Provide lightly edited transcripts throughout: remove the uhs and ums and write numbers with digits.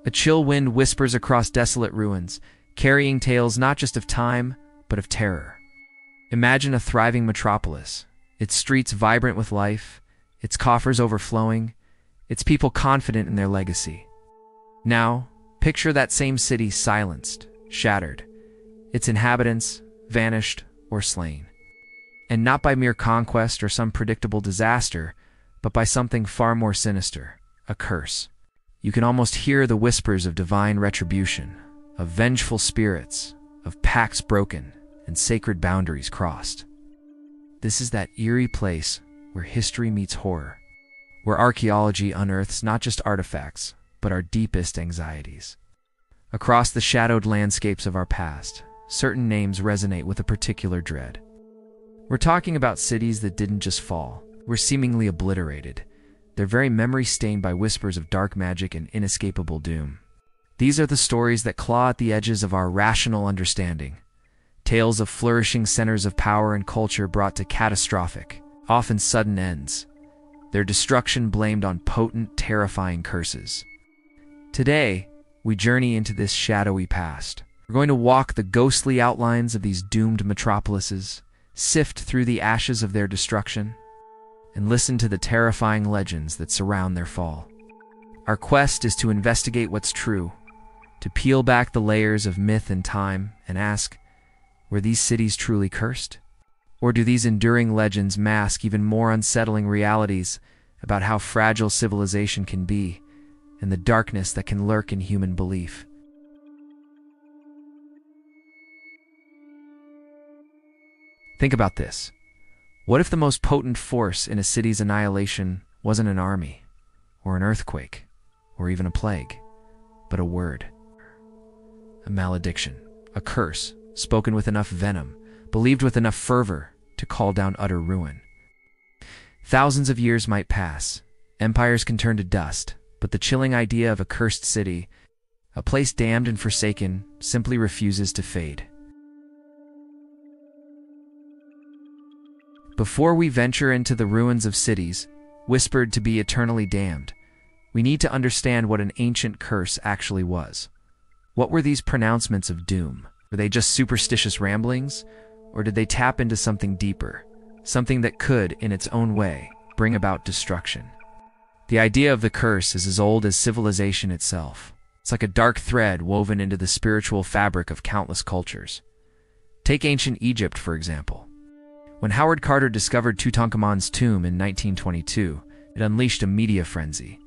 A chill wind whispers across desolate ruins, carrying tales not just of time, but of terror. Imagine a thriving metropolis, its streets vibrant with life, its coffers overflowing, its people confident in their legacy. Now, picture that same city silenced, shattered, its inhabitants vanished or slain. And not by mere conquest or some predictable disaster, but by something far more sinister, a curse. You can almost hear the whispers of divine retribution, of vengeful spirits, of pacts broken, and sacred boundaries crossed. This is that eerie place where history meets horror, where archaeology unearths not just artifacts, but our deepest anxieties. Across the shadowed landscapes of our past, certain names resonate with a particular dread. We're talking about cities that didn't just fall, were seemingly obliterated, their very memory stained by whispers of dark magic and inescapable doom. These are the stories that claw at the edges of our rational understanding, tales of flourishing centers of power and culture brought to catastrophic, often sudden ends, their destruction blamed on potent, terrifying curses. Today, we journey into this shadowy past. We're going to walk the ghostly outlines of these doomed metropolises, sift through the ashes of their destruction, and listen to the terrifying legends that surround their fall. Our quest is to investigate what's true, to peel back the layers of myth and time, and ask, were these cities truly cursed? Or do these enduring legends mask even more unsettling realities about how fragile civilization can be and the darkness that can lurk in human belief? Think about this. What if the most potent force in a city's annihilation wasn't an army, or an earthquake, or even a plague, but a word? A malediction, a curse, spoken with enough venom, believed with enough fervor to call down utter ruin. Thousands of years might pass, empires can turn to dust, but the chilling idea of a cursed city, a place damned and forsaken, simply refuses to fade. Before we venture into the ruins of cities, whispered to be eternally damned, we need to understand what an ancient curse actually was. What were these pronouncements of doom? Were they just superstitious ramblings, or did they tap into something deeper, something that could, in its own way, bring about destruction? The idea of the curse is as old as civilization itself. It's like a dark thread woven into the spiritual fabric of countless cultures. Take ancient Egypt, for example. When Howard Carter discovered Tutankhamun's tomb in 1922, it unleashed a media frenzy,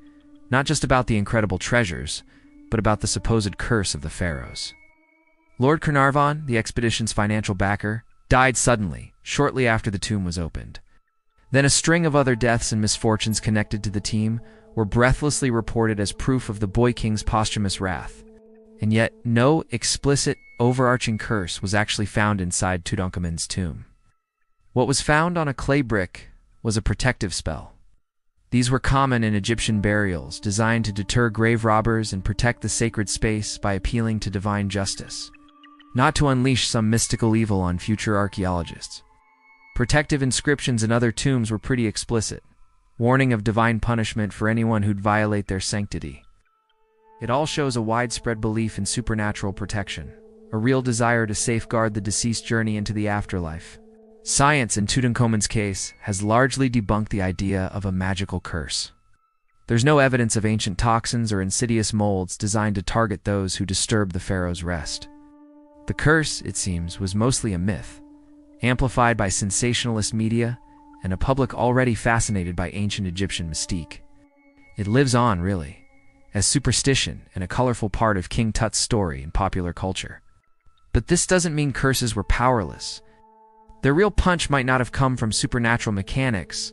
not just about the incredible treasures, but about the supposed curse of the pharaohs. Lord Carnarvon, the expedition's financial backer, died suddenly, shortly after the tomb was opened. Then a string of other deaths and misfortunes connected to the team were breathlessly reported as proof of the Boy King's posthumous wrath. And yet, no explicit, overarching curse was actually found inside Tutankhamun's tomb. What was found on a clay brick was a protective spell. These were common in Egyptian burials, designed to deter grave robbers and protect the sacred space by appealing to divine justice, not to unleash some mystical evil on future archaeologists. Protective inscriptions in other tombs were pretty explicit, warning of divine punishment for anyone who'd violate their sanctity. It all shows a widespread belief in supernatural protection, a real desire to safeguard the deceased journey into the afterlife. Science, in Tutankhamun's case, has largely debunked the idea of a magical curse. There's no evidence of ancient toxins or insidious molds designed to target those who disturb the pharaoh's rest. The curse, it seems, was mostly a myth, amplified by sensationalist media and a public already fascinated by ancient Egyptian mystique. It lives on, really, as superstition and a colorful part of King Tut's story in popular culture. But this doesn't mean curses were powerless. Their real punch might not have come from supernatural mechanics,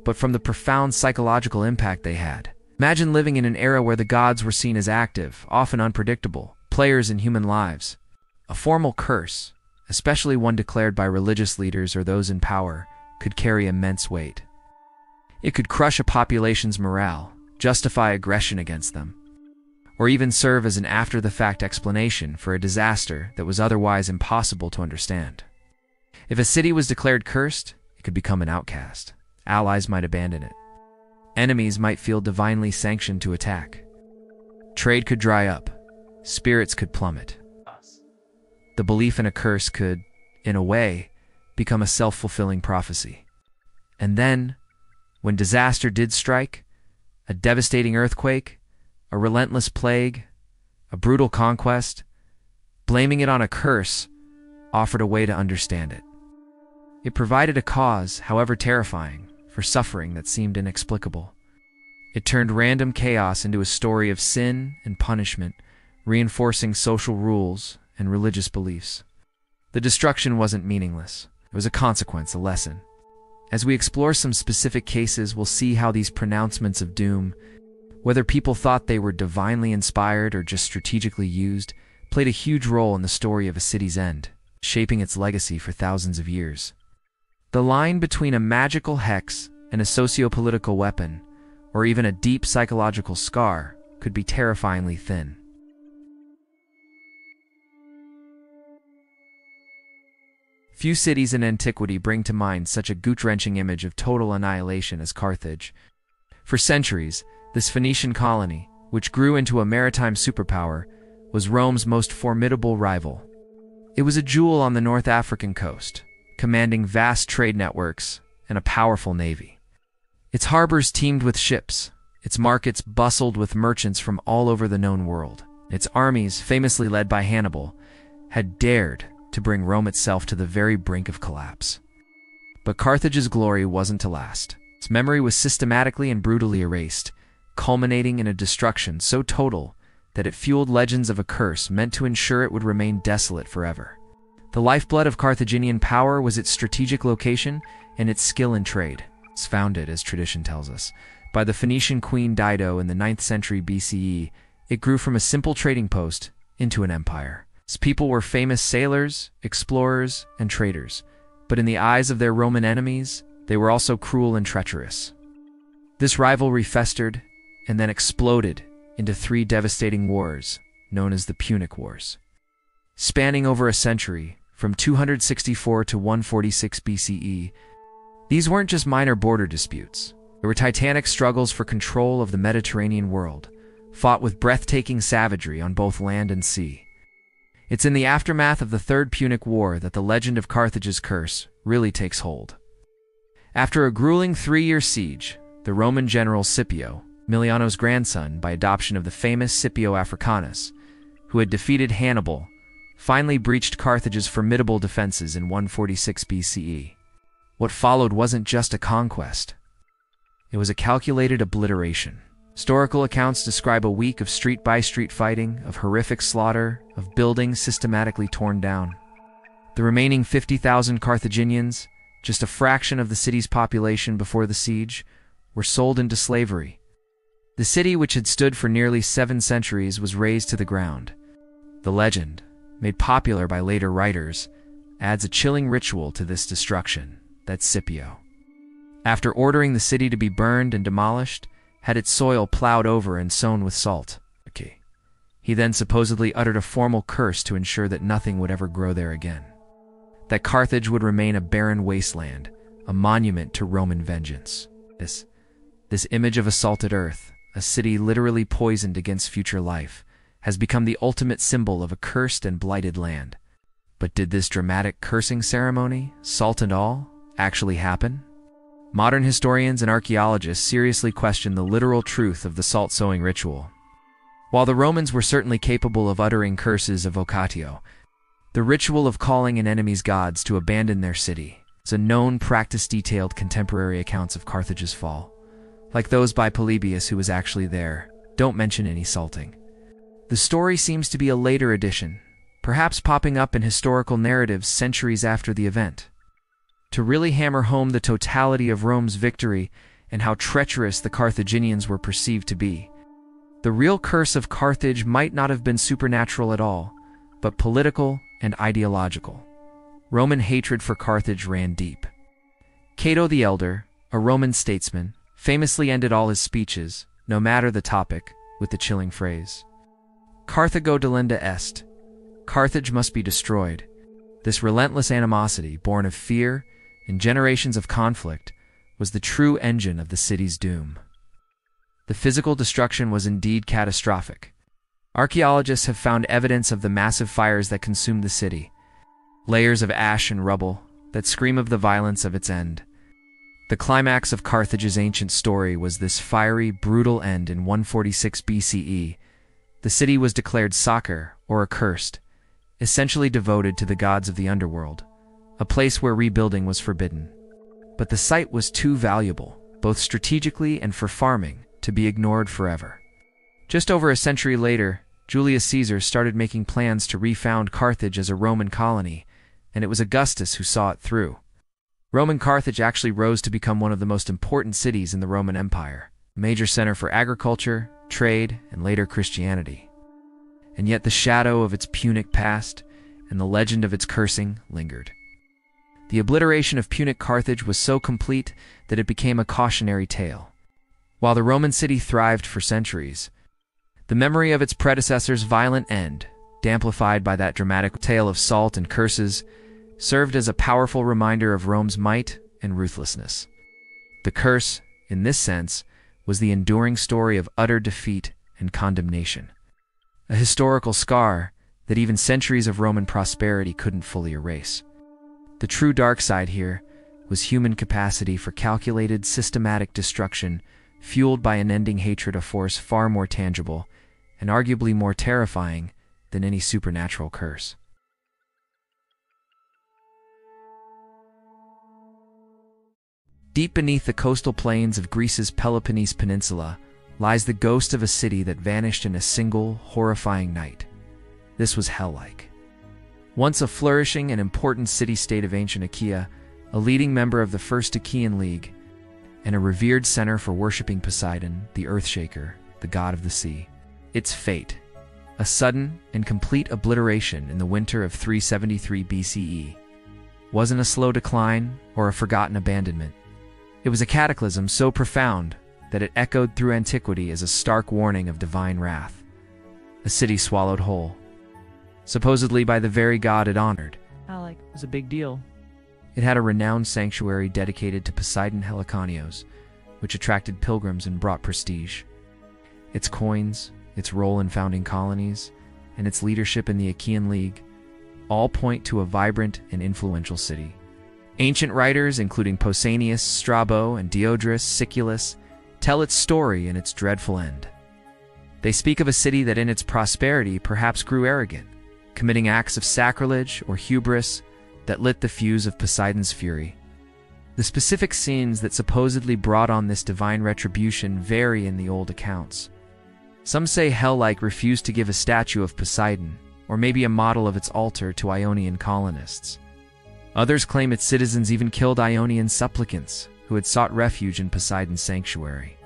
but from the profound psychological impact they had. Imagine living in an era where the gods were seen as active, often unpredictable, players in human lives. A formal curse, especially one declared by religious leaders or those in power, could carry immense weight. It could crush a population's morale, justify aggression against them, or even serve as an after-the-fact explanation for a disaster that was otherwise impossible to understand. If a city was declared cursed, it could become an outcast. Allies might abandon it. Enemies might feel divinely sanctioned to attack. Trade could dry up. Spirits could plummet. The belief in a curse could, in a way, become a self-fulfilling prophecy. And then, when disaster did strike, a devastating earthquake, a relentless plague, a brutal conquest, blaming it on a curse offered a way to understand it. It provided a cause, however terrifying, for suffering that seemed inexplicable. It turned random chaos into a story of sin and punishment, reinforcing social rules and religious beliefs. The destruction wasn't meaningless. It was a consequence, a lesson. As we explore some specific cases, we'll see how these pronouncements of doom, whether people thought they were divinely inspired or just strategically used, played a huge role in the story of a city's end, shaping its legacy for thousands of years. The line between a magical hex and a socio-political weapon, or even a deep psychological scar, could be terrifyingly thin. Few cities in antiquity bring to mind such a gut-wrenching image of total annihilation as Carthage. For centuries, this Phoenician colony, which grew into a maritime superpower, was Rome's most formidable rival. It was a jewel on the North African coast, commanding vast trade networks and a powerful navy. Its harbors teemed with ships, its markets bustled with merchants from all over the known world. Its armies, famously led by Hannibal, had dared to bring Rome itself to the very brink of collapse. But Carthage's glory wasn't to last. Its memory was systematically and brutally erased, culminating in a destruction so total that it fueled legends of a curse meant to ensure it would remain desolate forever. The lifeblood of Carthaginian power was its strategic location and its skill in trade. It's founded, as tradition tells us, by the Phoenician queen Dido in the 9th century BCE. It grew from a simple trading post into an empire. Its people were famous sailors, explorers, and traders, but in the eyes of their Roman enemies, they were also cruel and treacherous. This rivalry festered and then exploded into 3 devastating wars, known as the Punic Wars. Spanning over a century, from 264 to 146 BCE, these weren't just minor border disputes. They were titanic struggles for control of the Mediterranean world, fought with breathtaking savagery on both land and sea. It's in the aftermath of the Third Punic War that the legend of Carthage's curse really takes hold. After a grueling 3-year siege, the Roman general Scipio, Miliano's grandson by adoption of the famous Scipio Africanus, who had defeated Hannibal, finally breached Carthage's formidable defenses in 146 BCE. What followed wasn't just a conquest. It was a calculated obliteration. Historical accounts describe a week of street-by-street fighting, of horrific slaughter, of buildings systematically torn down. The remaining 50,000 Carthaginians, just a fraction of the city's population before the siege, were sold into slavery. The city, which had stood for nearly 7 centuries, was razed to the ground. The legend, made popular by later writers, adds a chilling ritual to this destruction, that Scipio, after ordering the city to be burned and demolished, had its soil plowed over and sown with salt. He then supposedly uttered a formal curse to ensure that nothing would ever grow there again. That Carthage would remain a barren wasteland, a monument to Roman vengeance. This image of a salted earth, a city literally poisoned against future life, has become the ultimate symbol of a cursed and blighted land. But did this dramatic cursing ceremony, salt and all, actually happen? Modern historians and archaeologists seriously question the literal truth of the salt-sowing ritual. While the Romans were certainly capable of uttering curses of vocatio, the ritual of calling an enemy's gods to abandon their city is a known practice detailed contemporary accounts of Carthage's fall, like those by Polybius, who was actually there, don't mention any salting. The story seems to be a later addition, perhaps popping up in historical narratives centuries after the event, to really hammer home the totality of Rome's victory and how treacherous the Carthaginians were perceived to be. The real curse of Carthage might not have been supernatural at all, but political and ideological. Roman hatred for Carthage ran deep. Cato the Elder, a Roman statesman, famously ended all his speeches, no matter the topic, with the chilling phrase, "Carthago delenda est." Carthage must be destroyed. This relentless animosity, born of fear and generations of conflict, was the true engine of the city's doom. The physical destruction was indeed catastrophic. Archaeologists have found evidence of the massive fires that consumed the city, layers of ash and rubble that scream of the violence of its end. The climax of Carthage's ancient story was this fiery, brutal end in 146 BCE. The city was declared sacred, or accursed, essentially devoted to the gods of the underworld, a place where rebuilding was forbidden. But the site was too valuable, both strategically and for farming, to be ignored forever. Just over a century later, Julius Caesar started making plans to refound Carthage as a Roman colony, and it was Augustus who saw it through. Roman Carthage actually rose to become one of the most important cities in the Roman Empire, a major center for agriculture, trade, and later Christianity. And yet the shadow of its Punic past and the legend of its cursing lingered. The obliteration of Punic Carthage was so complete that it became a cautionary tale. While the Roman city thrived for centuries, the memory of its predecessor's violent end, amplified by that dramatic tale of salt and curses, served as a powerful reminder of Rome's might and ruthlessness. The curse, in this sense, was the enduring story of utter defeat and condemnation, a historical scar that even centuries of Roman prosperity couldn't fully erase. The true dark side here was human capacity for calculated, systematic destruction, fueled by unending hatred, a force far more tangible and arguably more terrifying than any supernatural curse. Deep beneath the coastal plains of Greece's Peloponnese Peninsula lies the ghost of a city that vanished in a single, horrifying night. This was hell-like. Once a flourishing and important city-state of ancient Achaea, a leading member of the First Achaean League, and a revered center for worshipping Poseidon, the Earthshaker, the god of the sea. Its fate, a sudden and complete obliteration in the winter of 373 BCE, wasn't a slow decline or a forgotten abandonment. It was a cataclysm so profound that it echoed through antiquity as a stark warning of divine wrath. A city swallowed whole, supposedly by the very god it honored. It was a big deal. It had a renowned sanctuary dedicated to Poseidon Heliconios, which attracted pilgrims and brought prestige. Its coins, its role in founding colonies, and its leadership in the Achaean League all point to a vibrant and influential city. Ancient writers, including Pausanias, Strabo, and Diodorus Siculus, tell its story and its dreadful end. They speak of a city that in its prosperity perhaps grew arrogant, committing acts of sacrilege or hubris that lit the fuse of Poseidon's fury. The specific scenes that supposedly brought on this divine retribution vary in the old accounts. Some say hell-like refused to give a statue of Poseidon, or maybe a model of its altar, to Ionian colonists. Others claim its citizens even killed Ionian supplicants who had sought refuge in Poseidon's sanctuary,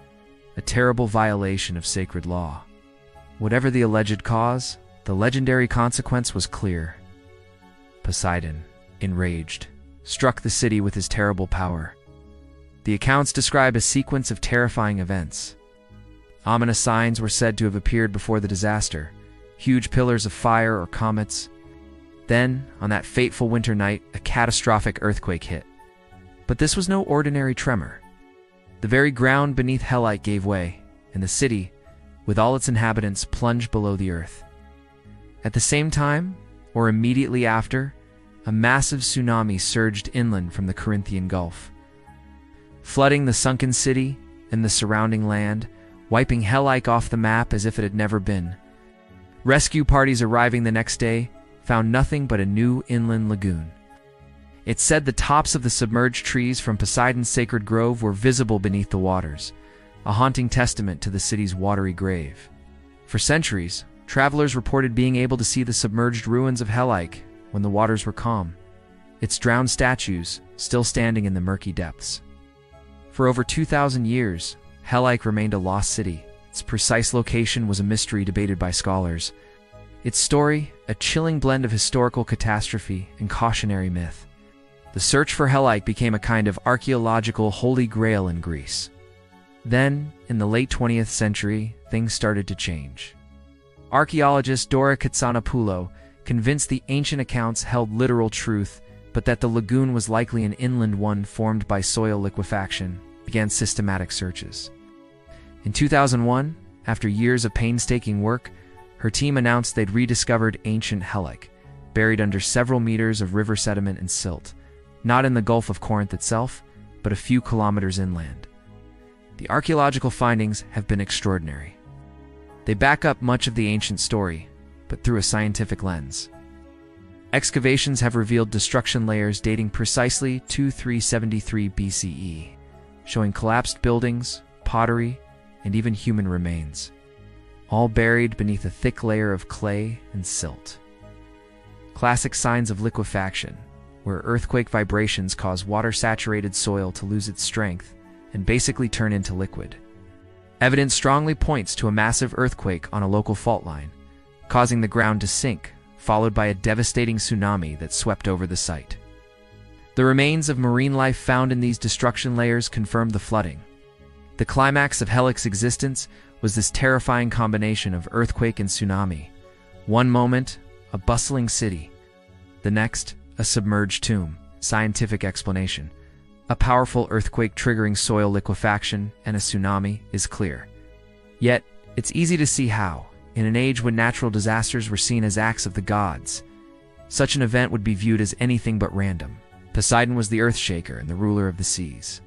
a terrible violation of sacred law. Whatever the alleged cause, the legendary consequence was clear. Poseidon, enraged, struck the city with his terrible power. The accounts describe a sequence of terrifying events. Ominous signs were said to have appeared before the disaster, huge pillars of fire or comets. Then, on that fateful winter night, a catastrophic earthquake hit. But this was no ordinary tremor. The very ground beneath Hellite gave way, and the city, with all its inhabitants, plunged below the earth. At the same time, or immediately after, a massive tsunami surged inland from the Corinthian Gulf, flooding the sunken city and the surrounding land, wiping Hellike off the map as if it had never been. Rescue parties arriving the next day found nothing but a new inland lagoon. It's said the tops of the submerged trees from Poseidon's sacred grove were visible beneath the waters, a haunting testament to the city's watery grave. For centuries, travelers reported being able to see the submerged ruins of Hellike when the waters were calm, its drowned statues still standing in the murky depths. For over 2,000 years, Hellike remained a lost city. Its precise location was a mystery debated by scholars. Its story, a chilling blend of historical catastrophe and cautionary myth. The search for Hellike became a kind of archaeological holy grail in Greece. Then, in the late 20th century, things started to change. Archaeologist Dora Katsanopoulos, convinced the ancient accounts held literal truth, but that the lagoon was likely an inland one formed by soil liquefaction, began systematic searches. In 2001, after years of painstaking work, her team announced they'd rediscovered ancient Helic, buried under several meters of river sediment and silt, not in the Gulf of Corinth itself, but a few kilometers inland. The archaeological findings have been extraordinary. They back up much of the ancient story, but through a scientific lens. Excavations have revealed destruction layers dating precisely to 373 BCE, showing collapsed buildings, pottery, and even human remains, all buried beneath a thick layer of clay and silt. Classic signs of liquefaction, where earthquake vibrations cause water-saturated soil to lose its strength and basically turn into liquid. Evidence strongly points to a massive earthquake on a local fault line, causing the ground to sink, followed by a devastating tsunami that swept over the site. The remains of marine life found in these destruction layers confirmed the flooding. The climax of Helic's existence was this terrifying combination of earthquake and tsunami. One moment, a bustling city. The next, a submerged tomb. Scientific explanation. A powerful earthquake triggering soil liquefaction and a tsunami is clear. Yet, it's easy to see how, in an age when natural disasters were seen as acts of the gods, such an event would be viewed as anything but random. Poseidon was the earthshaker and the ruler of the seas.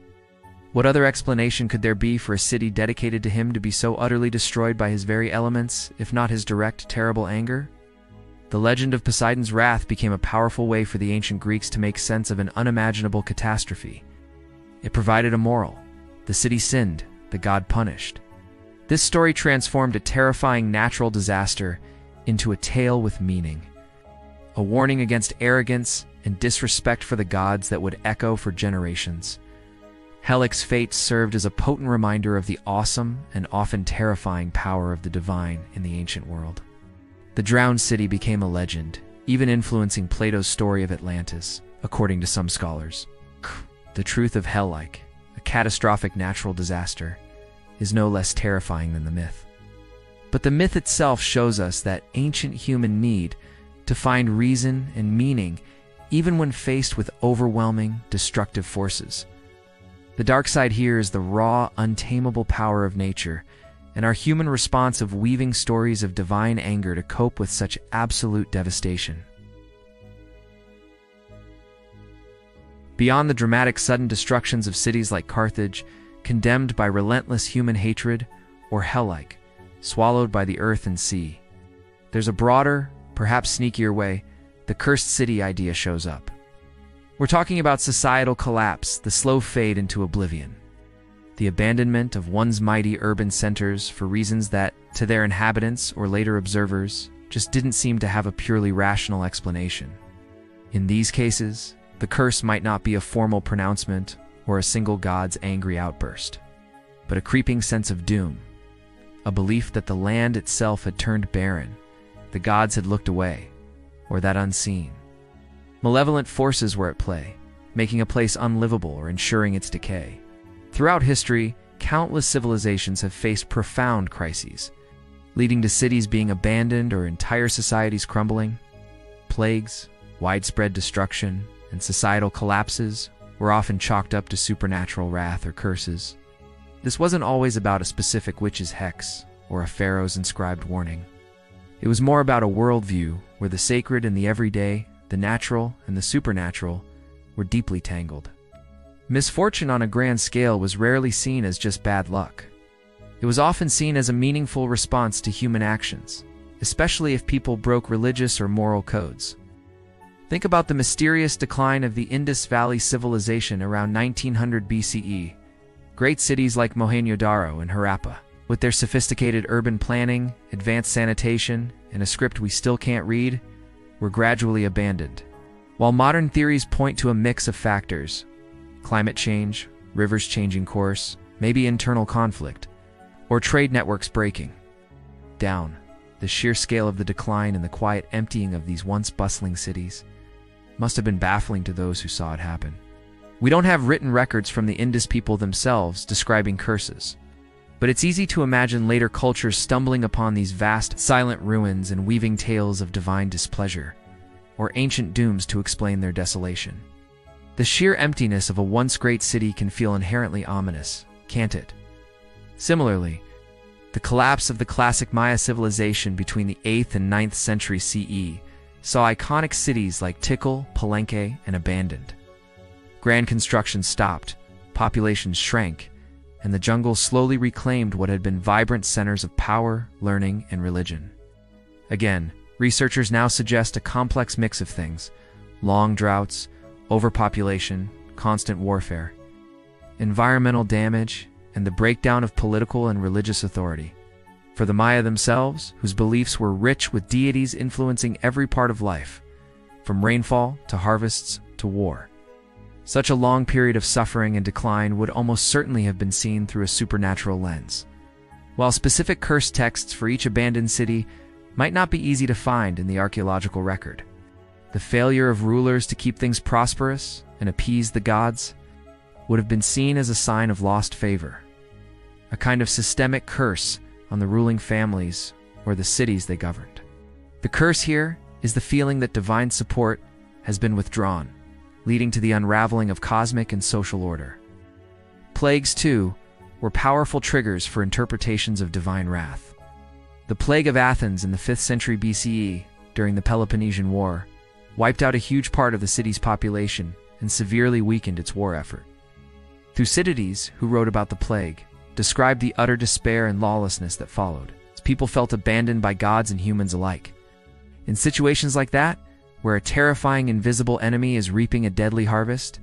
What other explanation could there be for a city dedicated to him to be so utterly destroyed by his very elements, if not his direct, terrible anger? The legend of Poseidon's wrath became a powerful way for the ancient Greeks to make sense of an unimaginable catastrophe. It provided a moral. The city sinned, the god punished. This story transformed a terrifying natural disaster into a tale with meaning. A warning against arrogance and disrespect for the gods that would echo for generations. Helic's fate served as a potent reminder of the awesome and often terrifying power of the divine in the ancient world. The drowned city became a legend, even influencing Plato's story of Atlantis, according to some scholars. The truth of Helic, a catastrophic natural disaster, is no less terrifying than the myth. But the myth itself shows us that ancient human need to find reason and meaning even when faced with overwhelming, destructive forces. The dark side here is the raw, untamable power of nature, and our human response of weaving stories of divine anger to cope with such absolute devastation. Beyond the dramatic sudden destructions of cities like Carthage, condemned by relentless human hatred, or Helic, swallowed by the earth and sea, there's a broader, perhaps sneakier way the cursed city idea shows up. We're talking about societal collapse, the slow fade into oblivion. The abandonment of one's mighty urban centers for reasons that, to their inhabitants or later observers, just didn't seem to have a purely rational explanation. In these cases, the curse might not be a formal pronouncement or a single god's angry outburst, but a creeping sense of doom, a belief that the land itself had turned barren, the gods had looked away, or that unseen. Malevolent forces were at play, making a place unlivable or ensuring its decay. Throughout history, countless civilizations have faced profound crises, leading to cities being abandoned or entire societies crumbling. Plagues, widespread destruction, and societal collapses were often chalked up to supernatural wrath or curses. This wasn't always about a specific witch's hex or a pharaoh's inscribed warning. It was more about a worldview where the sacred and the everyday, the natural and the supernatural, were deeply tangled. Misfortune on a grand scale was rarely seen as just bad luck. It was often seen as a meaningful response to human actions, especially if people broke religious or moral codes. Think about the mysterious decline of the Indus Valley civilization around 1900 BCE. Great cities like Mohenjo-Daro and Harappa, with their sophisticated urban planning, advanced sanitation, and a script we still can't read, were gradually abandoned. While modern theories point to a mix of factors, climate change, rivers changing course, maybe internal conflict, or trade networks breaking down, the sheer scale of the decline and the quiet emptying of these once bustling cities must have been baffling to those who saw it happen. We don't have written records from the Indus people themselves describing curses, but it's easy to imagine later cultures stumbling upon these vast, silent ruins and weaving tales of divine displeasure, or ancient dooms to explain their desolation. The sheer emptiness of a once great city can feel inherently ominous, can't it? Similarly, The collapse of the classic Maya civilization between the 8th and 9th century CE saw iconic cities like Tikal, Palenque, and abandoned. Grand construction stopped, populations shrank, and the jungle slowly reclaimed what had been vibrant centers of power, learning, and religion. Again, researchers now suggest a complex mix of things: long droughts, overpopulation, constant warfare, environmental damage, and the breakdown of political and religious authority. For the Maya themselves, whose beliefs were rich with deities influencing every part of life, from rainfall to harvests to war, such a long period of suffering and decline would almost certainly have been seen through a supernatural lens. While specific curse texts for each abandoned city might not be easy to find in the archaeological record, the failure of rulers to keep things prosperous and appease the gods would have been seen as a sign of lost favor, a kind of systemic curse on the ruling families or the cities they governed. The curse here is the feeling that divine support has been withdrawn, leading to the unraveling of cosmic and social order. Plagues, too, were powerful triggers for interpretations of divine wrath. The plague of Athens in the 5th century BCE, during the Peloponnesian War, wiped out a huge part of the city's population and severely weakened its war effort. Thucydides, who wrote about the plague, described the utter despair and lawlessness that followed, as people felt abandoned by gods and humans alike. In situations like that, where a terrifying invisible enemy is reaping a deadly harvest,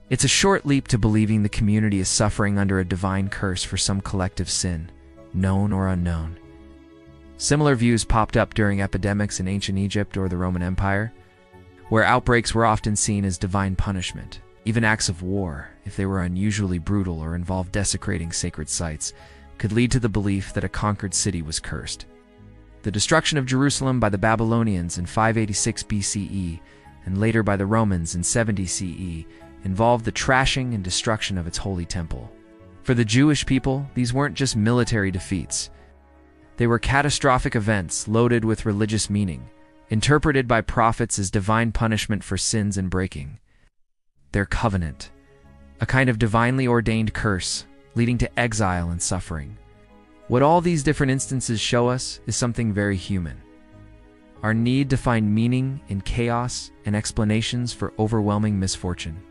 it's a short leap to believing the community is suffering under a divine curse for some collective sin, known or unknown. Similar views popped up during epidemics in ancient Egypt or the Roman Empire, where outbreaks were often seen as divine punishment. Even acts of war, if they were unusually brutal or involved desecrating sacred sites, could lead to the belief that a conquered city was cursed. The destruction of Jerusalem by the Babylonians in 586 BCE and later by the Romans in 70 CE involved the trashing and destruction of its holy temple. For the Jewish people, these weren't just military defeats. They were catastrophic events loaded with religious meaning, interpreted by prophets as divine punishment for sins and breaking their covenant, a kind of divinely ordained curse leading to exile and suffering. What all these different instances show us is something very human: our need to find meaning in chaos and explanations for overwhelming misfortune.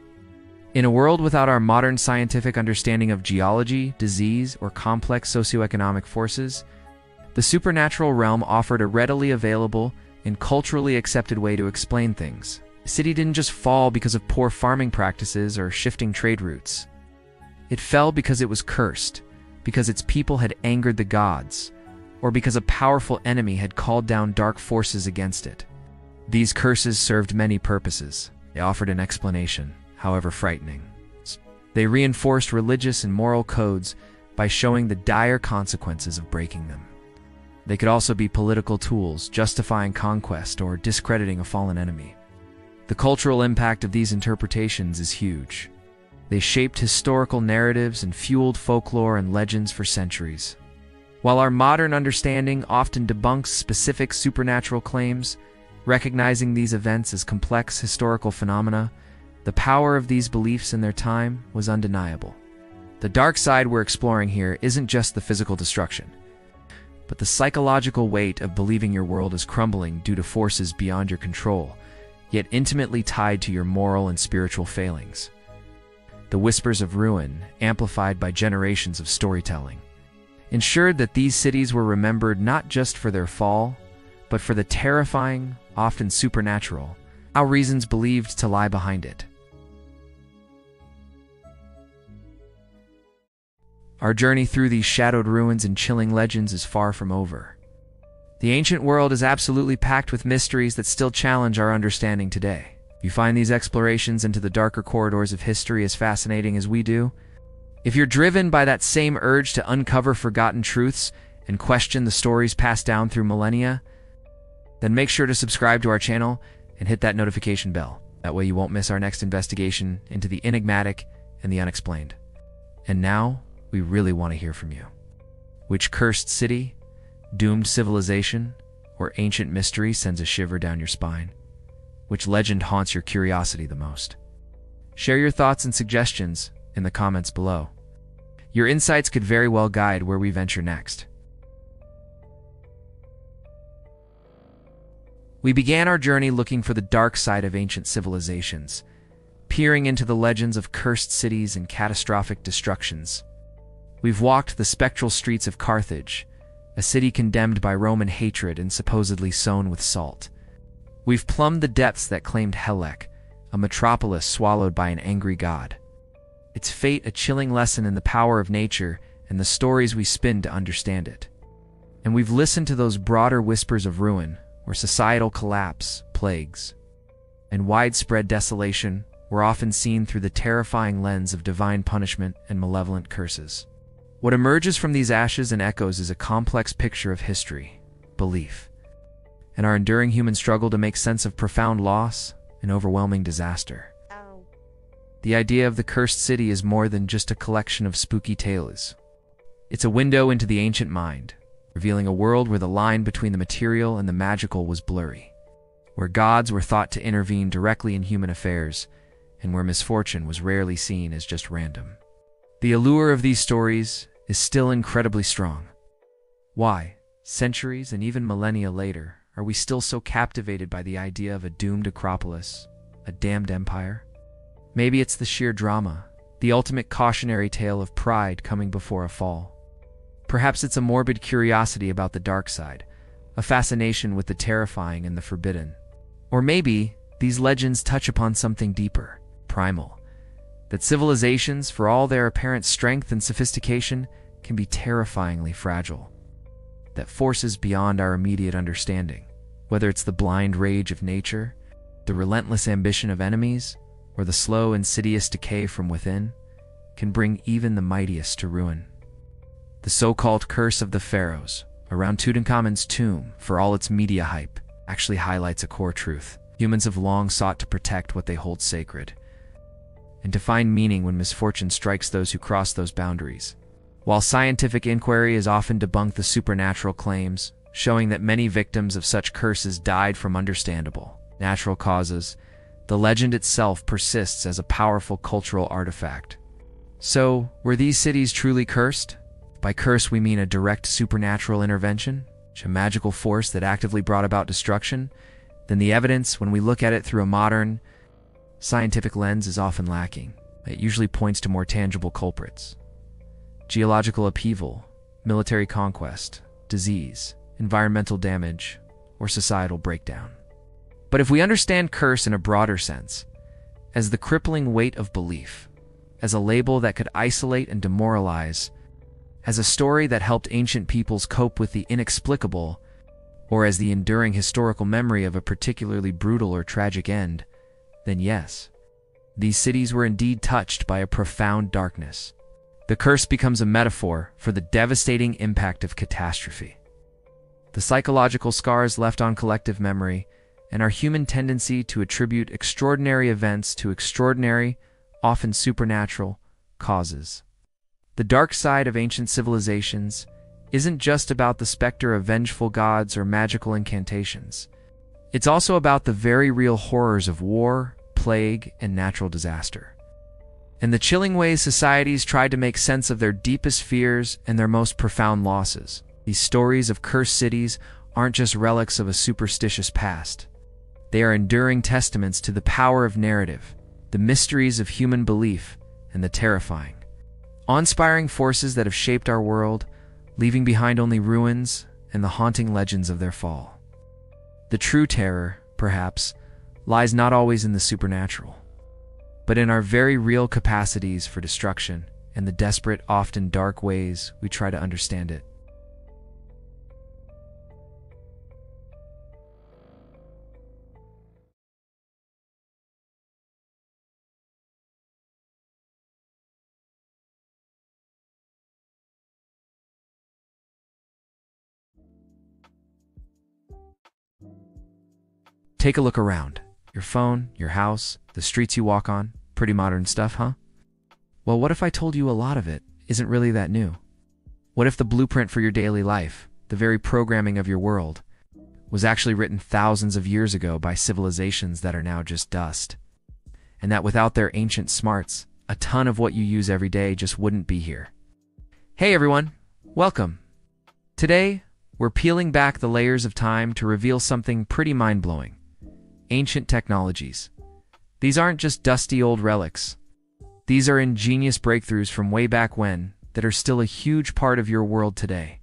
In a world without our modern scientific understanding of geology, disease, or complex socioeconomic forces, the supernatural realm offered a readily available and culturally accepted way to explain things. The city didn't just fall because of poor farming practices or shifting trade routes. It fell because it was cursed, because its people had angered the gods, or because a powerful enemy had called down dark forces against it. These curses served many purposes. They offered an explanation, however frightening. They reinforced religious and moral codes by showing the dire consequences of breaking them. They could also be political tools, justifying conquest or discrediting a fallen enemy. The cultural impact of these interpretations is huge. They shaped historical narratives and fueled folklore and legends for centuries. While our modern understanding often debunks specific supernatural claims, recognizing these events as complex historical phenomena, the power of these beliefs in their time was undeniable. The dark side we're exploring here isn't just the physical destruction, but the psychological weight of believing your world is crumbling due to forces beyond your control, yet intimately tied to your moral and spiritual failings. The whispers of ruin, amplified by generations of storytelling, ensured that these cities were remembered not just for their fall, but for the terrifying, often supernatural, reasons believed to lie behind it. Our journey through these shadowed ruins and chilling legends is far from over. The ancient world is absolutely packed with mysteries that still challenge our understanding today. If you find these explorations into the darker corridors of history as fascinating as we do, if you're driven by that same urge to uncover forgotten truths and question the stories passed down through millennia, then make sure to subscribe to our channel and hit that notification bell. That way you won't miss our next investigation into the enigmatic and the unexplained. And now, we really want to hear from you. Which cursed city, doomed civilization, or ancient mystery sends a shiver down your spine? Which legend haunts your curiosity the most? Share your thoughts and suggestions in the comments below. Your insights could very well guide where we venture next. We began our journey looking for the dark side of ancient civilizations, peering into the legends of cursed cities and catastrophic destructions. We've walked the spectral streets of Carthage, a city condemned by Roman hatred and supposedly sown with salt. We've plumbed the depths that claimed Helek, a metropolis swallowed by an angry god. Its fate a chilling lesson in the power of nature and the stories we spin to understand it. And we've listened to those broader whispers of ruin, where societal collapse, plagues, and widespread desolation were often seen through the terrifying lens of divine punishment and malevolent curses. What emerges from these ashes and echoes is a complex picture of history, belief, and our enduring human struggle to make sense of profound loss and overwhelming disaster. The idea of the cursed city is more than just a collection of spooky tales. It's a window into the ancient mind, revealing a world where the line between the material and the magical was blurry, where gods were thought to intervene directly in human affairs, and where misfortune was rarely seen as just random. The allure of these stories is still incredibly strong. Why, centuries and even millennia later, are we still so captivated by the idea of a doomed acropolis, a damned empire? Maybe it's the sheer drama, the ultimate cautionary tale of pride coming before a fall. Perhaps it's a morbid curiosity about the dark side, a fascination with the terrifying and the forbidden. Or maybe these legends touch upon something deeper, primal, that civilizations, for all their apparent strength and sophistication, can be terrifyingly fragile. That forces beyond our immediate understanding, whether it's the blind rage of nature, the relentless ambition of enemies, or the slow, insidious decay from within, can bring even the mightiest to ruin. The so-called curse of the pharaohs around Tutankhamun's tomb, for all its media hype, actually highlights a core truth. Humans have long sought to protect what they hold sacred, and to find meaning when misfortune strikes those who cross those boundaries. While scientific inquiry has often debunked the supernatural claims, showing that many victims of such curses died from understandable, natural causes, the legend itself persists as a powerful cultural artifact. So, were these cities truly cursed? By curse we mean a direct supernatural intervention, a magical force that actively brought about destruction. Then the evidence, when we look at it through a modern, scientific lens, is often lacking. It usually points to more tangible culprits: geological upheaval, military conquest, disease, environmental damage, or societal breakdown. But if we understand curse in a broader sense, as the crippling weight of belief, as a label that could isolate and demoralize, as a story that helped ancient peoples cope with the inexplicable, or as the enduring historical memory of a particularly brutal or tragic end, then yes, these cities were indeed touched by a profound darkness. The curse becomes a metaphor for the devastating impact of catastrophe, the psychological scars left on collective memory, and our human tendency to attribute extraordinary events to extraordinary, often supernatural, causes. The dark side of ancient civilizations isn't just about the specter of vengeful gods or magical incantations. It's also about the very real horrors of war, plague, and natural disaster, and the chilling ways societies tried to make sense of their deepest fears and their most profound losses. These stories of cursed cities aren't just relics of a superstitious past. They are enduring testaments to the power of narrative, the mysteries of human belief, and the terrifying, awe-inspiring forces that have shaped our world, leaving behind only ruins and the haunting legends of their fall. The true terror, perhaps, lies not always in the supernatural, but in our very real capacities for destruction and the desperate, often dark ways we try to understand it. Take a look around. Your phone, your house, the streets you walk on. Pretty modern stuff, huh? Well, what if I told you a lot of it isn't really that new? What if the blueprint for your daily life, the very programming of your world, was actually written thousands of years ago by civilizations that are now just dust? And that without their ancient smarts, a ton of what you use every day just wouldn't be here. Hey everyone, welcome. Today, We're peeling back the layers of time to reveal something pretty mind-blowing. Ancient technologies. These aren't just dusty old relics. These are ingenious breakthroughs from way back when that are still a huge part of your world today.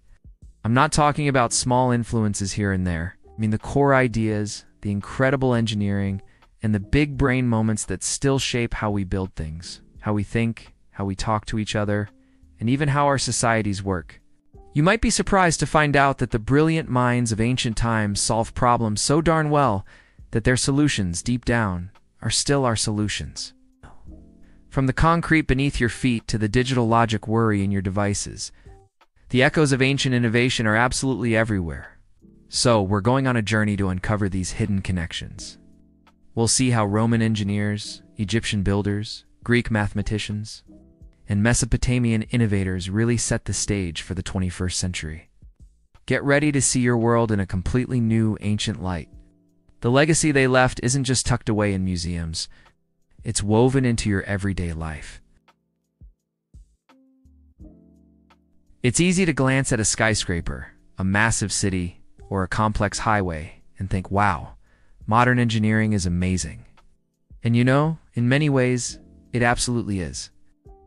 I'm not talking about small influences here and there. I mean the core ideas, the incredible engineering, and the big brain moments that still shape how we build things, how we think, how we talk to each other, and even how our societies work. You might be surprised to find out that the brilliant minds of ancient times solved problems so darn well that their solutions, deep down, are still our solutions. From the concrete beneath your feet to the digital logic worry in your devices, the echoes of ancient innovation are absolutely everywhere. So, we're going on a journey to uncover these hidden connections. We'll see how Roman engineers, Egyptian builders, Greek mathematicians, and Mesopotamian innovators really set the stage for the 21st century. Get ready to see your world in a completely new, ancient light. The legacy they left isn't just tucked away in museums. It's woven into your everyday life. It's easy to glance at a skyscraper, a massive city, or a complex highway and think, wow, modern engineering is amazing. And you know, in many ways, it absolutely is.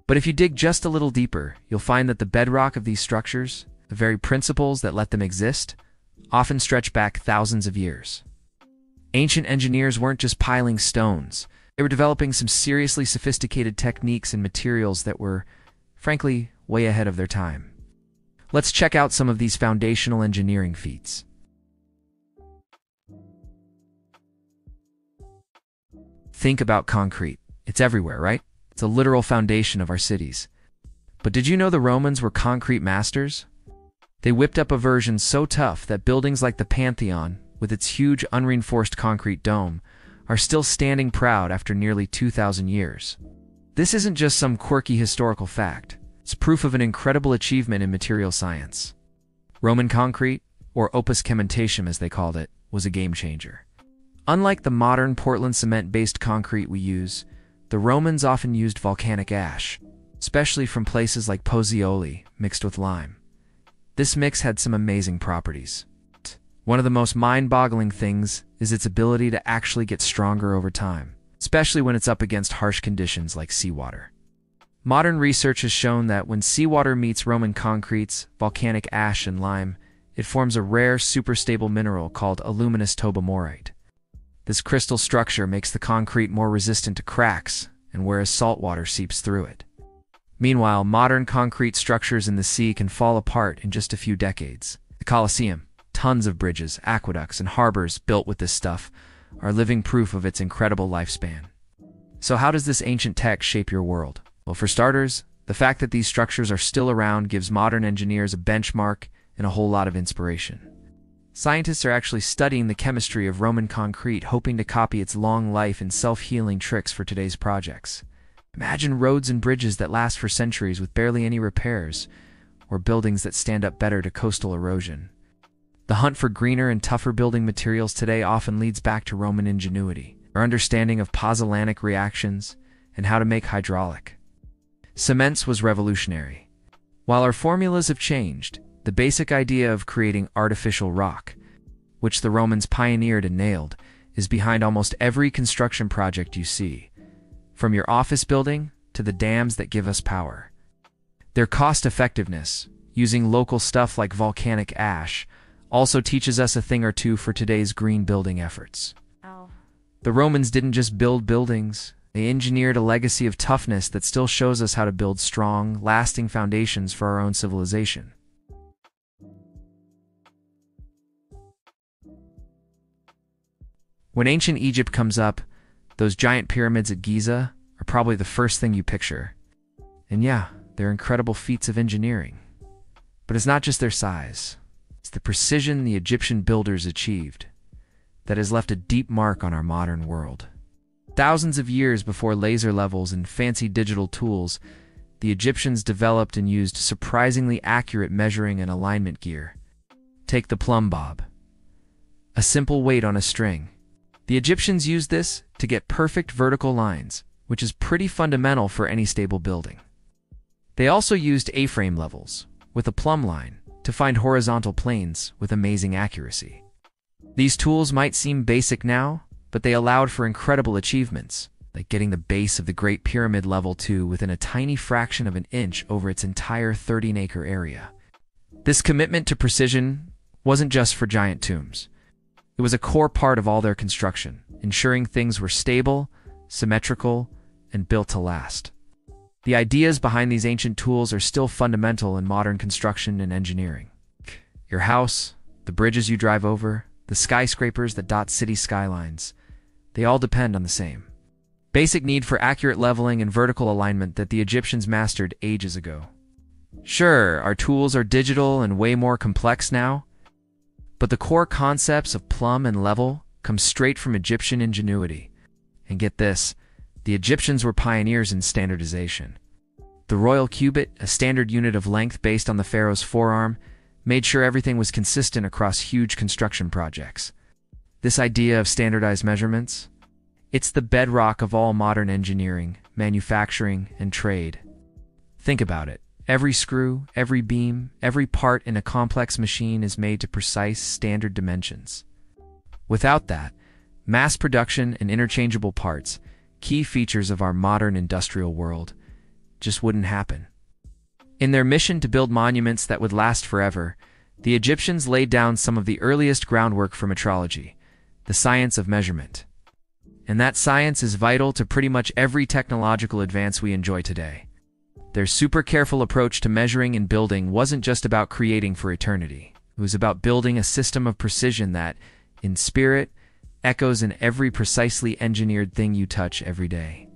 But if you dig just a little deeper, you'll find that the bedrock of these structures, the very principles that let them exist, often stretch back thousands of years. Ancient engineers weren't just piling stones. They were developing some seriously sophisticated techniques and materials that were, frankly, way ahead of their time. Let's check out some of these foundational engineering feats. Think about concrete. It's everywhere, right? It's a literal foundation of our cities. But did you know the Romans were concrete masters? They whipped up a version so tough that buildings like the Pantheon, with its huge unreinforced concrete dome, are still standing proud after nearly 2,000 years. This isn't just some quirky historical fact. It's proof of an incredible achievement in material science. Roman concrete, or opus cementatium as they called it, was a game changer. Unlike the modern Portland cement-based concrete we use, the Romans often used volcanic ash, especially from places like Pozzuoli, mixed with lime. This mix had some amazing properties. One of the most mind-boggling things is its ability to actually get stronger over time, especially when it's up against harsh conditions like seawater. Modern research has shown that when seawater meets Roman concretes, volcanic ash, and lime, it forms a rare, super-stable mineral called aluminous tobamorite. This crystal structure makes the concrete more resistant to cracks, and whereas salt water seeps through it. Meanwhile, modern concrete structures in the sea can fall apart in just a few decades. The Colosseum, tons of bridges, aqueducts, and harbors built with this stuff, are living proof of its incredible lifespan. So how does this ancient tech shape your world? Well, for starters, the fact that these structures are still around gives modern engineers a benchmark and a whole lot of inspiration. Scientists are actually studying the chemistry of Roman concrete, hoping to copy its long life and self-healing tricks for today's projects. Imagine roads and bridges that last for centuries with barely any repairs, or buildings that stand up better to coastal erosion. The hunt for greener and tougher building materials today often leads back to Roman ingenuity, our understanding of pozzolanic reactions, and how to make hydraulic cements was revolutionary. While our formulas have changed, the basic idea of creating artificial rock, which the Romans pioneered and nailed, is behind almost every construction project you see, from your office building to the dams that give us power. Their cost-effectiveness, using local stuff like volcanic ash, also teaches us a thing or two for today's green building efforts. The Romans didn't just build buildings, they engineered a legacy of toughness that still shows us how to build strong, lasting foundations for our own civilization. When ancient Egypt comes up, those giant pyramids at Giza are probably the first thing you picture. And yeah, they're incredible feats of engineering. But it's not just their size. It's the precision the Egyptian builders achieved that has left a deep mark on our modern world. Thousands of years before laser levels and fancy digital tools, the Egyptians developed and used surprisingly accurate measuring and alignment gear. Take the plumb bob, a simple weight on a string. The Egyptians used this to get perfect vertical lines, which is pretty fundamental for any stable building. They also used A-frame levels, with a plumb line, to find horizontal planes with amazing accuracy. These tools might seem basic now, but they allowed for incredible achievements, like getting the base of the Great Pyramid level 2 within a tiny fraction of an inch over its entire 13-acre area. This commitment to precision wasn't just for giant tombs. It was a core part of all their construction, ensuring things were stable, symmetrical, and built to last. The ideas behind these ancient tools are still fundamental in modern construction and engineering. Your house, the bridges you drive over, the skyscrapers that dot city skylines, they all depend on the same basic need for accurate leveling and vertical alignment that the Egyptians mastered ages ago. Sure, our tools are digital and way more complex now, but the core concepts of plumb and level come straight from Egyptian ingenuity. And get this, the Egyptians were pioneers in standardization. The royal cubit, a standard unit of length based on the pharaoh's forearm, made sure everything was consistent across huge construction projects. This idea of standardized measurements, it's the bedrock of all modern engineering, manufacturing, and trade. Think about it. Every screw, every beam, every part in a complex machine is made to precise, standard dimensions. Without that, mass production and interchangeable parts, key features of our modern industrial world, just wouldn't happen. In their mission to build monuments that would last forever, the Egyptians laid down some of the earliest groundwork for metrology, the science of measurement. And that science is vital to pretty much every technological advance we enjoy today. Their super careful approach to measuring and building wasn't just about creating for eternity. It was about building a system of precision that, in spirit, echoes in every precisely engineered thing you touch every day.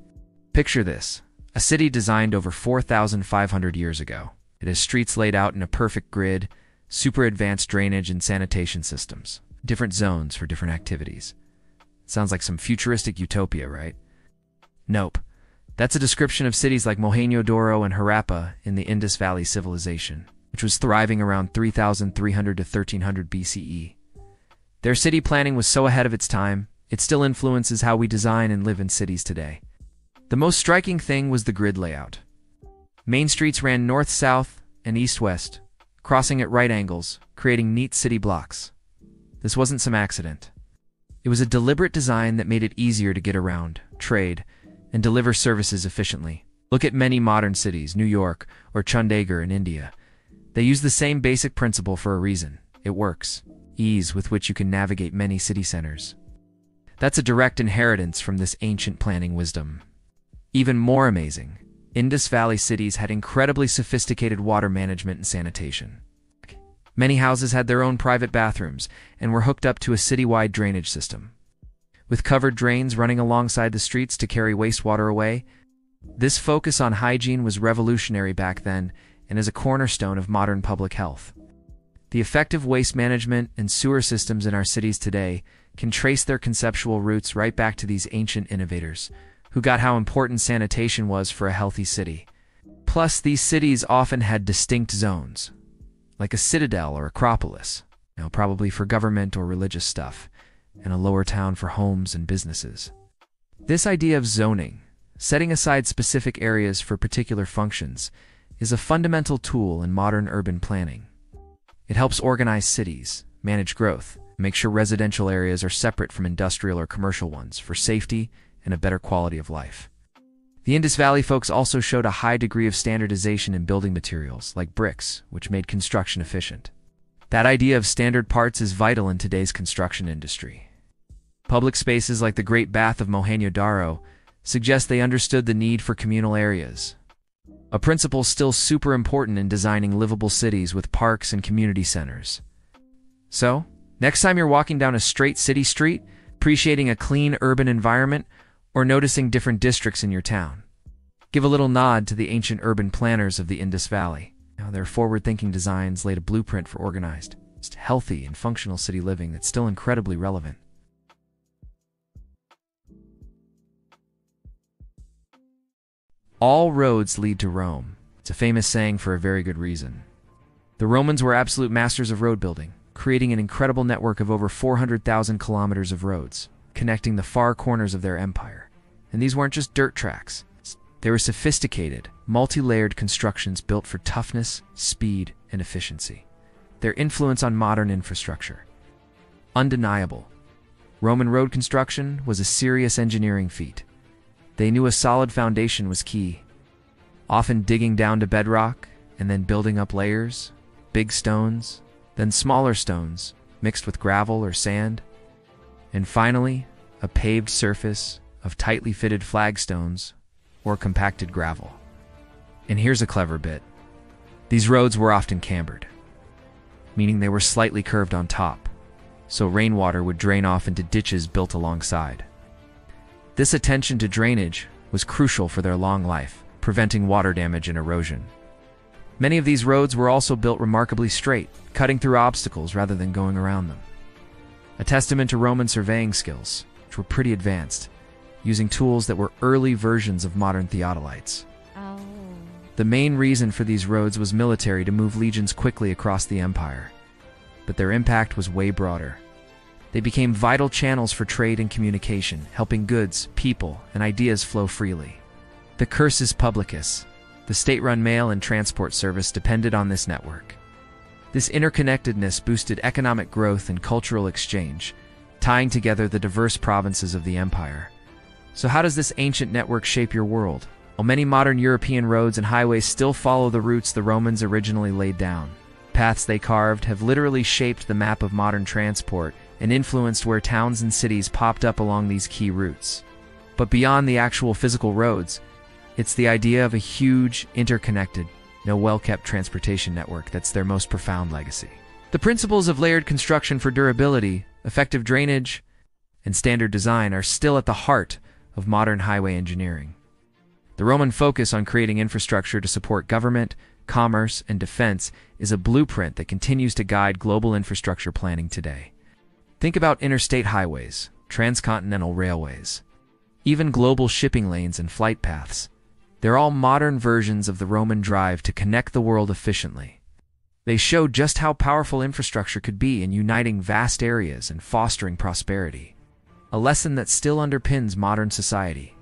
Picture this, a city designed over 4,500 years ago. It has streets laid out in a perfect grid, super advanced drainage and sanitation systems, different zones for different activities. Sounds like some futuristic utopia, right? Nope. That's a description of cities like Mohenjo-Daro and Harappa in the Indus Valley civilization, which was thriving around 3,300 to 1,300 BCE. Their city planning was so ahead of its time, it still influences how we design and live in cities today. The most striking thing was the grid layout. Main streets ran north-south and east-west, crossing at right angles, creating neat city blocks. This wasn't some accident. It was a deliberate design that made it easier to get around, trade, and deliver services efficiently. Look at many modern cities, New York or Chandigarh in India. They use the same basic principle for a reason. It works. Ease with which you can navigate many city centers. That's a direct inheritance from this ancient planning wisdom. Even more amazing, Indus Valley cities had incredibly sophisticated water management and sanitation. Many houses had their own private bathrooms and were hooked up to a citywide drainage system, with covered drains running alongside the streets to carry wastewater away. This focus on hygiene was revolutionary back then and is a cornerstone of modern public health. The effective waste management and sewer systems in our cities today can trace their conceptual roots right back to these ancient innovators, who got how important sanitation was for a healthy city. Plus, these cities often had distinct zones, like a citadel or acropolis, probably for government or religious stuff, and a lower town for homes and businesses. This idea of zoning, setting aside specific areas for particular functions, is a fundamental tool in modern urban planning. It helps organize cities, manage growth, and make sure residential areas are separate from industrial or commercial ones for safety and a better quality of life. The Indus Valley folks also showed a high degree of standardization in building materials, like bricks, which made construction efficient. That idea of standard parts is vital in today's construction industry. Public spaces like the Great Bath of Mohenjo-Daro suggest they understood the need for communal areas, a principle still super important in designing livable cities with parks and community centers. So, next time you're walking down a straight city street, appreciating a clean urban environment, or noticing different districts in your town, give a little nod to the ancient urban planners of the Indus Valley. Their forward-thinking designs laid a blueprint for organized, healthy, and functional city living that's still incredibly relevant. All roads lead to Rome. It's a famous saying for a very good reason. The Romans were absolute masters of road building, creating an incredible network of over 400,000 kilometers of roads, connecting the far corners of their empire. And these weren't just dirt tracks. They were sophisticated, multi-layered constructions built for toughness, speed, and efficiency. their influence on modern infrastructure. Undeniable. Roman road construction was a serious engineering feat. They knew a solid foundation was key, often digging down to bedrock and then building up layers, big stones, then smaller stones mixed with gravel or sand, and finally, a paved surface of tightly fitted flagstones or compacted gravel. And here's a clever bit. These roads were often cambered, meaning they were slightly curved on top, so rainwater would drain off into ditches built alongside. This attention to drainage was crucial for their long life, preventing water damage and erosion. Many of these roads were also built remarkably straight, cutting through obstacles rather than going around them. A testament to Roman surveying skills, which were pretty advanced, using tools that were early versions of modern theodolites. Oh. The main reason for these roads was military to move legions quickly across the empire, but their impact was way broader. They became vital channels for trade and communication, helping goods, people, and ideas flow freely. The cursus publicus, the state-run mail and transport service, depended on this network. This interconnectedness boosted economic growth and cultural exchange, tying together the diverse provinces of the empire. So how does this ancient network shape your world? While many modern European roads and highways still follow the routes the Romans originally laid down, paths they carved have literally shaped the map of modern transport and influenced where towns and cities popped up along these key routes. But beyond the actual physical roads, it's the idea of a huge, interconnected, well-kept transportation network that's their most profound legacy. The principles of layered construction for durability, effective drainage, and standard design are still at the heart of modern highway engineering. The Roman focus on creating infrastructure to support government, commerce, and defense is a blueprint that continues to guide global infrastructure planning today. Think about interstate highways, transcontinental railways, even global shipping lanes and flight paths. They're all modern versions of the Roman drive to connect the world efficiently. They show just how powerful infrastructure could be in uniting vast areas and fostering prosperity, a lesson that still underpins modern society.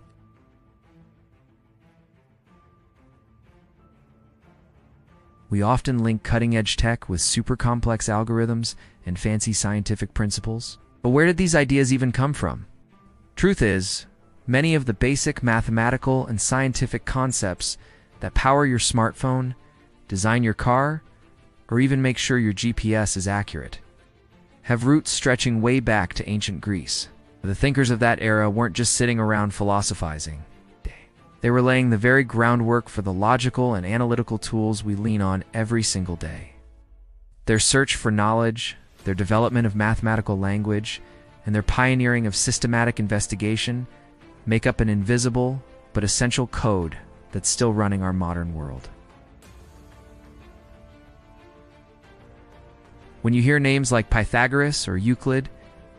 We often link cutting-edge tech with super complex algorithms and fancy scientific principles. But where did these ideas even come from? Truth is, many of the basic mathematical and scientific concepts that power your smartphone, design your car, or even make sure your GPS is accurate, have roots stretching way back to ancient Greece. The thinkers of that era weren't just sitting around philosophizing. They were laying the very groundwork for the logical and analytical tools we lean on every single day. Their search for knowledge, their development of mathematical language, and their pioneering of systematic investigation make up an invisible but essential code that's still running our modern world. When you hear names like Pythagoras or Euclid,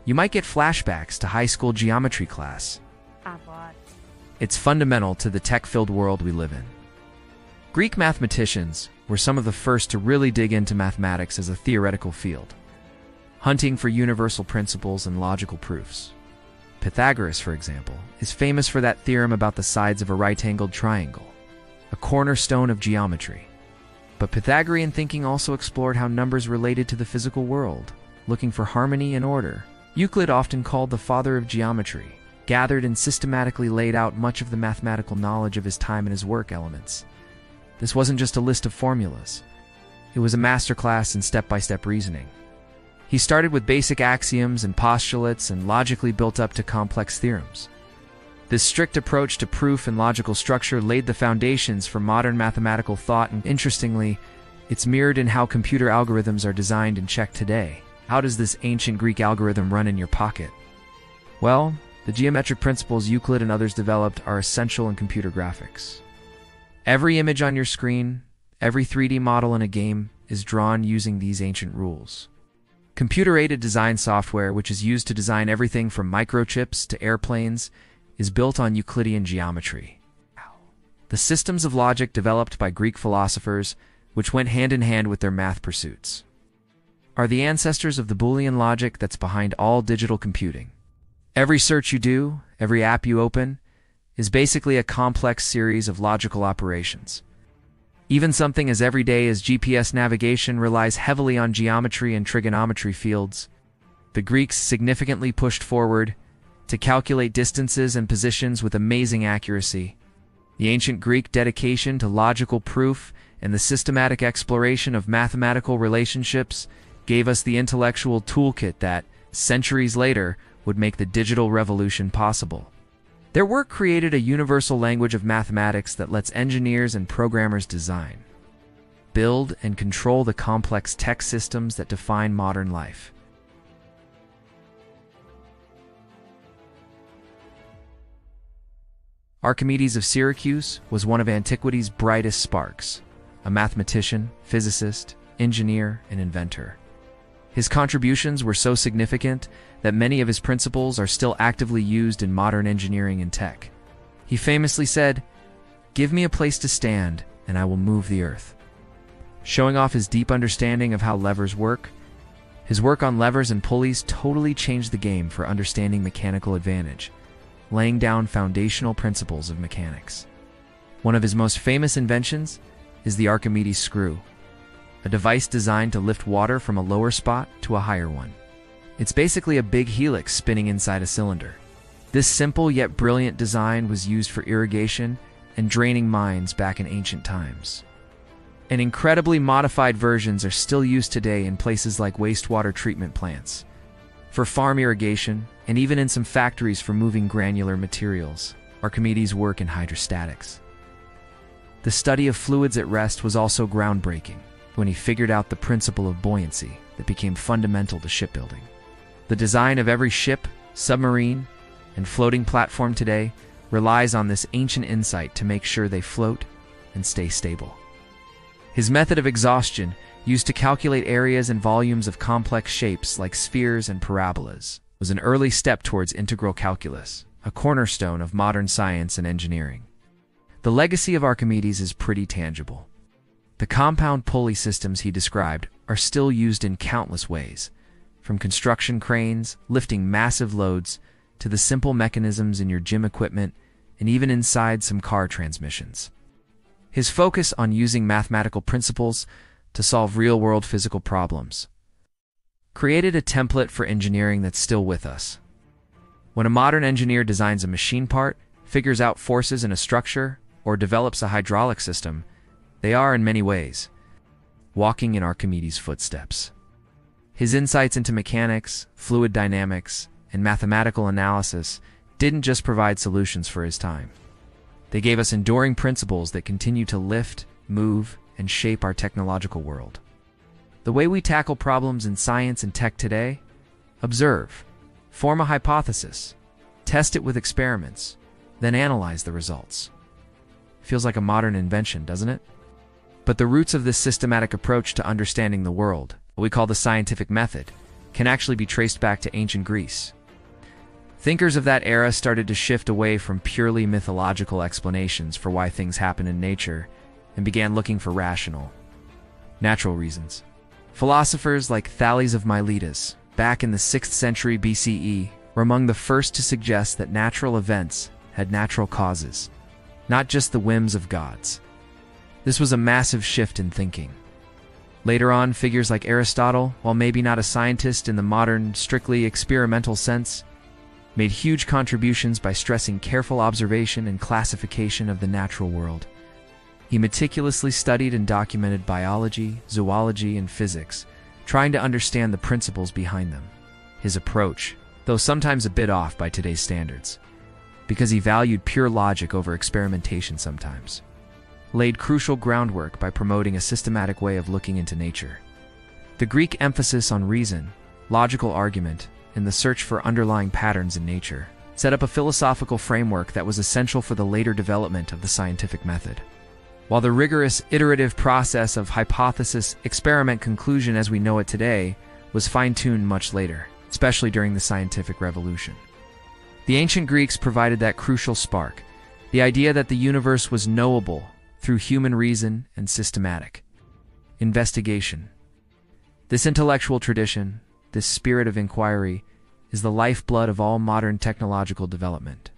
you might get flashbacks to high school geometry class. It's fundamental to the tech-filled world we live in. Greek mathematicians were some of the first to really dig into mathematics as a theoretical field, hunting for universal principles and logical proofs. Pythagoras, for example, is famous for that theorem about the sides of a right-angled triangle, a cornerstone of geometry. But Pythagorean thinking also explored how numbers related to the physical world, looking for harmony and order. Euclid, often called the father of geometry, gathered and systematically laid out much of the mathematical knowledge of his time and his work elements. This wasn't just a list of formulas. It was a masterclass in step-by-step reasoning. He started with basic axioms and postulates and logically built up to complex theorems. This strict approach to proof and logical structure laid the foundations for modern mathematical thought, and interestingly, it's mirrored in how computer algorithms are designed and checked today. How does this ancient Greek algorithm run in your pocket? Well, the geometric principles Euclid and others developed are essential in computer graphics. Every image on your screen, every 3D model in a game is drawn using these ancient rules. Computer-aided design software, which is used to design everything from microchips to airplanes, is built on Euclidean geometry. The systems of logic developed by Greek philosophers, which went hand in hand with their math pursuits, are the ancestors of the Boolean logic that's behind all digital computing. Every search you do, every app you open, is basically a complex series of logical operations. Even something as everyday as GPS navigation relies heavily on geometry and trigonometry fields. The Greeks significantly pushed forward to calculate distances and positions with amazing accuracy. The ancient Greek dedication to logical proof and the systematic exploration of mathematical relationships gave us the intellectual toolkit that, centuries later, would make the digital revolution possible. Their work created a universal language of mathematics that lets engineers and programmers design, build, and control the complex tech systems that define modern life. Archimedes of Syracuse was one of antiquity's brightest sparks, a mathematician, physicist, engineer, and inventor. His contributions were so significant that many of his principles are still actively used in modern engineering and tech. He famously said, "Give me a place to stand, and I will move the earth." Showing off his deep understanding of how levers work, his work on levers and pulleys totally changed the game for understanding mechanical advantage, laying down foundational principles of mechanics. One of his most famous inventions is the Archimedes screw, a device designed to lift water from a lower spot to a higher one. It's basically a big helix spinning inside a cylinder. This simple yet brilliant design was used for irrigation and draining mines back in ancient times. And incredibly modified versions are still used today in places like wastewater treatment plants, for farm irrigation, and even in some factories for moving granular materials. Archimedes' work in hydrostatics. The study of fluids at rest was also groundbreaking when he figured out the principle of buoyancy that became fundamental to shipbuilding. The design of every ship, submarine, and floating platform today relies on this ancient insight to make sure they float and stay stable. His method of exhaustion, used to calculate areas and volumes of complex shapes like spheres and parabolas, was an early step towards integral calculus, a cornerstone of modern science and engineering. The legacy of Archimedes is pretty tangible. The compound pulley systems he described are still used in countless ways, from construction cranes lifting massive loads to the simple mechanisms in your gym equipment and even inside some car transmissions. His focus on using mathematical principles to solve real-world physical problems created a template for engineering that's still with us. When a modern engineer designs a machine part, figures out forces in a structure, or develops a hydraulic system, they are, in many ways, walking in Archimedes' footsteps. His insights into mechanics, fluid dynamics, and mathematical analysis didn't just provide solutions for his time. They gave us enduring principles that continue to lift, move, and shape our technological world. The way we tackle problems in science and tech today: observe, form a hypothesis, test it with experiments, then analyze the results. Feels like a modern invention, doesn't it? But the roots of this systematic approach to understanding the world, what we call the scientific method, can actually be traced back to ancient Greece. Thinkers of that era started to shift away from purely mythological explanations for why things happen in nature and began looking for rational, natural reasons. Philosophers like Thales of Miletus, back in the 6th century BCE, were among the first to suggest that natural events had natural causes, not just the whims of gods. This was a massive shift in thinking. Later on, figures like Aristotle, while maybe not a scientist in the modern, strictly experimental sense, made huge contributions by stressing careful observation and classification of the natural world. He meticulously studied and documented biology, zoology, and physics, trying to understand the principles behind them. His approach, though sometimes a bit off by today's standards, because he valued pure logic over experimentation sometimes, laid crucial groundwork by promoting a systematic way of looking into nature. The Greek emphasis on reason, logical argument, and the search for underlying patterns in nature set up a philosophical framework that was essential for the later development of the scientific method. While the rigorous, iterative process of hypothesis, experiment, conclusion as we know it today was fine-tuned much later, especially during the scientific revolution. The ancient Greeks provided that crucial spark, the idea that the universe was knowable through human reason and systematic investigation. This intellectual tradition, this spirit of inquiry, is the lifeblood of all modern technological development.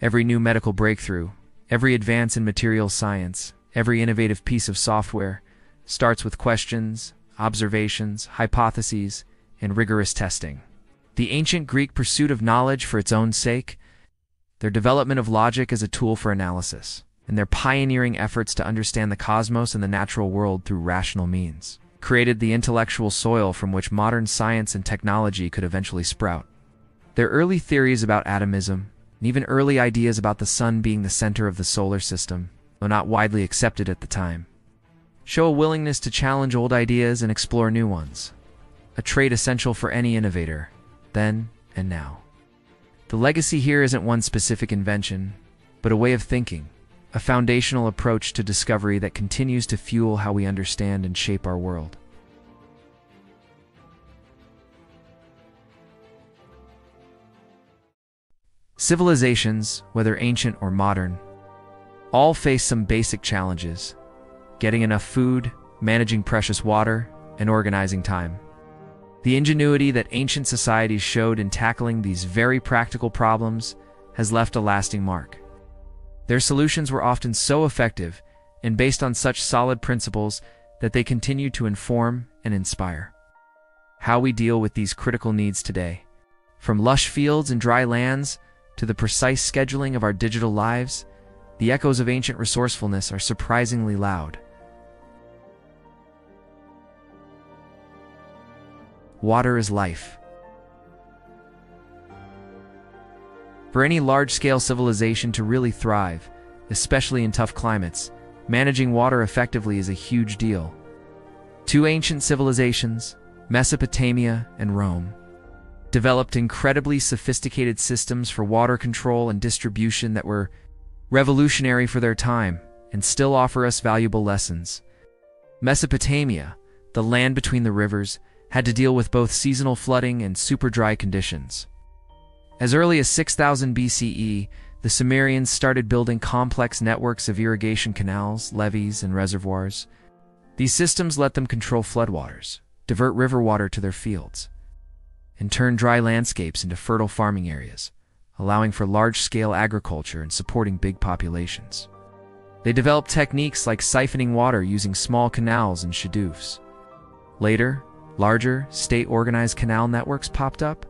Every new medical breakthrough, every advance in materials science, Every innovative piece of software starts with questions, observations, hypotheses, and rigorous testing. The ancient Greek pursuit of knowledge for its own sake, their development of logic as a tool for analysis, and their pioneering efforts to understand the cosmos and the natural world through rational means, created the intellectual soil from which modern science and technology could eventually sprout. Their early theories about atomism, and even early ideas about the sun being the center of the solar system, though not widely accepted at the time, show a willingness to challenge old ideas and explore new ones, a trait essential for any innovator, then and now. The legacy here isn't one specific invention, but a way of thinking, a foundational approach to discovery that continues to fuel how we understand and shape our world. Civilizations, whether ancient or modern, all face some basic challenges: getting enough food, managing precious water, and organizing time. The ingenuity that ancient societies showed in tackling these very practical problems has left a lasting mark. Their solutions were often so effective and based on such solid principles that they continue to inform and inspire how we deal with these critical needs today. From lush fields and dry lands to the precise scheduling of our digital lives, the echoes of ancient resourcefulness are surprisingly loud. Water is life. For any large-scale civilization to really thrive, especially in tough climates, managing water effectively is a huge deal. Two ancient civilizations, Mesopotamia and Rome, developed incredibly sophisticated systems for water control and distribution that were revolutionary for their time and still offer us valuable lessons. Mesopotamia, the land between the rivers, had to deal with both seasonal flooding and super dry conditions. As early as 6000 BCE, the Sumerians started building complex networks of irrigation canals, levees, and reservoirs. These systems let them control floodwaters, divert river water to their fields, and turn dry landscapes into fertile farming areas, allowing for large-scale agriculture and supporting big populations. They developed techniques like siphoning water using small canals and shadufs. Later, larger, state-organized canal networks popped up,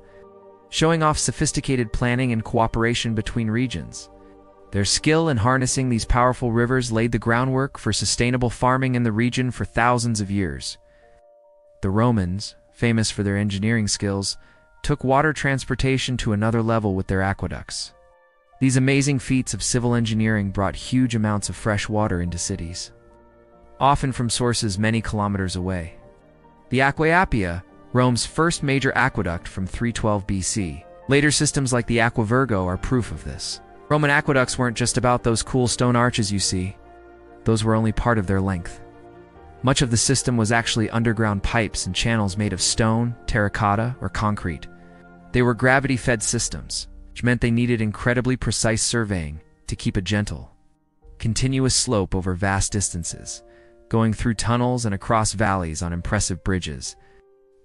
showing off sophisticated planning and cooperation between regions. Their skill in harnessing these powerful rivers laid the groundwork for sustainable farming in the region for thousands of years. The Romans, famous for their engineering skills, took water transportation to another level with their aqueducts. These amazing feats of civil engineering brought huge amounts of fresh water into cities, often from sources many kilometers away. The Aqua Appia, Rome's first major aqueduct from 312 BC. Later systems like the Aqua Virgo are proof of this. Roman aqueducts weren't just about those cool stone arches you see. Those were only part of their length. Much of the system was actually underground pipes and channels made of stone, terracotta, or concrete. They were gravity-fed systems, which meant they needed incredibly precise surveying to keep a gentle, continuous slope over vast distances, going through tunnels and across valleys on impressive bridges.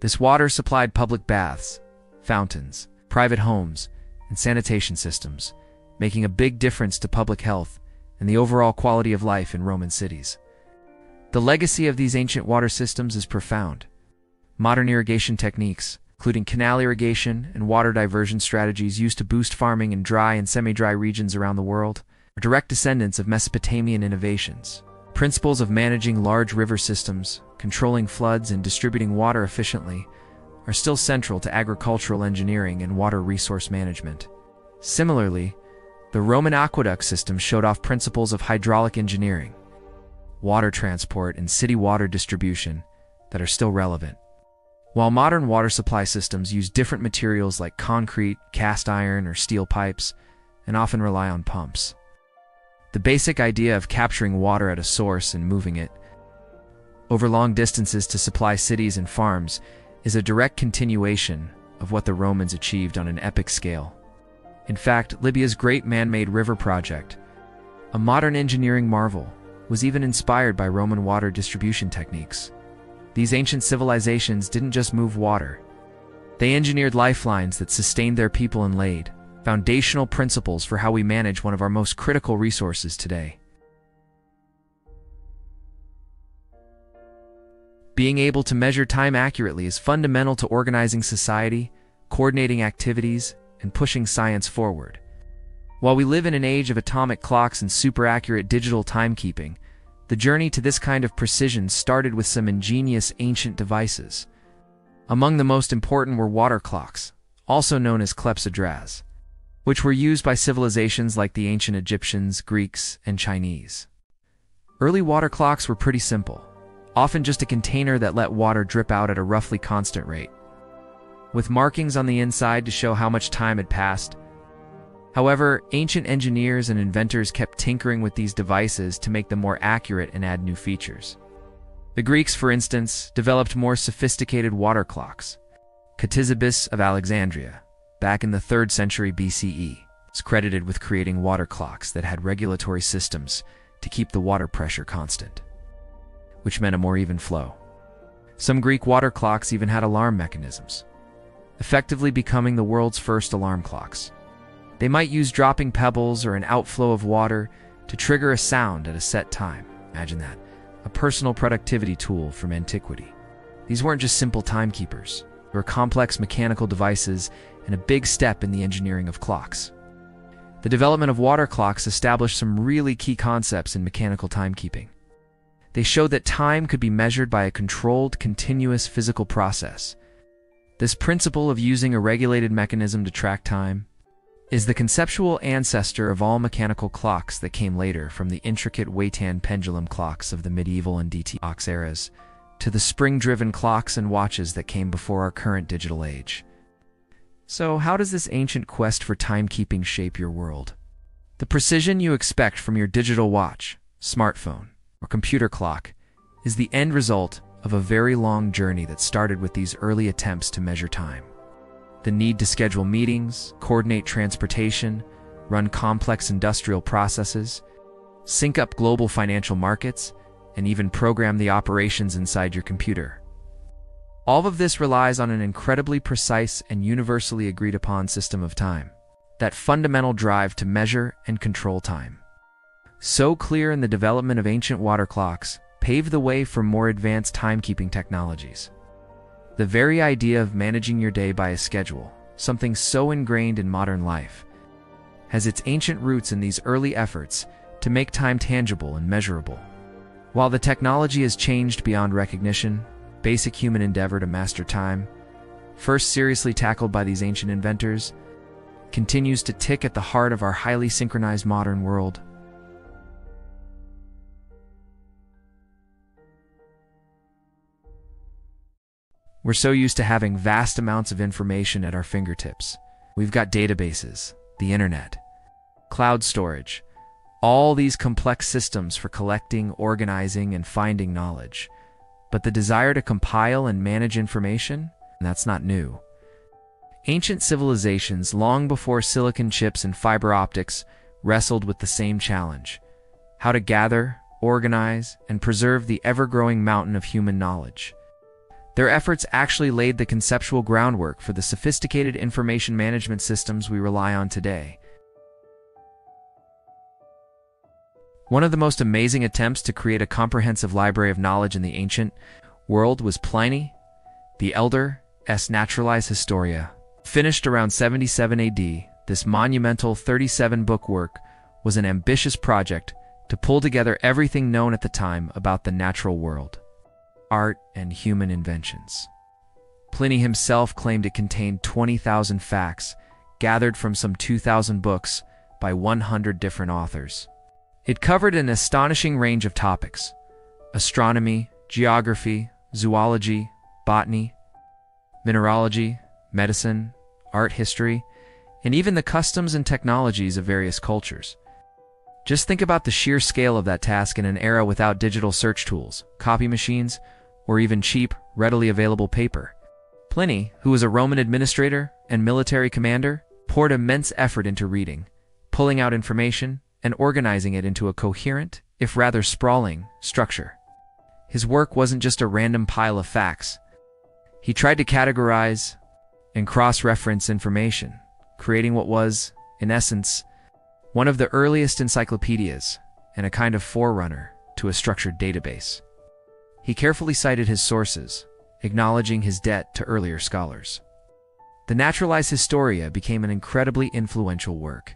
This water supplied public baths, fountains, private homes, and sanitation systems, making a big difference to public health and the overall quality of life in Roman cities. The legacy of these ancient water systems is profound. Modern irrigation techniques, including canal irrigation and water diversion strategies used to boost farming in dry and semi-dry regions around the world, are direct descendants of Mesopotamian innovations. Principles of managing large river systems, controlling floods, and distributing water efficiently are still central to agricultural engineering and water resource management. Similarly, the Roman aqueduct system showed off principles of hydraulic engineering, water transport, and city water distribution that are still relevant. While modern water supply systems use different materials like concrete, cast iron, or steel pipes, and often rely on pumps, the basic idea of capturing water at a source and moving it over long distances to supply cities and farms is a direct continuation of what the Romans achieved on an epic scale. In fact, Libya's great man-made river project, a modern engineering marvel, was even inspired by Roman water distribution techniques. These ancient civilizations didn't just move water. They engineered lifelines that sustained their people and laid foundational principles for how we manage one of our most critical resources today. Being able to measure time accurately is fundamental to organizing society, coordinating activities, and pushing science forward. While we live in an age of atomic clocks and super-accurate digital timekeeping, the journey to this kind of precision started with some ingenious ancient devices. Among the most important were water clocks, also known as clepsydras, which were used by civilizations like the ancient Egyptians, Greeks, and Chinese. Early water clocks were pretty simple, often just a container that let water drip out at a roughly constant rate, with markings on the inside to show how much time had passed. However, ancient engineers and inventors kept tinkering with these devices to make them more accurate and add new features. The Greeks, for instance, developed more sophisticated water clocks. Ctesippus of Alexandria, back in the 3rd century BCE, is credited with creating water clocks that had regulatory systems to keep the water pressure constant, which meant a more even flow. Some Greek water clocks even had alarm mechanisms, effectively becoming the world's first alarm clocks. They might use dropping pebbles or an outflow of water to trigger a sound at a set time. Imagine that. A personal productivity tool from antiquity. These weren't just simple timekeepers. They were complex mechanical devices and a big step in the engineering of clocks. The development of water clocks established some really key concepts in mechanical timekeeping. They showed that time could be measured by a controlled, continuous physical process. This principle of using a regulated mechanism to track time is the conceptual ancestor of all mechanical clocks that came later, from the intricate Waitan pendulum clocks of the medieval and DTOX eras to the spring-driven clocks and watches that came before our current digital age. So, how does this ancient quest for timekeeping shape your world? The precision you expect from your digital watch, smartphone, or computer clock is the end result of a very long journey that started with these early attempts to measure time. The need to schedule meetings, coordinate transportation, run complex industrial processes, sync up global financial markets, and even program the operations inside your computer. All of this relies on an incredibly precise and universally agreed upon system of time, that fundamental drive to measure and control time. So clear in the development of ancient water clocks, paved the way for more advanced timekeeping technologies. The very idea of managing your day by a schedule, something so ingrained in modern life, has its ancient roots in these early efforts to make time tangible and measurable. While the technology has changed beyond recognition, basic human endeavor to master time, first seriously tackled by these ancient inventors, continues to tick at the heart of our highly synchronized modern world. We're so used to having vast amounts of information at our fingertips. We've got databases, the internet, cloud storage, all these complex systems for collecting, organizing, and finding knowledge. But the desire to compile and manage information, that's not new. Ancient civilizations, long before silicon chips and fiber optics, wrestled with the same challenge: how to gather, organize, and preserve the ever-growing mountain of human knowledge. Their efforts actually laid the conceptual groundwork for the sophisticated information management systems we rely on today. One of the most amazing attempts to create a comprehensive library of knowledge in the ancient world was Pliny the Elder's Naturalis Historia. Finished around 77 AD, this monumental 37-book work was an ambitious project to pull together everything known at the time about the natural world, art, and human inventions. Pliny himself claimed it contained 20,000 facts, gathered from some 2,000 books by 100 different authors. It covered an astonishing range of topics: astronomy, geography, zoology, botany, mineralogy, medicine, art history, and even the customs and technologies of various cultures. Just think about the sheer scale of that task in an era without digital search tools, copy machines, or even cheap, readily available paper. Pliny, who was a Roman administrator and military commander, poured immense effort into reading, pulling out information, and organizing it into a coherent, if rather sprawling, structure. His work wasn't just a random pile of facts. He tried to categorize and cross-reference information, creating what was, in essence, one of the earliest encyclopedias and a kind of forerunner to a structured database. He carefully cited his sources, acknowledging his debt to earlier scholars. The Naturalis Historia became an incredibly influential work,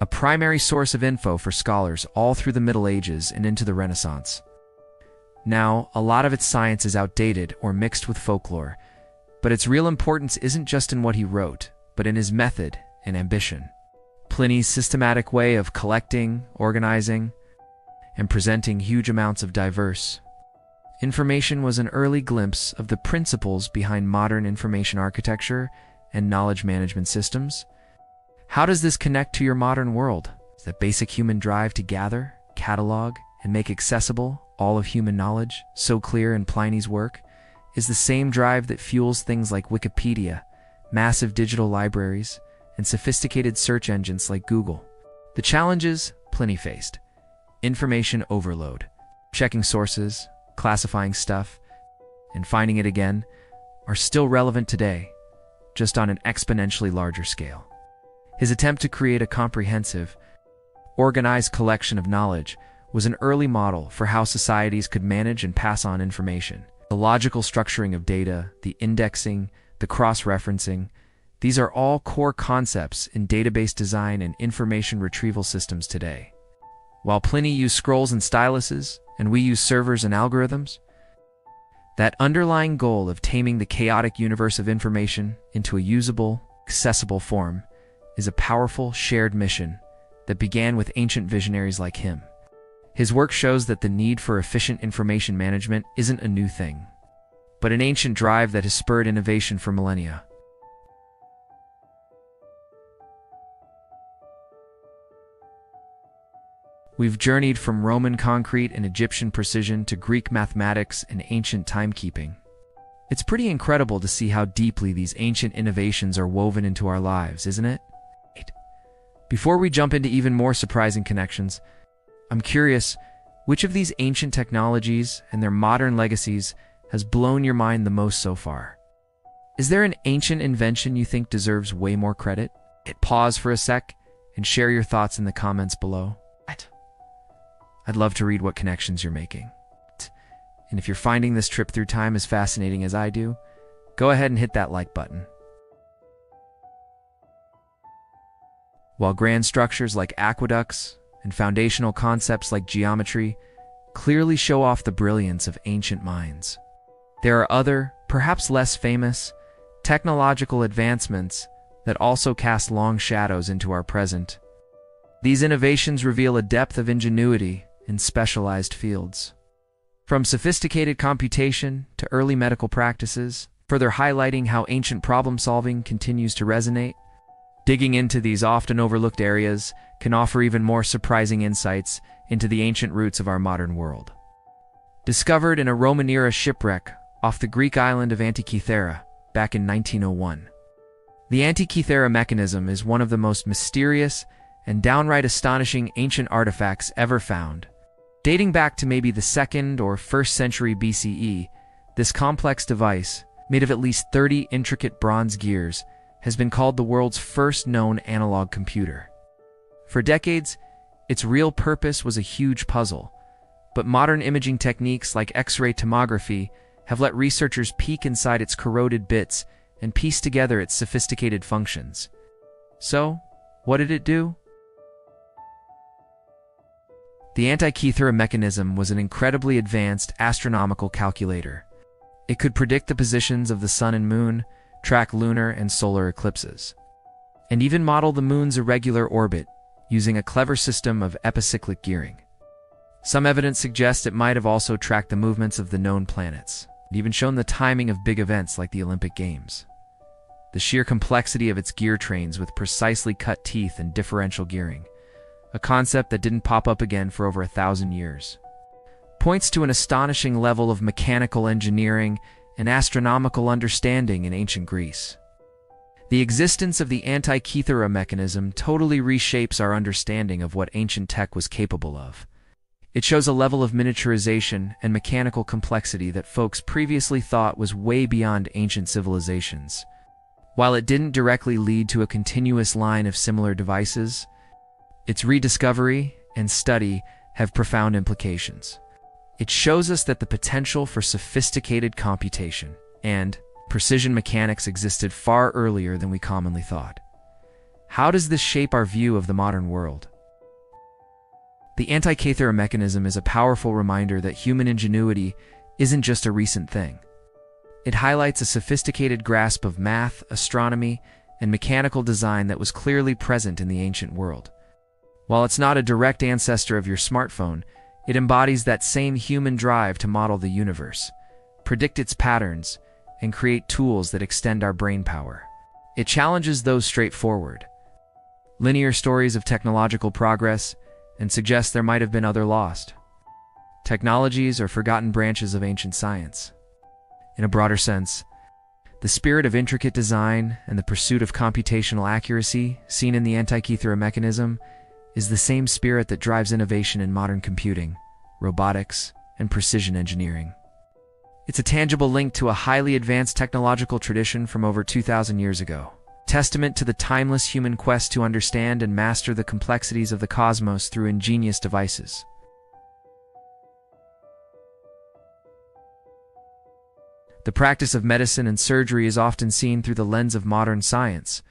a primary source of info for scholars all through the Middle Ages and into the Renaissance. Now, a lot of its science is outdated or mixed with folklore, but its real importance isn't just in what he wrote, but in his method and ambition. Pliny's systematic way of collecting, organizing, and presenting huge amounts of diverse information was an early glimpse of the principles behind modern information architecture and knowledge management systems. How does this connect to your modern world? Is that basic human drive to gather, catalog, and make accessible all of human knowledge, so clear in Pliny's work, is the same drive that fuels things like Wikipedia, massive digital libraries, and sophisticated search engines like Google. The challenges Pliny faced: information overload, checking sources, classifying stuff, and finding it again, are still relevant today, just on an exponentially larger scale. His attempt to create a comprehensive, organized collection of knowledge was an early model for how societies could manage and pass on information. The logical structuring of data, the indexing, the cross-referencing, these are all core concepts in database design and information retrieval systems today. While Pliny used scrolls and styluses, and we use servers and algorithms, that underlying goal of taming the chaotic universe of information into a usable, accessible form is a powerful, shared mission that began with ancient visionaries like him. His work shows that the need for efficient information management isn't a new thing, but an ancient drive that has spurred innovation for millennia. We've journeyed from Roman concrete and Egyptian precision to Greek mathematics and ancient timekeeping. It's pretty incredible to see how deeply these ancient innovations are woven into our lives, isn't it? Before we jump into even more surprising connections, I'm curious, which of these ancient technologies and their modern legacies has blown your mind the most so far? Is there an ancient invention you think deserves way more credit? Hit pause for a sec and share your thoughts in the comments below. I'd love to read what connections you're making. And if you're finding this trip through time as fascinating as I do, go ahead and hit that like button. While grand structures like aqueducts and foundational concepts like geometry clearly show off the brilliance of ancient minds, there are other, perhaps less famous, technological advancements that also cast long shadows into our present. These innovations reveal a depth of ingenuity in specialized fields. From sophisticated computation to early medical practices, further highlighting how ancient problem-solving continues to resonate. Digging into these often overlooked areas can offer even more surprising insights into the ancient roots of our modern world. Discovered in a Roman-era shipwreck off the Greek island of Antikythera back in 1901. The Antikythera mechanism is one of the most mysterious and downright astonishing ancient artifacts ever found. Dating back to maybe the 2nd or 1st century BCE, this complex device, made of at least 30 intricate bronze gears, has been called the world's first known analog computer. For decades, its real purpose was a huge puzzle, but modern imaging techniques like X-ray tomography have let researchers peek inside its corroded bits and piece together its sophisticated functions. So, what did it do? The Antikythera mechanism was an incredibly advanced astronomical calculator. It could predict the positions of the sun and moon, track lunar and solar eclipses, and even model the moon's irregular orbit using a clever system of epicyclic gearing. Some evidence suggests it might have also tracked the movements of the known planets, and even shown the timing of big events like the Olympic Games. The sheer complexity of its gear trains with precisely cut teeth and differential gearing, a concept that didn't pop up again for over 1,000 years, points to an astonishing level of mechanical engineering and astronomical understanding in ancient Greece. The existence of the Antikythera mechanism totally reshapes our understanding of what ancient tech was capable of. It shows a level of miniaturization and mechanical complexity that folks previously thought was way beyond ancient civilizations. While it didn't directly lead to a continuous line of similar devices, its rediscovery and study have profound implications. It shows us that the potential for sophisticated computation and precision mechanics existed far earlier than we commonly thought. How does this shape our view of the modern world? The Antikythera mechanism is a powerful reminder that human ingenuity isn't just a recent thing. It highlights a sophisticated grasp of math, astronomy, and mechanical design that was clearly present in the ancient world. While it's not a direct ancestor of your smartphone, it embodies that same human drive to model the universe, predict its patterns, and create tools that extend our brain power. It challenges those straightforward, linear stories of technological progress and suggests there might have been other lost technologies or forgotten branches of ancient science. In a broader sense, the spirit of intricate design and the pursuit of computational accuracy seen in the Antikythera mechanism is the same spirit that drives innovation in modern computing, robotics, and precision engineering. It's a tangible link to a highly advanced technological tradition from over 2,000 years ago, testament to the timeless human quest to understand and master the complexities of the cosmos through ingenious devices. The practice of medicine and surgery is often seen through the lens of modern science,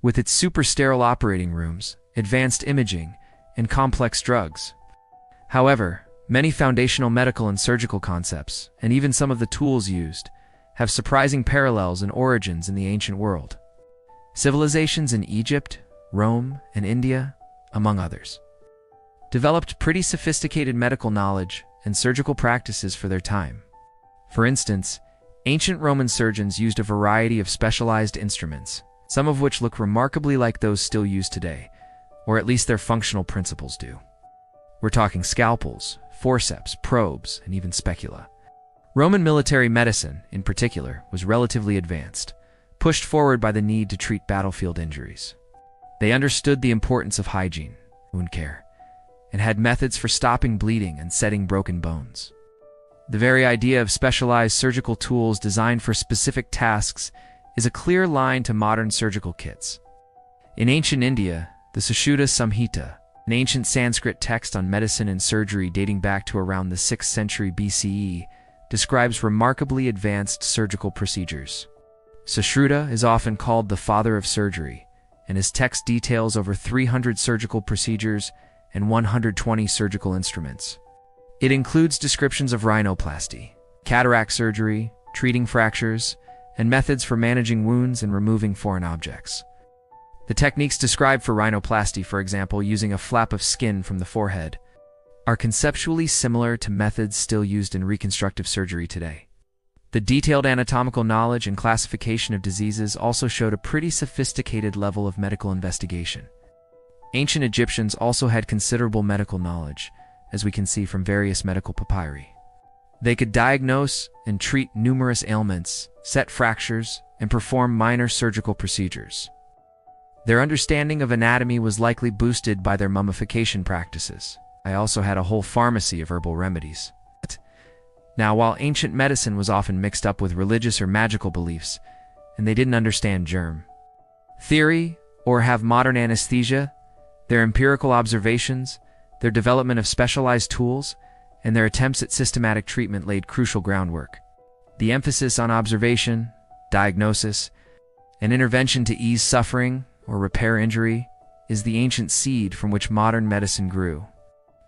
with its super-sterile operating rooms, advanced imaging, and complex drugs. However, many foundational medical and surgical concepts, and even some of the tools used, have surprising parallels and origins in the ancient world. Civilizations in Egypt, Rome, and India, among others, developed pretty sophisticated medical knowledge and surgical practices for their time. For instance, ancient Roman surgeons used a variety of specialized instruments, some of which look remarkably like those still used today, or at least their functional principles do. We're talking scalpels, forceps, probes, and even specula. Roman military medicine, in particular, was relatively advanced, pushed forward by the need to treat battlefield injuries. They understood the importance of hygiene, wound care, and had methods for stopping bleeding and setting broken bones. The very idea of specialized surgical tools designed for specific tasks is a clear line to modern surgical kits. In ancient India, the Sushruta Samhita, an ancient Sanskrit text on medicine and surgery dating back to around the 6th century BCE, describes remarkably advanced surgical procedures. Sushruta is often called the father of surgery, and his text details over 300 surgical procedures and 120 surgical instruments. It includes descriptions of rhinoplasty, cataract surgery, treating fractures, and methods for managing wounds and removing foreign objects. The techniques described for rhinoplasty, for example, using a flap of skin from the forehead, are conceptually similar to methods still used in reconstructive surgery today. The detailed anatomical knowledge and classification of diseases also showed a pretty sophisticated level of medical investigation. Ancient Egyptians also had considerable medical knowledge, as we can see from various medical papyri. They could diagnose and treat numerous ailments, set fractures, and perform minor surgical procedures. Their understanding of anatomy was likely boosted by their mummification practices. I also had a whole pharmacy of herbal remedies. Now, while ancient medicine was often mixed up with religious or magical beliefs, and they didn't understand germ theory or have modern anesthesia, their empirical observations, their development of specialized tools, and their attempts at systematic treatment laid crucial groundwork. The emphasis on observation, diagnosis, and intervention to ease suffering or repair injury is the ancient seed from which modern medicine grew.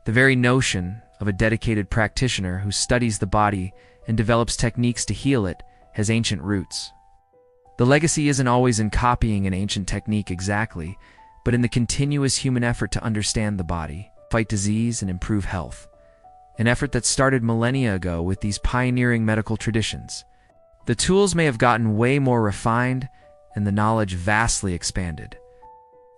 The very notion of a dedicated practitioner who studies the body and develops techniques to heal it has ancient roots. The legacy isn't always in copying an ancient technique exactly, but in the continuous human effort to understand the body, fight disease, and improve health. An effort that started millennia ago with these pioneering medical traditions. The tools may have gotten way more refined and the knowledge vastly expanded,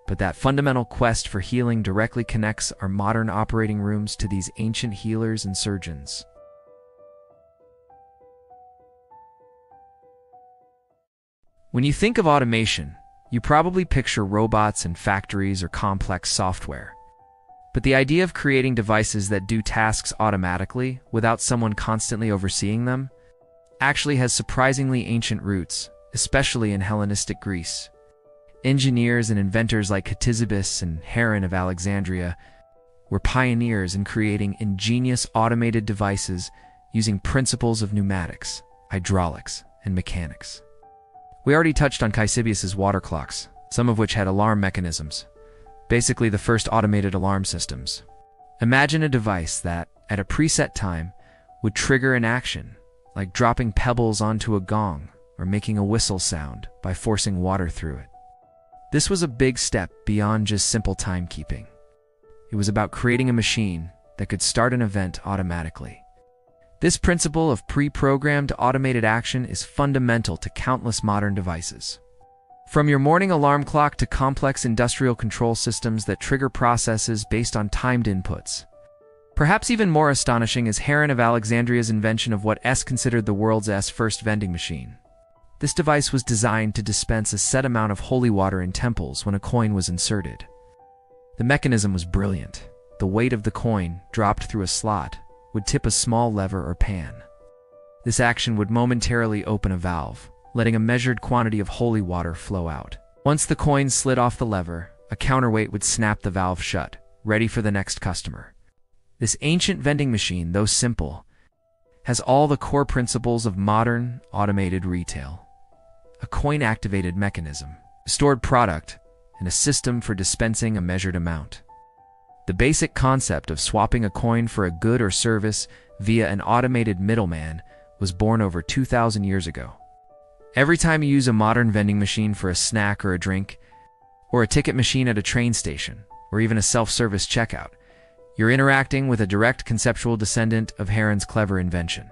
but that fundamental quest for healing directly connects our modern operating rooms to these ancient healers and surgeons. When you think of automation, you probably picture robots in factories or complex software. But the idea of creating devices that do tasks automatically without someone constantly overseeing them actually has surprisingly ancient roots, especially in Hellenistic Greece. Engineers and inventors like Ctesippus and Heron of Alexandria were pioneers in creating ingenious automated devices using principles of pneumatics, hydraulics, and mechanics. We already touched on Caecilius's water clocks, some of which had alarm mechanisms, basically the first automated alarm systems. Imagine a device that, at a preset time, would trigger an action, like dropping pebbles onto a gong or making a whistle sound by forcing water through it. This was a big step beyond just simple timekeeping. It was about creating a machine that could start an event automatically. This principle of pre-programmed automated action is fundamental to countless modern devices. From your morning alarm clock to complex industrial control systems that trigger processes based on timed inputs. Perhaps even more astonishing is Heron of Alexandria's invention of what is considered the world's first vending machine. This device was designed to dispense a set amount of holy water in temples when a coin was inserted. The mechanism was brilliant. The weight of the coin, dropped through a slot, would tip a small lever or pan. This action would momentarily open a valve, letting a measured quantity of holy water flow out. Once the coin slid off the lever, a counterweight would snap the valve shut, ready for the next customer. This ancient vending machine, though simple, has all the core principles of modern, automated retail. A coin-activated mechanism, a stored product, and a system for dispensing a measured amount. The basic concept of swapping a coin for a good or service via an automated middleman was born over 2,000 years ago. Every time you use a modern vending machine for a snack or a drink, or a ticket machine at a train station, or even a self-service checkout, you're interacting with a direct conceptual descendant of Heron's clever invention.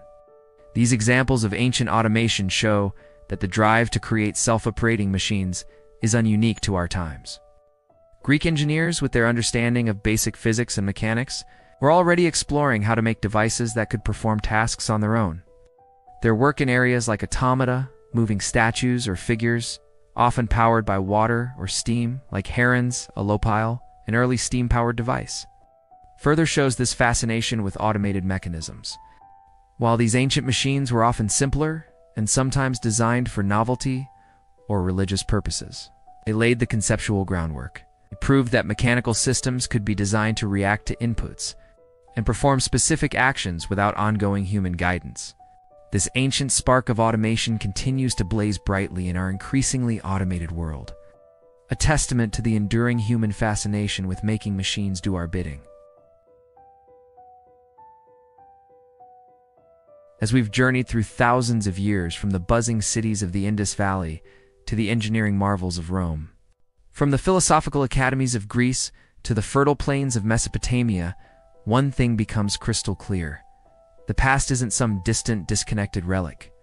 These examples of ancient automation show that the drive to create self-operating machines is ununique to our times. Greek engineers, with their understanding of basic physics and mechanics, were already exploring how to make devices that could perform tasks on their own. Their work in areas like automata, moving statues or figures, often powered by water or steam, like Heron's allopile, an early steam-powered device, further shows this fascination with automated mechanisms. While these ancient machines were often simpler and sometimes designed for novelty or religious purposes, they laid the conceptual groundwork. It proved that mechanical systems could be designed to react to inputs and perform specific actions without ongoing human guidance. This ancient spark of automation continues to blaze brightly in our increasingly automated world, a testament to the enduring human fascination with making machines do our bidding. As we've journeyed through thousands of years from the buzzing cities of the Indus Valley to the engineering marvels of Rome, from the philosophical academies of Greece to the fertile plains of Mesopotamia, one thing becomes crystal clear. The past isn't some distant, disconnected relic.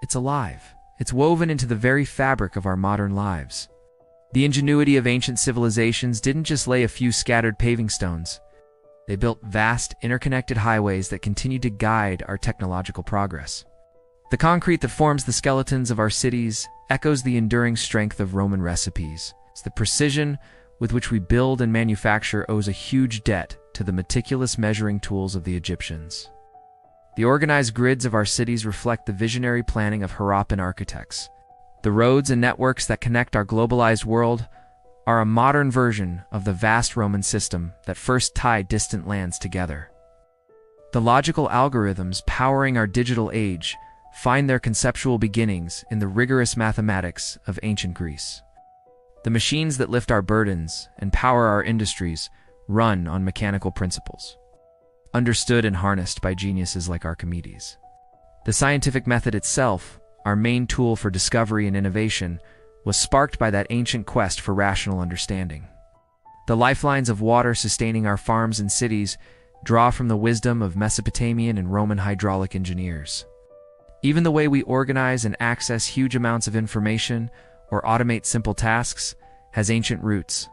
It's alive. It's woven into the very fabric of our modern lives. The ingenuity of ancient civilizations didn't just lay a few scattered paving stones. They built vast, interconnected highways that continue to guide our technological progress. The concrete that forms the skeletons of our cities echoes the enduring strength of Roman recipes. The precision with which we build and manufacture owes a huge debt to the meticulous measuring tools of the Egyptians. The organized grids of our cities reflect the visionary planning of Harappan architects. The roads and networks that connect our globalized world are a modern version of the vast Roman system that first tied distant lands together. The logical algorithms powering our digital age find their conceptual beginnings in the rigorous mathematics of ancient Greece. The machines that lift our burdens and power our industries run on mechanical principles, understood and harnessed by geniuses like Archimedes. The scientific method itself, our main tool for discovery and innovation, was sparked by that ancient quest for rational understanding. The lifelines of water sustaining our farms and cities draw from the wisdom of Mesopotamian and Roman hydraulic engineers. Even the way we organize and access huge amounts of information or automate simple tasks has ancient roots.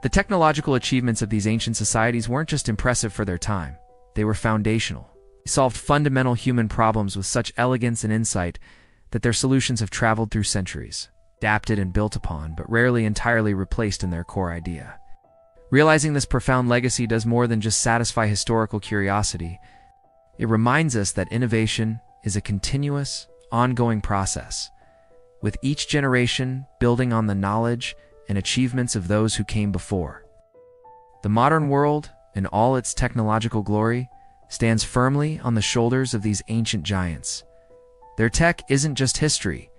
The technological achievements of these ancient societies weren't just impressive for their time, they were foundational. They solved fundamental human problems with such elegance and insight that their solutions have traveled through centuries, adapted and built upon, but rarely entirely replaced in their core idea. Realizing this profound legacy does more than just satisfy historical curiosity. It reminds us that innovation is a continuous, ongoing process, with each generation building on the knowledge and achievements of those who came before. The modern world, in all its technological glory, stands firmly on the shoulders of these ancient giants. Their tech isn't just history.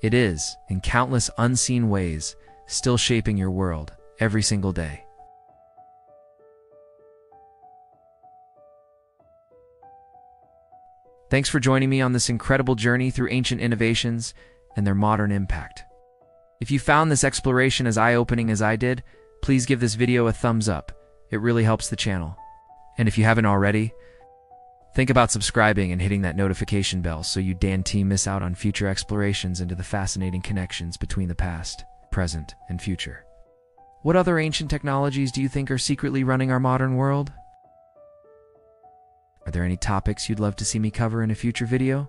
It is, in countless unseen ways, still shaping your world every single day. Thanks for joining me on this incredible journey through ancient innovations and their modern impact. If you found this exploration as eye-opening as I did, please give this video a thumbs up. It really helps the channel. And if you haven't already, think about subscribing and hitting that notification bell so you don't miss out on future explorations into the fascinating connections between the past, present, and future. What other ancient technologies do you think are secretly running our modern world? Are there any topics you'd love to see me cover in a future video?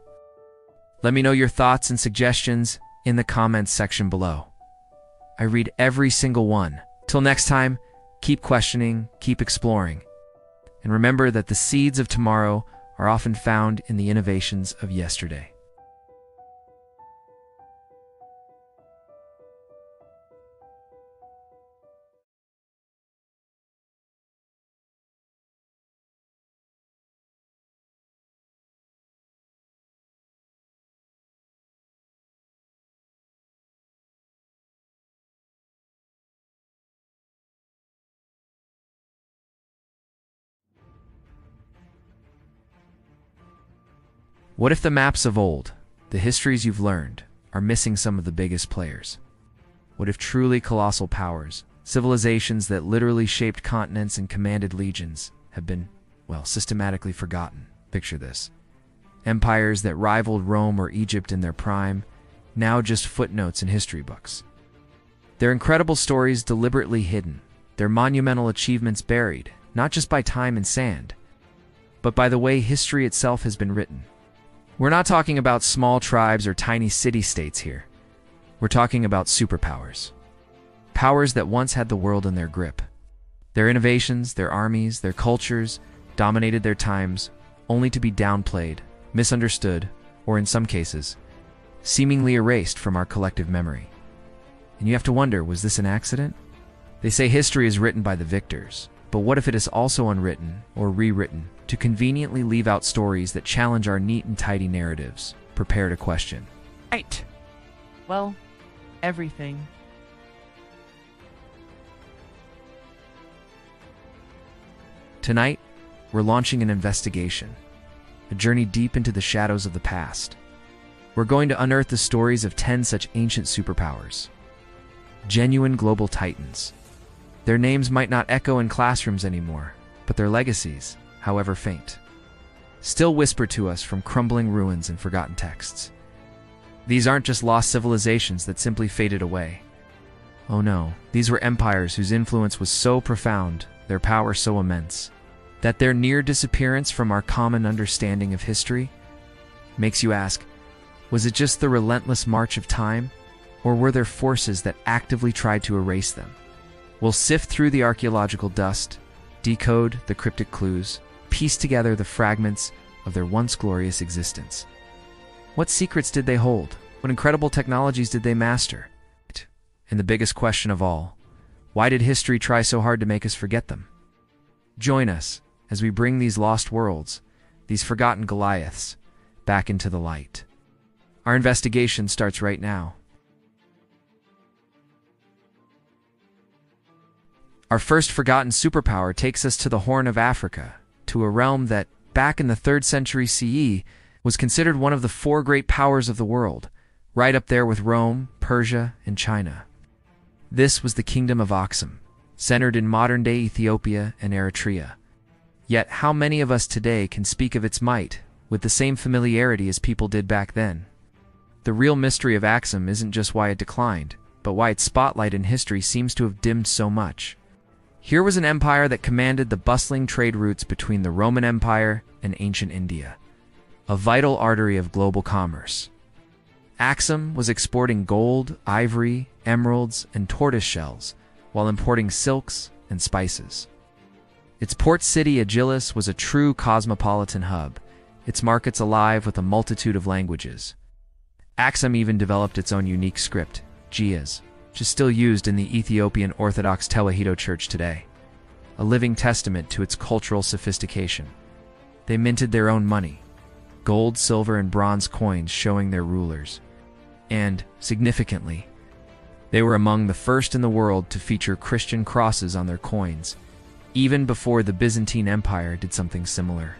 Let me know your thoughts and suggestions in the comments section below. I read every single one. Till next time, keep questioning, keep exploring, and remember that the seeds of tomorrow are often found in the innovations of yesterday. What if the maps of old, the histories you've learned, are missing some of the biggest players? What if truly colossal powers, civilizations that literally shaped continents and commanded legions, have been, well, systematically forgotten? Picture this. Empires that rivaled Rome or Egypt in their prime, now just footnotes in history books. Their incredible stories deliberately hidden, their monumental achievements buried, not just by time and sand, but by the way history itself has been written. We're not talking about small tribes or tiny city-states here. We're talking about superpowers. Powers that once had the world in their grip. Their innovations, their armies, their cultures dominated their times, only to be downplayed, misunderstood, or in some cases, seemingly erased from our collective memory. And you have to wonder, was this an accident? They say history is written by the victors, but what if it is also unwritten or rewritten to conveniently leave out stories that challenge our neat and tidy narratives? Prepare to question. Right. Well, everything. Tonight, we're launching an investigation, a journey deep into the shadows of the past. We're going to unearth the stories of 10 such ancient superpowers. Genuine global titans. Their names might not echo in classrooms anymore, but their legacies, however faint, still whisper to us from crumbling ruins and forgotten texts. These aren't just lost civilizations that simply faded away. Oh no, these were empires whose influence was so profound, their power so immense, that their near disappearance from our common understanding of history makes you ask, was it just the relentless march of time, or were there forces that actively tried to erase them? We'll sift through the archaeological dust, decode the cryptic clues, piece together the fragments of their once glorious existence. What secrets did they hold? What incredible technologies did they master? And the biggest question of all, why did history try so hard to make us forget them? Join us as we bring these lost worlds, these forgotten Goliaths, back into the light. Our investigation starts right now. Our first forgotten superpower takes us to the Horn of Africa, to a realm that, back in the 3rd century CE, was considered one of the 4 great powers of the world, right up there with Rome, Persia, and China. This was the Kingdom of Aksum, centered in modern-day Ethiopia and Eritrea. Yet how many of us today can speak of its might with the same familiarity as people did back then? The real mystery of Aksum isn't just why it declined, but why its spotlight in history seems to have dimmed so much. Here was an empire that commanded the bustling trade routes between the Roman Empire and ancient India, a vital artery of global commerce. Aksum was exporting gold, ivory, emeralds, and tortoise shells, while importing silks and spices. Its port city, Agilis, was a true cosmopolitan hub, its markets alive with a multitude of languages. Aksum even developed its own unique script, Ge'ez, which is still used in the Ethiopian Orthodox Tewahedo Church today. a living testament to its cultural sophistication. They minted their own money, gold, silver, and bronze coins showing their rulers. And, significantly, they were among the first in the world to feature Christian crosses on their coins, even before the Byzantine Empire did something similar.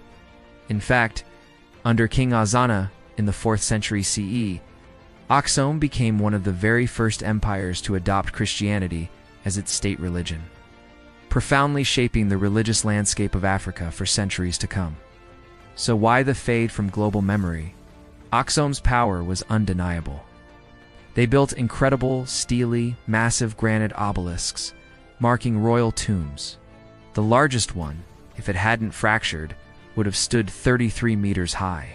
In fact, under King Azana in the 4th century CE, Aksum became one of the very first empires to adopt Christianity as its state religion, profoundly shaping the religious landscape of Africa for centuries to come. So why the fade from global memory? Aksum's power was undeniable. They built incredible, steely, massive granite obelisks, marking royal tombs. The largest one, if it hadn't fractured, would have stood 33 meters high.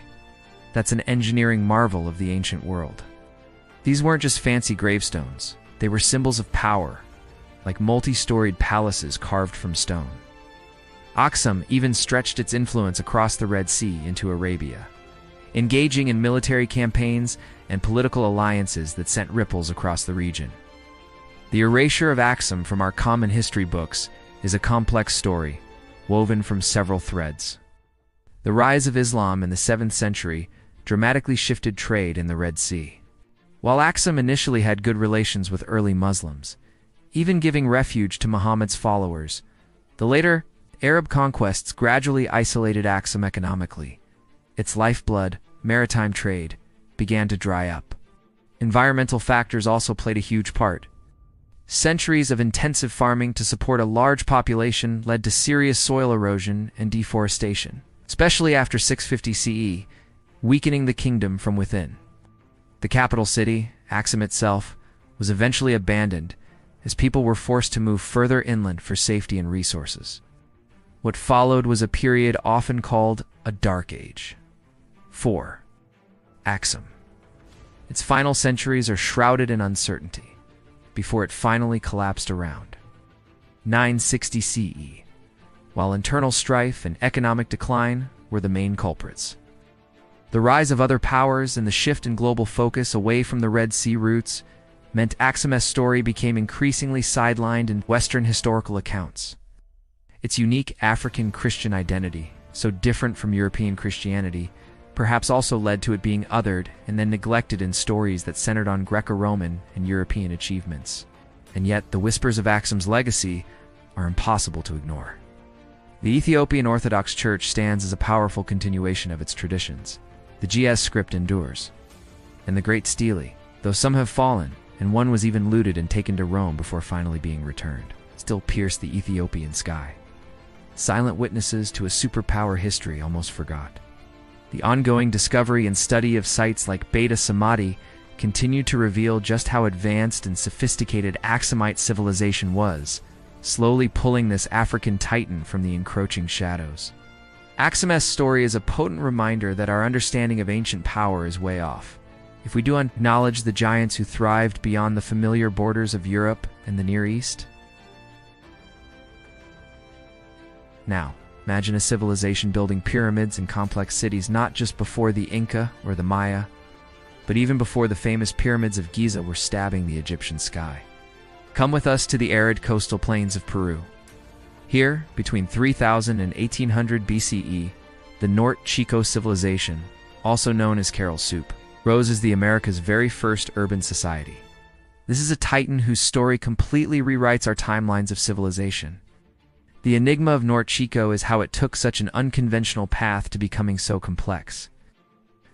That's an engineering marvel of the ancient world. These weren't just fancy gravestones. They were symbols of power, like multi-storied palaces carved from stone. Aksum even stretched its influence across the Red Sea into Arabia, engaging in military campaigns and political alliances that sent ripples across the region. The erasure of Aksum from our common history books is a complex story, woven from several threads. The rise of Islam in the 7th century dramatically shifted trade in the Red Sea. While Aksum initially had good relations with early Muslims, even giving refuge to Muhammad's followers, the later Arab conquests gradually isolated Aksum economically. Its lifeblood, maritime trade, began to dry up. Environmental factors also played a huge part. Centuries of intensive farming to support a large population led to serious soil erosion and deforestation, especially after 650 CE, weakening the kingdom from within. The capital city, Aksum itself, was eventually abandoned as people were forced to move further inland for safety and resources. What followed was a period often called a Dark Age. 4. Aksum. Its final centuries are shrouded in uncertainty, before it finally collapsed around 960 CE, while internal strife and economic decline were the main culprits. The rise of other powers and the shift in global focus away from the Red Sea routes meant Aksum's story became increasingly sidelined in Western historical accounts. Its unique African Christian identity, so different from European Christianity, perhaps also led to it being othered and then neglected in stories that centered on Greco-Roman and European achievements. And yet, the whispers of Aksum's legacy are impossible to ignore. The Ethiopian Orthodox Church stands as a powerful continuation of its traditions. The GS script endures. And the Great Stele, though some have fallen, and one was even looted and taken to Rome before finally being returned, still pierce the Ethiopian sky. Silent witnesses to a superpower history almost forgot. The ongoing discovery and study of sites like Beta Samadhi continued to reveal just how advanced and sophisticated Aksumite civilization was, slowly pulling this African titan from the encroaching shadows. Aksum's story is a potent reminder that our understanding of ancient power is way off. If we do acknowledge the giants who thrived beyond the familiar borders of Europe and the Near East. Now, imagine a civilization building pyramids and complex cities not just before the Inca or the Maya, but even before the famous pyramids of Giza were stabbing the Egyptian sky. Come with us to the arid coastal plains of Peru. Here, between 3000 and 1800 BCE, the Norte Chico civilization, also known as Carol Soup, rose as the America's very first urban society. This is a titan whose story completely rewrites our timelines of civilization. The enigma of Norte Chico is how it took such an unconventional path to becoming so complex.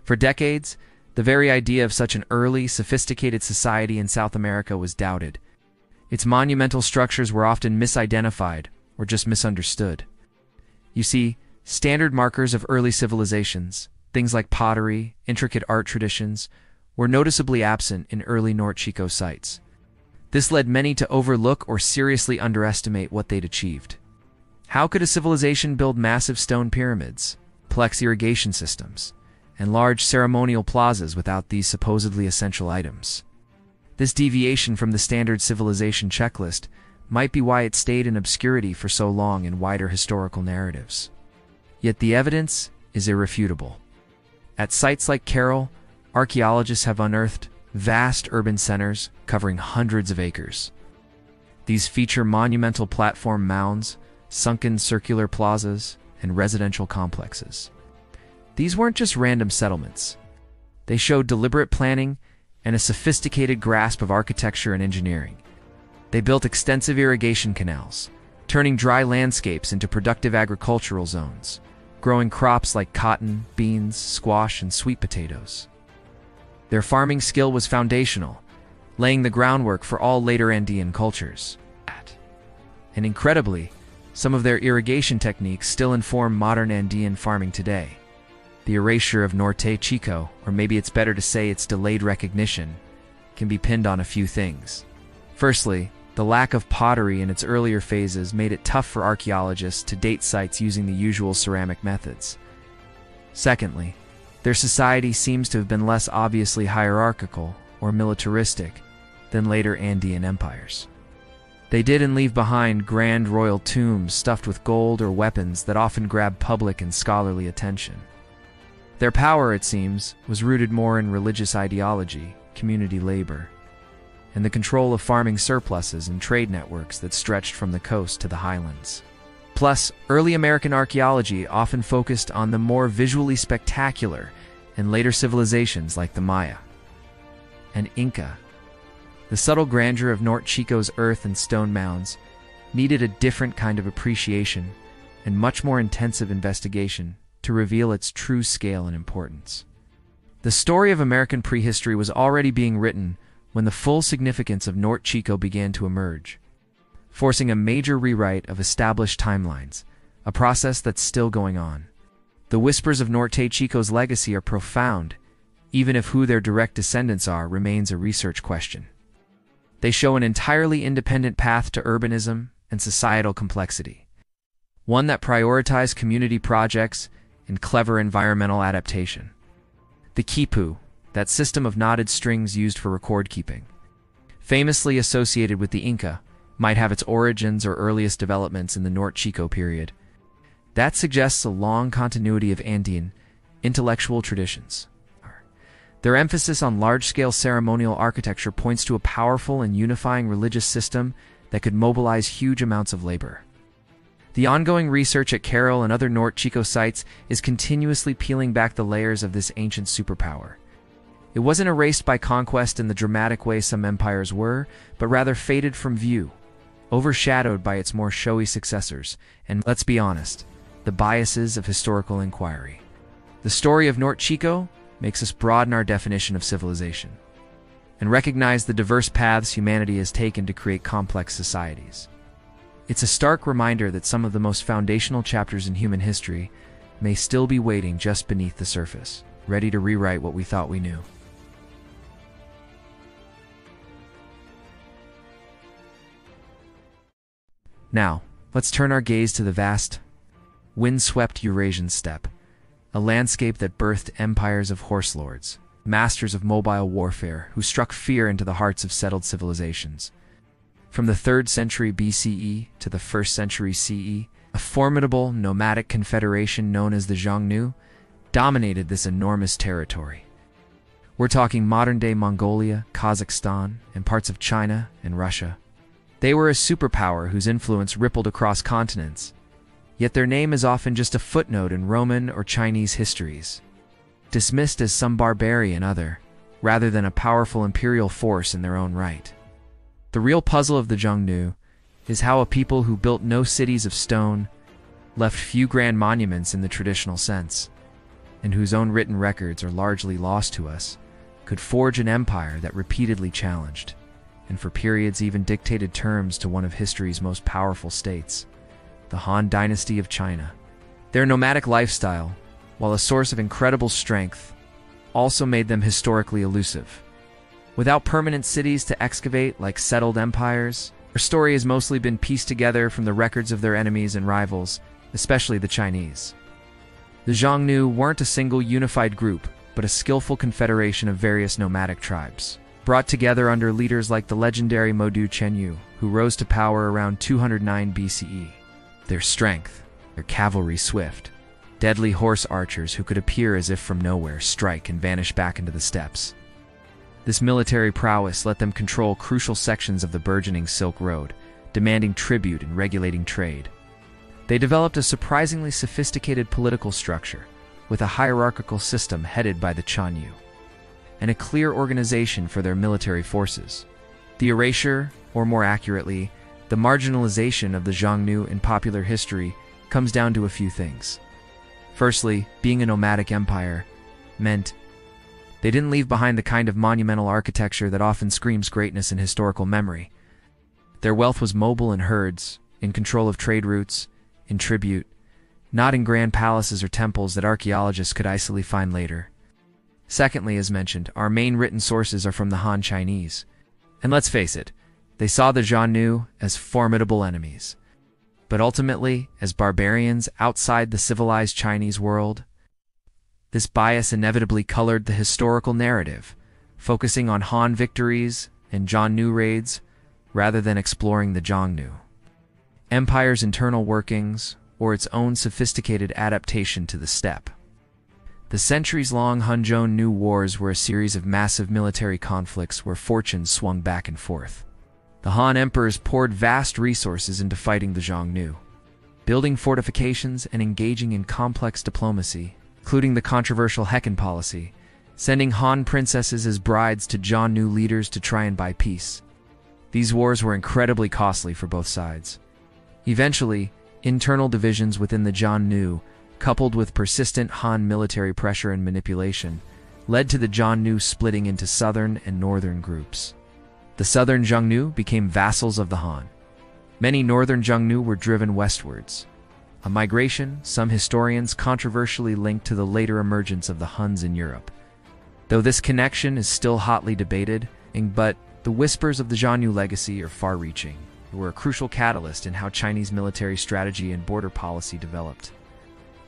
For decades, the very idea of such an early, sophisticated society in South America was doubted. Its monumental structures were often misidentified or just misunderstood. You see, standard markers of early civilizations, things like pottery, intricate art traditions, were noticeably absent in early Norte Chico sites. This led many to overlook or seriously underestimate what they'd achieved. How could a civilization build massive stone pyramids, complex irrigation systems, and large ceremonial plazas without these supposedly essential items? This deviation from the standard civilization checklist might be why it stayed in obscurity for so long in wider historical narratives. Yet the evidence is irrefutable. At sites like Carol, archaeologists have unearthed vast urban centers covering hundreds of acres. These feature monumental platform mounds, sunken circular plazas, and residential complexes. These weren't just random settlements. They showed deliberate planning and a sophisticated grasp of architecture and engineering. They built extensive irrigation canals, turning dry landscapes into productive agricultural zones, growing crops like cotton, beans, squash, and sweet potatoes. Their farming skill was foundational, laying the groundwork for all later Andean cultures. And incredibly, some of their irrigation techniques still inform modern Andean farming today. The erasure of Norte Chico, or maybe it's better to say its delayed recognition, can be pinned on a few things. Firstly, the lack of pottery in its earlier phases made it tough for archaeologists to date sites using the usual ceramic methods. Secondly, their society seems to have been less obviously hierarchical or militaristic than later Andean empires. They didn't leave behind grand royal tombs stuffed with gold or weapons that often grab public and scholarly attention. Their power, it seems, was rooted more in religious ideology, community labor, and the control of farming surpluses and trade networks that stretched from the coast to the highlands. Plus, early American archaeology often focused on the more visually spectacular and later civilizations like the Maya and Inca. The subtle grandeur of Norte Chico's earth and stone mounds needed a different kind of appreciation and much more intensive investigation to reveal its true scale and importance. The story of American prehistory was already being written when the full significance of Norte Chico began to emerge, forcing a major rewrite of established timelines, a process that's still going on. The whispers of Norte Chico's legacy are profound, even if who their direct descendants are remains a research question. They show an entirely independent path to urbanism and societal complexity, one that prioritized community projects and clever environmental adaptation. The quipu, that system of knotted strings used for record keeping, famously associated with the Inca, might have its origins or earliest developments in the Norte Chico period. That suggests a long continuity of Andean intellectual traditions. Their emphasis on large-scale ceremonial architecture points to a powerful and unifying religious system that could mobilize huge amounts of labor. The ongoing research at Carroll and other Norte Chico sites is continuously peeling back the layers of this ancient superpower. It wasn't erased by conquest in the dramatic way some empires were, but rather faded from view, overshadowed by its more showy successors, and, let's be honest, the biases of historical inquiry. The story of Norte Chico makes us broaden our definition of civilization and recognize the diverse paths humanity has taken to create complex societies. It's a stark reminder that some of the most foundational chapters in human history may still be waiting just beneath the surface, ready to rewrite what we thought we knew. Now, let's turn our gaze to the vast, wind-swept Eurasian steppe, a landscape that birthed empires of horse lords, masters of mobile warfare who struck fear into the hearts of settled civilizations. From the 3rd century BCE to the 1st century CE, a formidable nomadic confederation known as the Xiongnu dominated this enormous territory. We're talking modern-day Mongolia, Kazakhstan, and parts of China and Russia. They were a superpower whose influence rippled across continents, yet their name is often just a footnote in Roman or Chinese histories, dismissed as some barbarian other, rather than a powerful imperial force in their own right. The real puzzle of the Xiongnu is how a people who built no cities of stone, left few grand monuments in the traditional sense, and whose own written records are largely lost to us, could forge an empire that repeatedly challenged, and for periods even dictated terms to one of history's most powerful states, the Han Dynasty of China. Their nomadic lifestyle, while a source of incredible strength, also made them historically elusive. Without permanent cities to excavate like settled empires, their story has mostly been pieced together from the records of their enemies and rivals, especially the Chinese. The Xiongnu weren't a single unified group, but a skillful confederation of various nomadic tribes, brought together under leaders like the legendary Modu Chenyu, who rose to power around 209 BCE. Their strength, their cavalry swift, deadly horse archers who could appear as if from nowhere, strike and vanish back into the steppes. This military prowess let them control crucial sections of the burgeoning Silk Road, demanding tribute and regulating trade. They developed a surprisingly sophisticated political structure, with a hierarchical system headed by the Chanyu, and a clear organization for their military forces. The erasure, or more accurately, the marginalization of the Xiongnu in popular history comes down to a few things. Firstly, being a nomadic empire meant they didn't leave behind the kind of monumental architecture that often screams greatness in historical memory. Their wealth was mobile in herds, in control of trade routes, in tribute, not in grand palaces or temples that archaeologists could easily find later. Secondly, as mentioned, our main written sources are from the Han Chinese. And let's face it, they saw the Xiongnu as formidable enemies, but ultimately as barbarians outside the civilized Chinese world. This bias inevitably colored the historical narrative, focusing on Han victories and Xiongnu raids rather than exploring the Xiongnu Empire's internal workings or its own sophisticated adaptation to the steppe. The centuries-long Han-Xiongnu wars were a series of massive military conflicts where fortunes swung back and forth. The Han emperors poured vast resources into fighting the Xiongnu, building fortifications and engaging in complex diplomacy, including the controversial Hekin policy, sending Han princesses as brides to Xiongnu leaders to try and buy peace. These wars were incredibly costly for both sides. Eventually, internal divisions within the Xiongnu, coupled with persistent Han military pressure and manipulation, led to the Xiongnu splitting into southern and northern groups. The southern Xiongnu became vassals of the Han. Many northern Xiongnu were driven westwards, a migration some historians controversially link to the later emergence of the Huns in Europe. Though this connection is still hotly debated, but the whispers of the Xiongnu legacy are far-reaching. They were a crucial catalyst in how Chinese military strategy and border policy developed.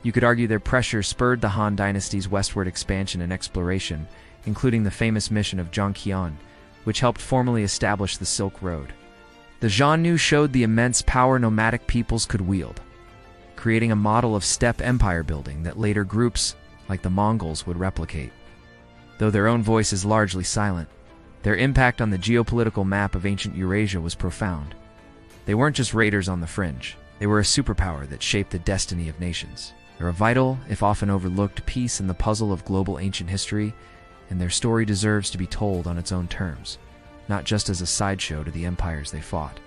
You could argue their pressure spurred the Han dynasty's westward expansion and exploration, including the famous mission of Zhang Qian, which helped formally establish the Silk Road. The Xiongnu showed the immense power nomadic peoples could wield, creating a model of steppe empire building that later groups, like the Mongols, would replicate. Though their own voice is largely silent, their impact on the geopolitical map of ancient Eurasia was profound. They weren't just raiders on the fringe. They were a superpower that shaped the destiny of nations. They're a vital, if often overlooked, piece in the puzzle of global ancient history, and their story deserves to be told on its own terms, not just as a sideshow to the empires they fought.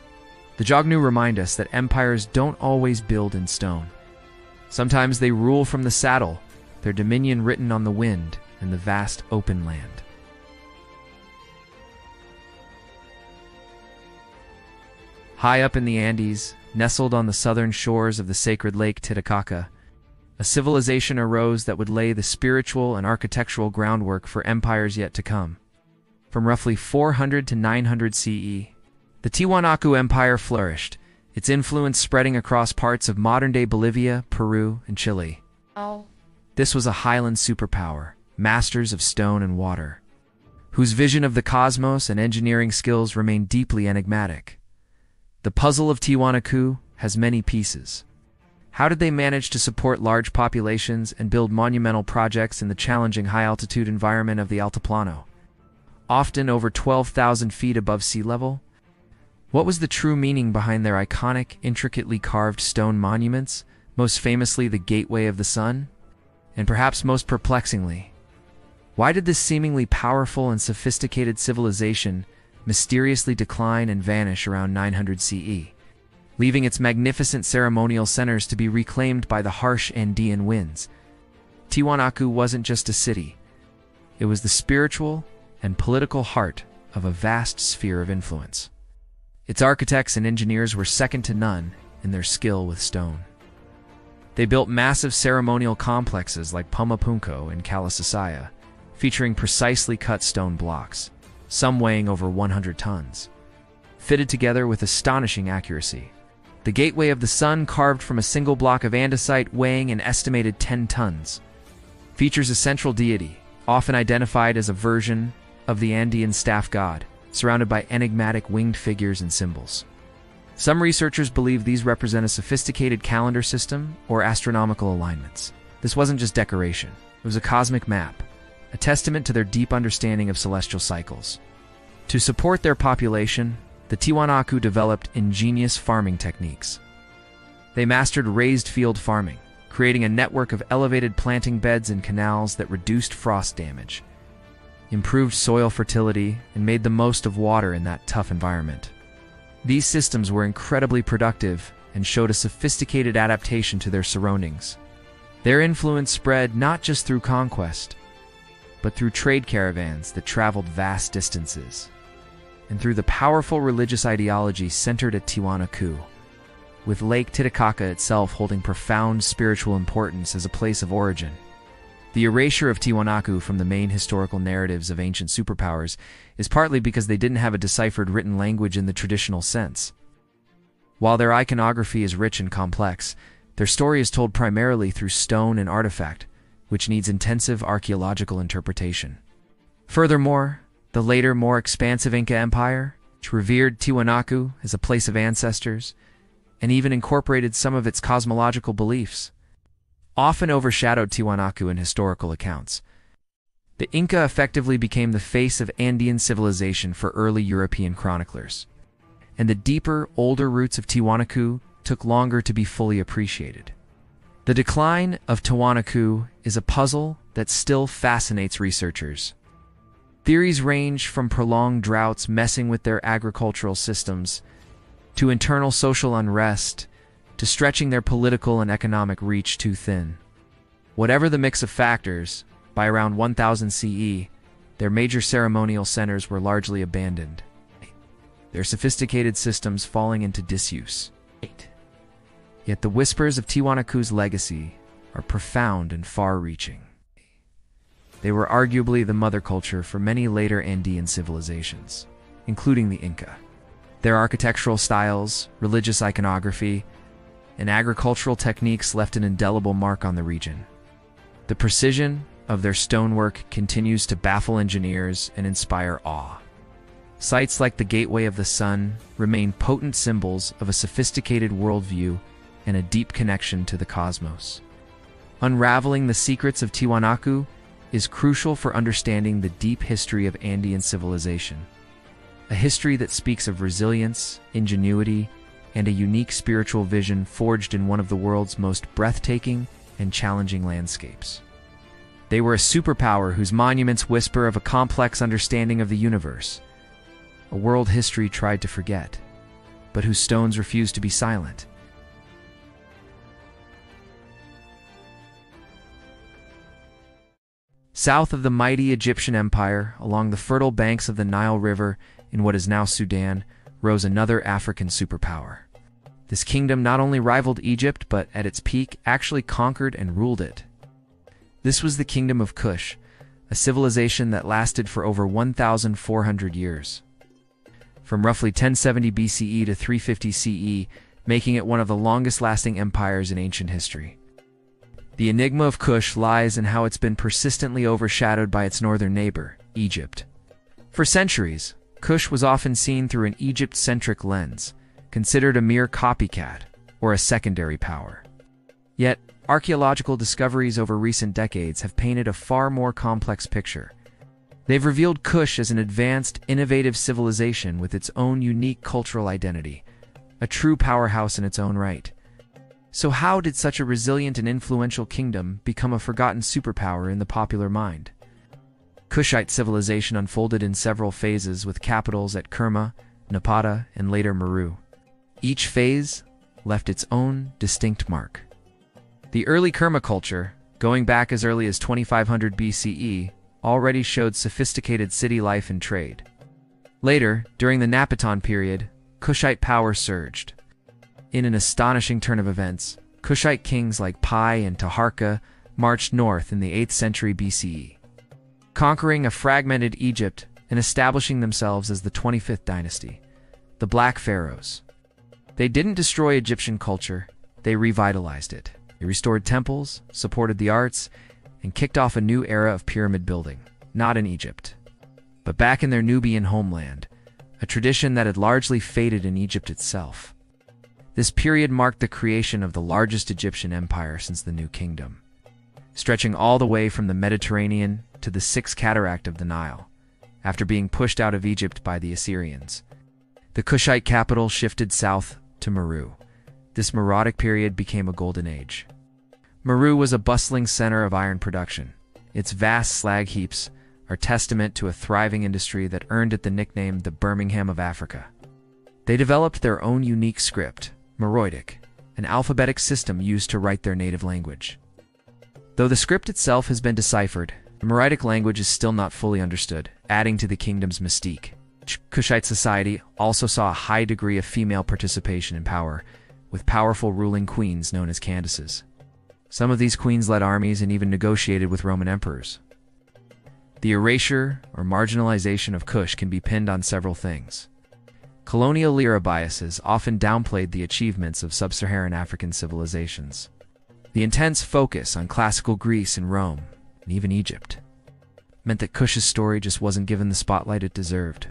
The Xiongnu remind us that empires don't always build in stone. Sometimes they rule from the saddle, their dominion written on the wind and the vast open land. High up in the Andes, nestled on the southern shores of the sacred lake Titicaca, a civilization arose that would lay the spiritual and architectural groundwork for empires yet to come. From roughly 400 to 900 CE, the Tiwanaku Empire flourished, its influence spreading across parts of modern-day Bolivia, Peru, and Chile. This was a highland superpower, masters of stone and water, whose vision of the cosmos and engineering skills remained deeply enigmatic. The puzzle of Tiwanaku has many pieces. How did they manage to support large populations and build monumental projects in the challenging high-altitude environment of the Altiplano, often over 12,000 feet above sea level? What was the true meaning behind their iconic, intricately carved stone monuments, most famously the Gateway of the Sun? And perhaps most perplexingly, why did this seemingly powerful and sophisticated civilization mysteriously decline and vanish around 900 CE, leaving its magnificent ceremonial centers to be reclaimed by the harsh Andean winds? Tiwanaku wasn't just a city. It was the spiritual and political heart of a vast sphere of influence. Its architects and engineers were second to none in their skill with stone. They built massive ceremonial complexes like Pumapunku and Kalasasaya, featuring precisely cut stone blocks, some weighing over 100 tons, fitted together with astonishing accuracy. The Gateway of the Sun, carved from a single block of andesite weighing an estimated 10 tons, features a central deity, often identified as a version of the Andean staff god, surrounded by enigmatic winged figures and symbols. Some researchers believe these represent a sophisticated calendar system or astronomical alignments. This wasn't just decoration, it was a cosmic map, a testament to their deep understanding of celestial cycles. To support their population, the Tiwanaku developed ingenious farming techniques. They mastered raised field farming, creating a network of elevated planting beds and canals that reduced frost damage, improved soil fertility, and made the most of water in that tough environment. These systems were incredibly productive and showed a sophisticated adaptation to their surroundings. Their influence spread not just through conquest, but through trade caravans that traveled vast distances, and through the powerful religious ideology centered at Tiwanaku, with Lake Titicaca itself holding profound spiritual importance as a place of origin. The erasure of Tiwanaku from the main historical narratives of ancient superpowers is partly because they didn't have a deciphered written language in the traditional sense. While their iconography is rich and complex, their story is told primarily through stone and artifact, which needs intensive archaeological interpretation. Furthermore, the later, more expansive Inca Empire, which revered Tiwanaku as a place of ancestors, and even incorporated some of its cosmological beliefs, often overshadowed Tiwanaku in historical accounts. The Inca effectively became the face of Andean civilization for early European chroniclers, and the deeper, older roots of Tiwanaku took longer to be fully appreciated. The decline of Tiwanaku is a puzzle that still fascinates researchers. Theories range from prolonged droughts messing with their agricultural systems, to internal social unrest, to stretching their political and economic reach too thin. Whatever the mix of factors, by around 1000 CE, their major ceremonial centers were largely abandoned, their sophisticated systems falling into disuse. Yet the whispers of Tiwanaku's legacy are profound and far-reaching. They were arguably the mother culture for many later Andean civilizations, including the Inca. Their architectural styles, religious iconography, and agricultural techniques left an indelible mark on the region. The precision of their stonework continues to baffle engineers and inspire awe. Sites like the Gateway of the Sun remain potent symbols of a sophisticated worldview and a deep connection to the cosmos. Unraveling the secrets of Tiwanaku is crucial for understanding the deep history of Andean civilization, a history that speaks of resilience, ingenuity, and a unique spiritual vision forged in one of the world's most breathtaking and challenging landscapes. They were a superpower whose monuments whisper of a complex understanding of the universe, a world history tried to forget, but whose stones refused to be silent. South of the mighty Egyptian Empire, along the fertile banks of the Nile River in what is now Sudan, rose another African superpower. This kingdom not only rivaled Egypt, but at its peak actually conquered and ruled it. This was the Kingdom of Kush, a civilization that lasted for over 1,400 years. From roughly 1070 BCE to 350 CE, making it one of the longest-lasting empires in ancient history. The enigma of Kush lies in how it's been persistently overshadowed by its northern neighbor, Egypt. For centuries, Kush was often seen through an Egypt-centric lens, considered a mere copycat or a secondary power. Yet, archaeological discoveries over recent decades have painted a far more complex picture. They've revealed Kush as an advanced, innovative civilization with its own unique cultural identity, a true powerhouse in its own right. So how did such a resilient and influential kingdom become a forgotten superpower in the popular mind? Kushite civilization unfolded in several phases with capitals at Kerma, Napata, and later Meru. Each phase left its own distinct mark. The early Kerma culture, going back as early as 2500 BCE, already showed sophisticated city life and trade. Later, during the Napatan period, Kushite power surged. In an astonishing turn of events, Kushite kings like Pi and Taharqa marched north in the 8th century BCE, conquering a fragmented Egypt and establishing themselves as the 25th dynasty, the Black Pharaohs. They didn't destroy Egyptian culture, they revitalized it. They restored temples, supported the arts, and kicked off a new era of pyramid building, not in Egypt, but back in their Nubian homeland, a tradition that had largely faded in Egypt itself. This period marked the creation of the largest Egyptian empire since the New Kingdom, stretching all the way from the Mediterranean to the Sixth Cataract of the Nile, after being pushed out of Egypt by the Assyrians. The Kushite capital shifted south to Meru, This Meroitic period became a golden age. Meru was a bustling center of iron production. Its vast slag heaps are testament to a thriving industry that earned it the nickname the Birmingham of Africa. They developed their own unique script, Meroitic, an alphabetic system used to write their native language. Though the script itself has been deciphered, the Meroitic language is still not fully understood, adding to the kingdom's mystique. Kushite society also saw a high degree of female participation in power, with powerful ruling queens known as Candaces. Some of these queens led armies and even negotiated with Roman emperors. The erasure or marginalization of Kush can be pinned on several things. Colonial era biases often downplayed the achievements of sub-Saharan African civilizations. The intense focus on classical Greece and Rome, and even Egypt, meant that Kush's story just wasn't given the spotlight it deserved.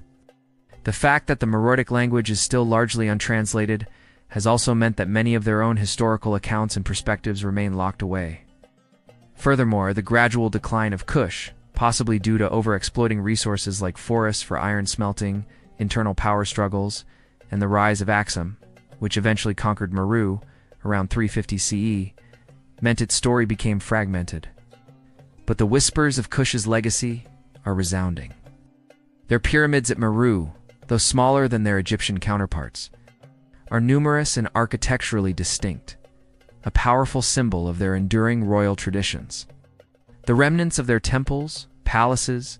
The fact that the Meroitic language is still largely untranslated has also meant that many of their own historical accounts and perspectives remain locked away. Furthermore, the gradual decline of Kush, possibly due to overexploiting resources like forests for iron smelting, internal power struggles, and the rise of Axum, which eventually conquered Meru around 350 CE, meant its story became fragmented. But the whispers of Kush's legacy are resounding. Their pyramids at Meru, though smaller than their Egyptian counterparts, are numerous and architecturally distinct, a powerful symbol of their enduring royal traditions. The remnants of their temples, palaces,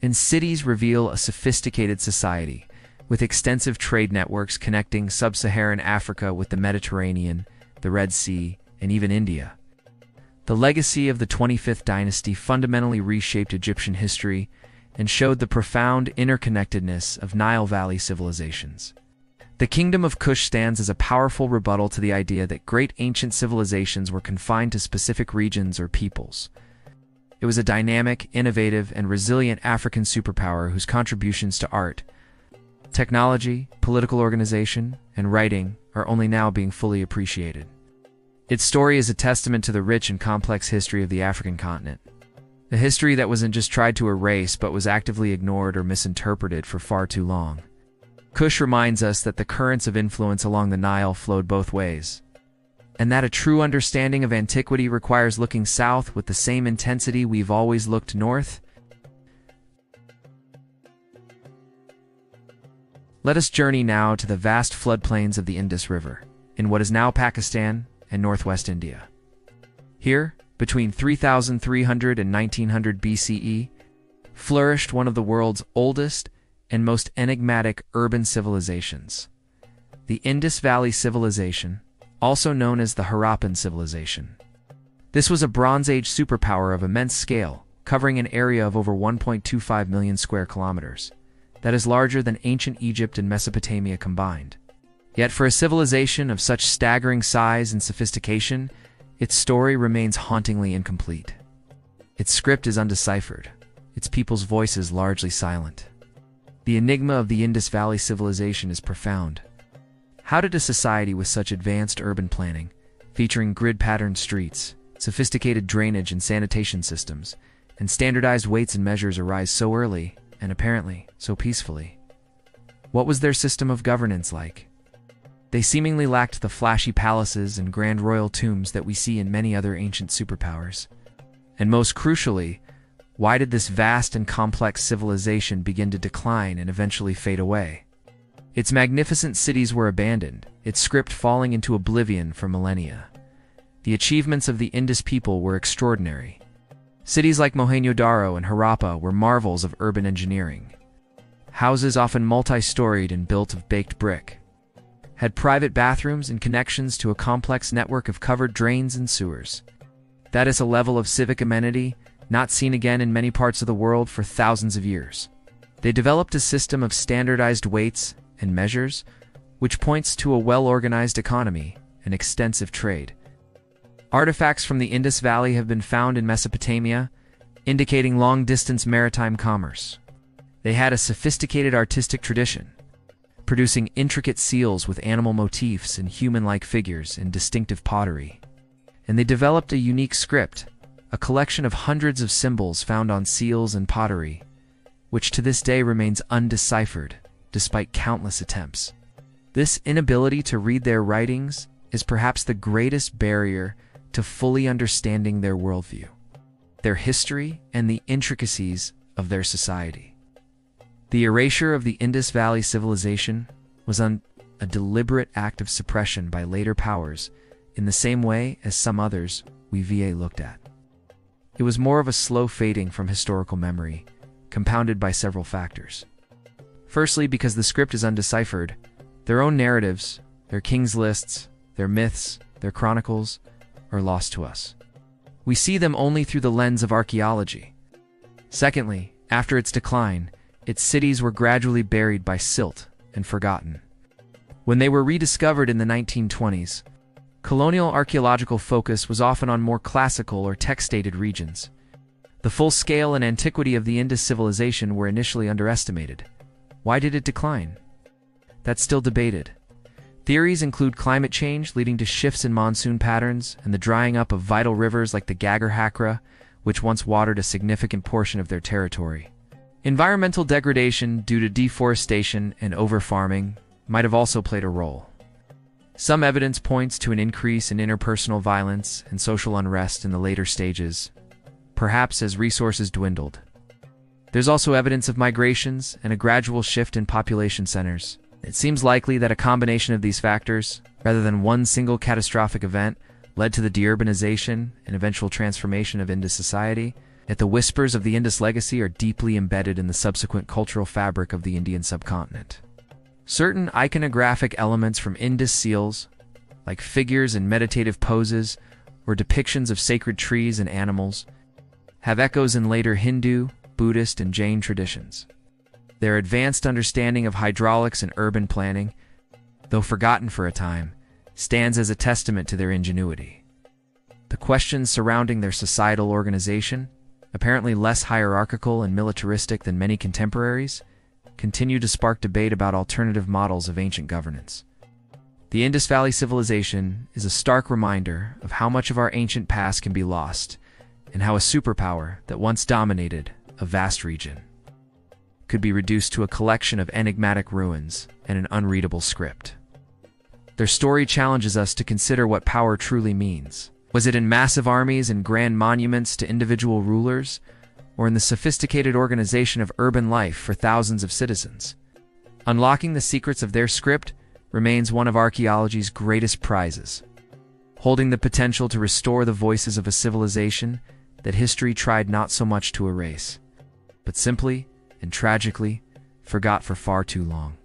and cities reveal a sophisticated society, with extensive trade networks connecting sub-Saharan Africa with the Mediterranean, the Red Sea, and even India. The legacy of the 25th dynasty fundamentally reshaped Egyptian history and showed the profound interconnectedness of Nile Valley civilizations. The Kingdom of Kush stands as a powerful rebuttal to the idea that great ancient civilizations were confined to specific regions or peoples. It was a dynamic, innovative, and resilient African superpower whose contributions to art, technology, political organization, and writing are only now being fully appreciated. Its story is a testament to the rich and complex history of the African continent. A history that wasn't just tried to erase but was actively ignored or misinterpreted for far too long. Kush reminds us that the currents of influence along the Nile flowed both ways, and that a true understanding of antiquity requires looking south with the same intensity we've always looked north. Let us journey now to the vast floodplains of the Indus River, in what is now Pakistan and northwest India. Here, between 3300 and 1900 BCE, flourished one of the world's oldest and most enigmatic urban civilizations, the Indus Valley civilization, also known as the Harappan civilization. This was a Bronze Age superpower of immense scale, covering an area of over 1.25 million square kilometers. That is larger than ancient Egypt and Mesopotamia combined. Yet for a civilization of such staggering size and sophistication, its story remains hauntingly incomplete. Its script is undeciphered, its people's voices largely silent. The enigma of the Indus Valley civilization is profound. How did a society with such advanced urban planning, featuring grid-patterned streets, sophisticated drainage and sanitation systems, and standardized weights and measures arise so early, and apparently so peacefully? What was their system of governance like? They seemingly lacked the flashy palaces and grand royal tombs that we see in many other ancient superpowers. And most crucially, why did this vast and complex civilization begin to decline and eventually fade away? Its magnificent cities were abandoned, its script falling into oblivion for millennia. The achievements of the Indus people were extraordinary. Cities like Mohenjo-Daro and Harappa were marvels of urban engineering. Houses often multi-storied and built of baked brick had private bathrooms and connections to a complex network of covered drains and sewers. That is a level of civic amenity not seen again in many parts of the world for thousands of years. They developed a system of standardized weights and measures, which points to a well-organized economy and extensive trade. Artifacts from the Indus Valley have been found in Mesopotamia, indicating long-distance maritime commerce. They had a sophisticated artistic tradition, producing intricate seals with animal motifs and human-like figures and distinctive pottery. And they developed a unique script, a collection of hundreds of symbols found on seals and pottery, which to this day remains undeciphered despite countless attempts. This inability to read their writings is perhaps the greatest barrier to fully understanding their worldview, their history, and the intricacies of their society. The erasure of the Indus Valley civilization was a deliberate act of suppression by later powers in the same way as some others we looked at. It was more of a slow fading from historical memory, compounded by several factors. Firstly, because the script is undeciphered, their own narratives, their kings' lists, their myths, their chronicles, are lost to us. We see them only through the lens of archaeology. Secondly, after its decline, its cities were gradually buried by silt and forgotten. When they were rediscovered in the 1920s, colonial archaeological focus was often on more classical or text-dated regions. The full scale and antiquity of the Indus civilization were initially underestimated. Why did it decline? That's still debated. Theories include climate change leading to shifts in monsoon patterns and the drying up of vital rivers like the Gagar, which once watered a significant portion of their territory. Environmental degradation due to deforestation and overfarming might have also played a role. Some evidence points to an increase in interpersonal violence and social unrest in the later stages, perhaps as resources dwindled. There's also evidence of migrations and a gradual shift in population centers. It seems likely that a combination of these factors, rather than one single catastrophic event, led to the deurbanization and eventual transformation of Indus society, yet the whispers of the Indus legacy are deeply embedded in the subsequent cultural fabric of the Indian subcontinent. Certain iconographic elements from Indus seals, like figures in meditative poses or depictions of sacred trees and animals, have echoes in later Hindu, Buddhist, and Jain traditions. Their advanced understanding of hydraulics and urban planning, though forgotten for a time, stands as a testament to their ingenuity. The questions surrounding their societal organization, apparently less hierarchical and militaristic than many contemporaries, continue to spark debate about alternative models of ancient governance. The Indus Valley civilization is a stark reminder of how much of our ancient past can be lost, and how a superpower that once dominated a vast region could be reduced to a collection of enigmatic ruins and an unreadable script. Their story challenges us to consider what power truly means. Was it in massive armies and grand monuments to individual rulers, or in the sophisticated organization of urban life for thousands of citizens? Unlocking the secrets of their script remains one of archaeology's greatest prizes, holding the potential to restore the voices of a civilization that history tried not so much to erase, but simply and tragically forgot for far too long.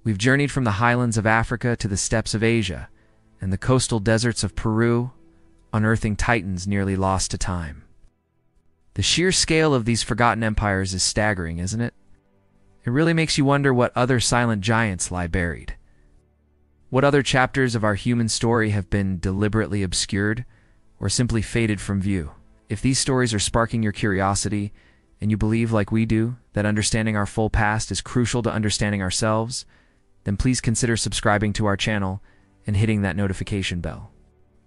We've journeyed from the highlands of Africa to the steppes of Asia and the coastal deserts of Peru, unearthing titans nearly lost to time. The sheer scale of these forgotten empires is staggering, isn't it? It really makes you wonder what other silent giants lie buried. What other chapters of our human story have been deliberately obscured or simply faded from view? If these stories are sparking your curiosity, and you believe, like we do, that understanding our full past is crucial to understanding ourselves, then please consider subscribing to our channel and hitting that notification bell.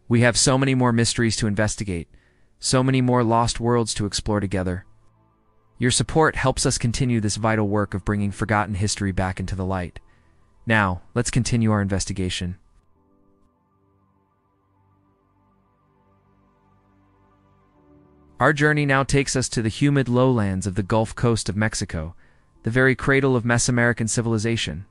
We have so many more mysteries to investigate, so many more lost worlds to explore together. Your support helps us continue this vital work of bringing forgotten history back into the light. Now, let's continue our investigation. Our journey now takes us to the humid lowlands of the Gulf Coast of Mexico, the very cradle of Mesoamerican civilization.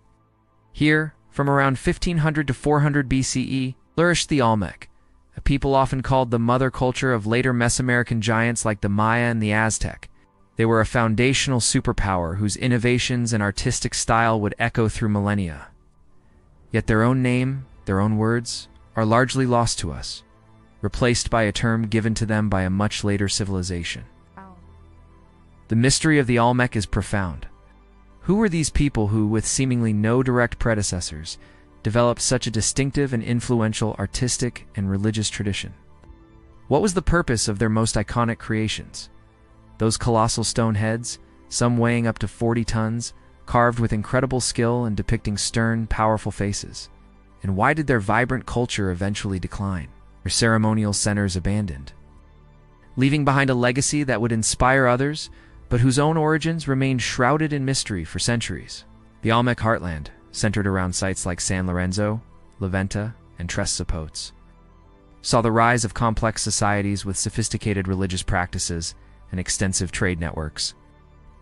Here, from around 1500 to 400 BCE, flourished the Olmec, a people often called the mother culture of later Mesoamerican giants like the Maya and the Aztec. They were a foundational superpower whose innovations and artistic style would echo through millennia. Yet their own name, their own words, are largely lost to us, replaced by a term given to them by a much later civilization. The mystery of the Olmec is profound. Who were these people who, with seemingly no direct predecessors, developed such a distinctive and influential artistic and religious tradition? What was the purpose of their most iconic creations? Those colossal stone heads, some weighing up to 40 tons, carved with incredible skill and depicting stern, powerful faces. And why did their vibrant culture eventually decline, their ceremonial centers abandoned, leaving behind a legacy that would inspire others, but whose own origins remained shrouded in mystery for centuries? The Olmec heartland, centered around sites like San Lorenzo, Leventa, and Tres Zapotes, saw the rise of complex societies with sophisticated religious practices and extensive trade networks.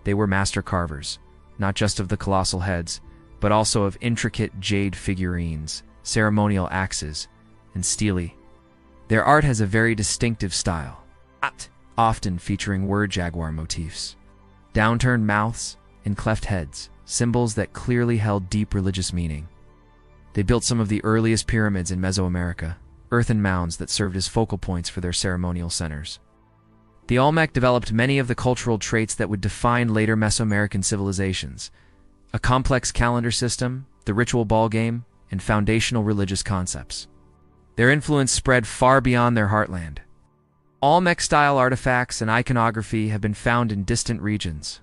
They were master carvers, not just of the colossal heads, but also of intricate jade figurines, ceremonial axes, and stelae. Their art has a very distinctive style, often featuring word jaguar motifs, downturned mouths, and cleft heads, symbols that clearly held deep religious meaning. They built some of the earliest pyramids in Mesoamerica, earthen mounds that served as focal points for their ceremonial centers. The Olmec developed many of the cultural traits that would define later Mesoamerican civilizations: a complex calendar system, the ritual ball game, and foundational religious concepts. Their influence spread far beyond their heartland. Olmec-style artifacts and iconography have been found in distant regions,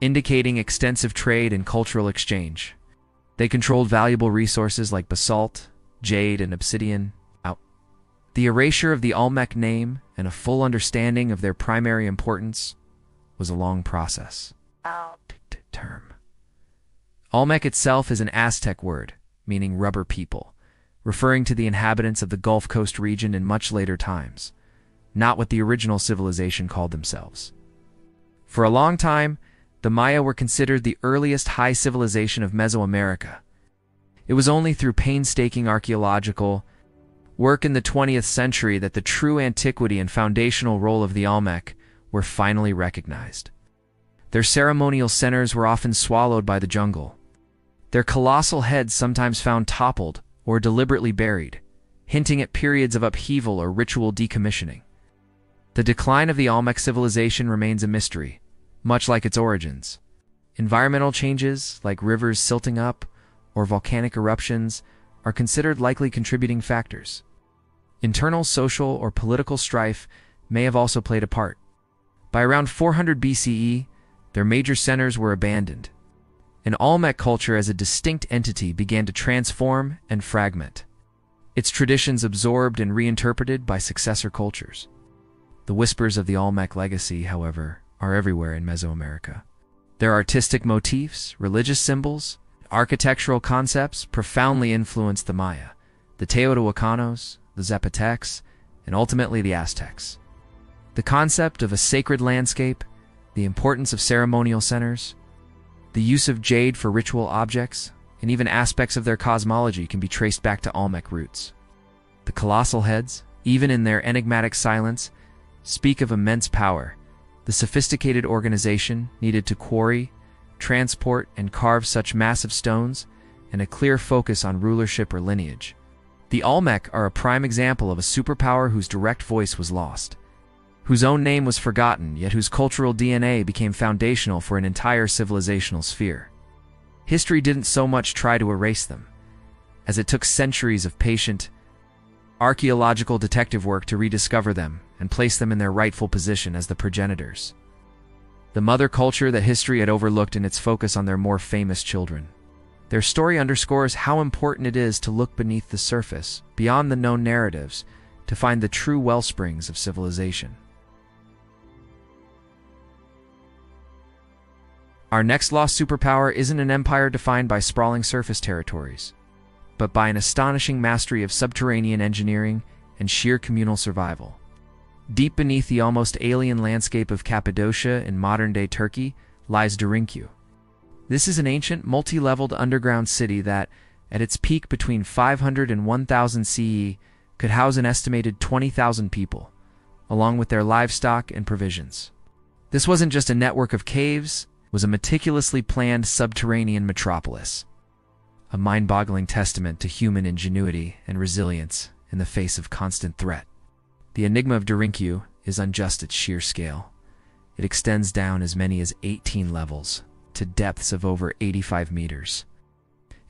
indicating extensive trade and cultural exchange. They controlled valuable resources like basalt, jade, and obsidian. The erasure of the Olmec name and a full understanding of their primary importance was a long process. Term. Olmec itself is an Aztec word, meaning rubber people, referring to the inhabitants of the Gulf Coast region in much later times, not what the original civilization called themselves. For a long time, the Maya were considered the earliest high civilization of Mesoamerica. It was only through painstaking archaeological work in the 20th century that the true antiquity and foundational role of the Olmec were finally recognized. Their ceremonial centers were often swallowed by the jungle, their colossal heads sometimes found toppled or deliberately buried, hinting at periods of upheaval or ritual decommissioning. The decline of the Olmec civilization remains a mystery, much like its origins. Environmental changes, like rivers silting up or volcanic eruptions, are considered likely contributing factors. Internal social or political strife may have also played a part. By around 400 BCE, their major centers were abandoned. An Olmec culture as a distinct entity began to transform and fragment, its traditions absorbed and reinterpreted by successor cultures. The whispers of the Olmec legacy, however, are everywhere in Mesoamerica. Their artistic motifs, religious symbols, architectural concepts profoundly influenced the Maya, the Teotihuacanos, the Zapotecs, and ultimately the Aztecs. The concept of a sacred landscape, the importance of ceremonial centers, the use of jade for ritual objects, and even aspects of their cosmology can be traced back to Olmec roots. The colossal heads, even in their enigmatic silence, speak of immense power, the sophisticated organization needed to quarry, transport, and carve such massive stones, and a clear focus on rulership or lineage. The Olmec are a prime example of a superpower whose direct voice was lost, whose own name was forgotten, yet whose cultural DNA became foundational for an entire civilizational sphere. History didn't so much try to erase them, as it took centuries of patient, archaeological detective work to rediscover them and place them in their rightful position as the progenitors, the mother culture that history had overlooked in its focus on their more famous children. Their story underscores how important it is to look beneath the surface, beyond the known narratives, to find the true wellsprings of civilization. Our next lost superpower isn't an empire defined by sprawling surface territories, but by an astonishing mastery of subterranean engineering and sheer communal survival. Deep beneath the almost alien landscape of Cappadocia in modern-day Turkey lies Derinkuyu. This is an ancient, multi-leveled underground city that, at its peak between 500 and 1000 CE, could house an estimated 20,000 people, along with their livestock and provisions. This wasn't just a network of caves, it was a meticulously planned subterranean metropolis, a mind-boggling testament to human ingenuity and resilience in the face of constant threat. The enigma of Derinkuyu is unjust at sheer scale. It extends down as many as 18 levels, to depths of over 85 meters.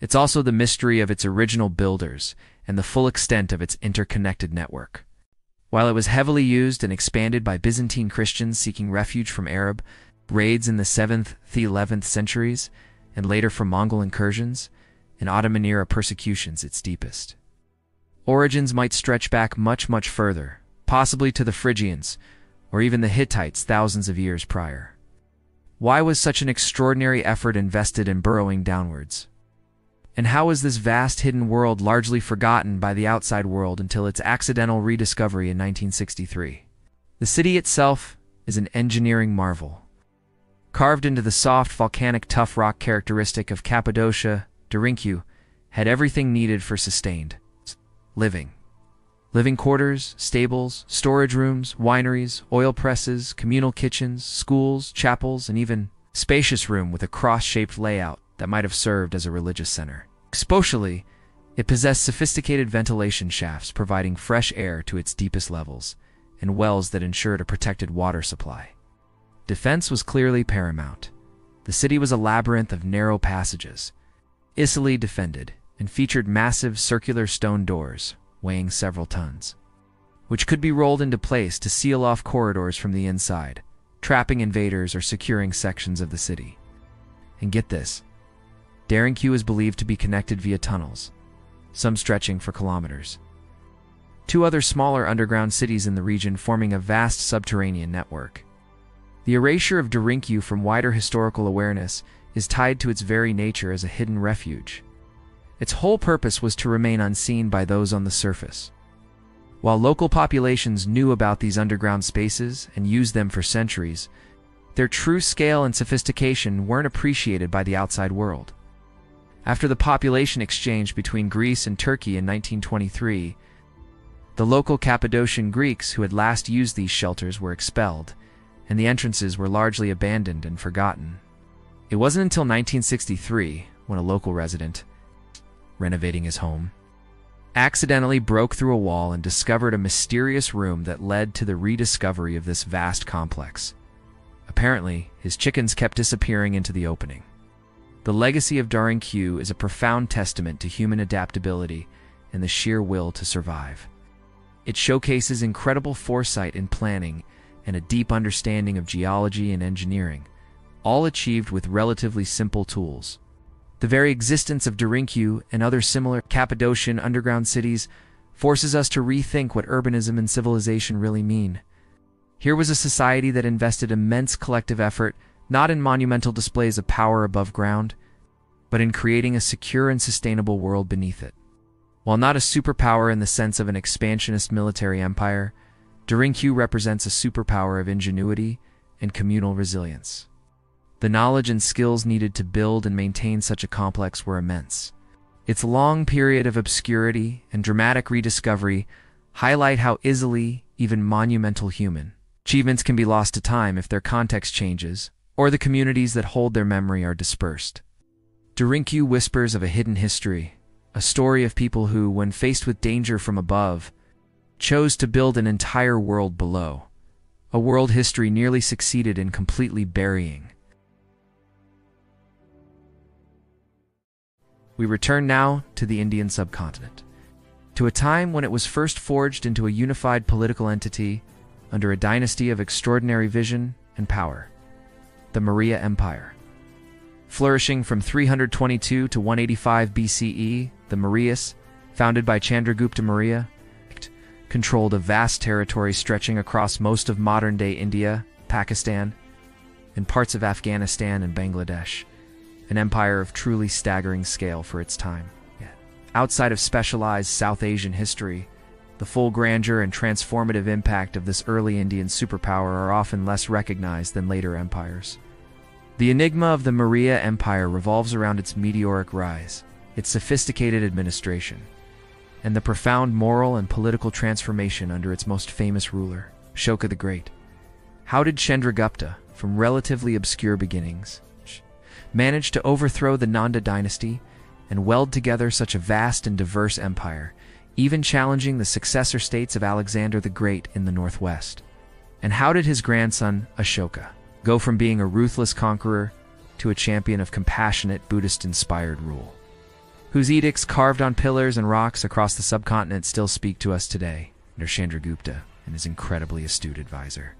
It's also the mystery of its original builders and the full extent of its interconnected network. While it was heavily used and expanded by Byzantine Christians seeking refuge from Arab raids in the 7th to 11th centuries, and later from Mongol incursions, and Ottoman-era persecutions its deepest origins might stretch back much, much further, possibly to the Phrygians, or even the Hittites thousands of years prior. Why was such an extraordinary effort invested in burrowing downwards? And how was this vast hidden world largely forgotten by the outside world until its accidental rediscovery in 1963? The city itself is an engineering marvel. Carved into the soft, volcanic, tough rock characteristic of Cappadocia, Derinku had everything needed for sustained living. Living quarters, stables, storage rooms, wineries, oil presses, communal kitchens, schools, chapels, and even a spacious room with a cross-shaped layout that might have served as a religious center. Spatially, it possessed sophisticated ventilation shafts providing fresh air to its deepest levels, and wells that ensured a protected water supply. Defense was clearly paramount. The city was a labyrinth of narrow passages, easily defended, and featured massive circular stone doors, weighing several tons, which could be rolled into place to seal off corridors from the inside, trapping invaders or securing sections of the city. And get this, Derinku is believed to be connected via tunnels, some stretching for kilometers. Two other smaller underground cities in the region forming a vast subterranean network. The erasure of Derinku from wider historical awareness is tied to its very nature as a hidden refuge. Its whole purpose was to remain unseen by those on the surface. While local populations knew about these underground spaces and used them for centuries, their true scale and sophistication weren't appreciated by the outside world. After the population exchange between Greece and Turkey in 1923, the local Cappadocian Greeks who had last used these shelters were expelled, and the entrances were largely abandoned and forgotten. It wasn't until 1963 when a local resident, renovating his home, accidentally broke through a wall and discovered a mysterious room that led to the rediscovery of this vast complex. Apparently, his chickens kept disappearing into the opening. The legacy of Derinku is a profound testament to human adaptability and the sheer will to survive. It showcases incredible foresight in planning and a deep understanding of geology and engineering, all achieved with relatively simple tools. The very existence of Derinku and other similar Cappadocian underground cities forces us to rethink what urbanism and civilization really mean. Here was a society that invested immense collective effort not in monumental displays of power above ground, but in creating a secure and sustainable world beneath it. While not a superpower in the sense of an expansionist military empire, Derinku represents a superpower of ingenuity and communal resilience. The knowledge and skills needed to build and maintain such a complex were immense. Its long period of obscurity and dramatic rediscovery highlight how easily even monumental human achievements can be lost to time if their context changes, or the communities that hold their memory are dispersed. Derinku whispers of a hidden history, a story of people who, when faced with danger from above, chose to build an entire world below, a world history nearly succeeded in completely burying. We return now to the Indian subcontinent, to a time when it was first forged into a unified political entity under a dynasty of extraordinary vision and power, the Maurya Empire. Flourishing from 322 to 185 BCE, the Mauryas, founded by Chandragupta Maurya, controlled a vast territory stretching across most of modern-day India, Pakistan, and parts of Afghanistan and Bangladesh, an empire of truly staggering scale for its time. Outside of specialized South Asian history, the full grandeur and transformative impact of this early Indian superpower are often less recognized than later empires. The enigma of the Maurya Empire revolves around its meteoric rise, its sophisticated administration, and the profound moral and political transformation under its most famous ruler, Ashoka the Great. How did Chandragupta, from relatively obscure beginnings, manage to overthrow the Nanda dynasty and weld together such a vast and diverse empire, even challenging the successor states of Alexander the Great in the northwest? And how did his grandson, Ashoka, go from being a ruthless conqueror to a champion of compassionate Buddhist-inspired rule, whose edicts carved on pillars and rocks across the subcontinent still speak to us today under Chandragupta and his incredibly astute advisor?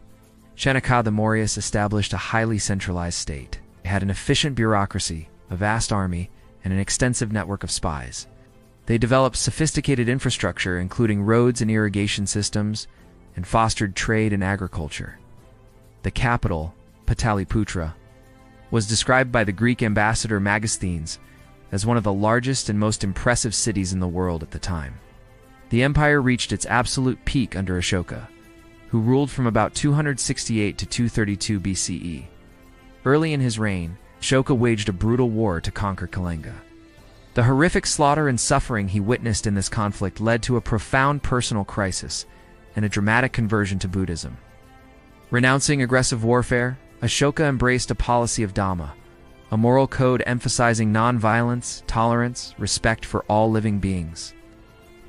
Chanaka the Mauryas established a highly centralized state. It had an efficient bureaucracy, a vast army, and an extensive network of spies. They developed sophisticated infrastructure, including roads and irrigation systems, and fostered trade and agriculture. The capital, Pataliputra, was described by the Greek ambassador Megasthenes as one of the largest and most impressive cities in the world at the time. The empire reached its absolute peak under Ashoka, who ruled from about 268 to 232 BCE. Early in his reign, Ashoka waged a brutal war to conquer Kalinga. The horrific slaughter and suffering he witnessed in this conflict led to a profound personal crisis and a dramatic conversion to Buddhism. Renouncing aggressive warfare, Ashoka embraced a policy of Dhamma, a moral code emphasizing non-violence, tolerance, respect for all living beings,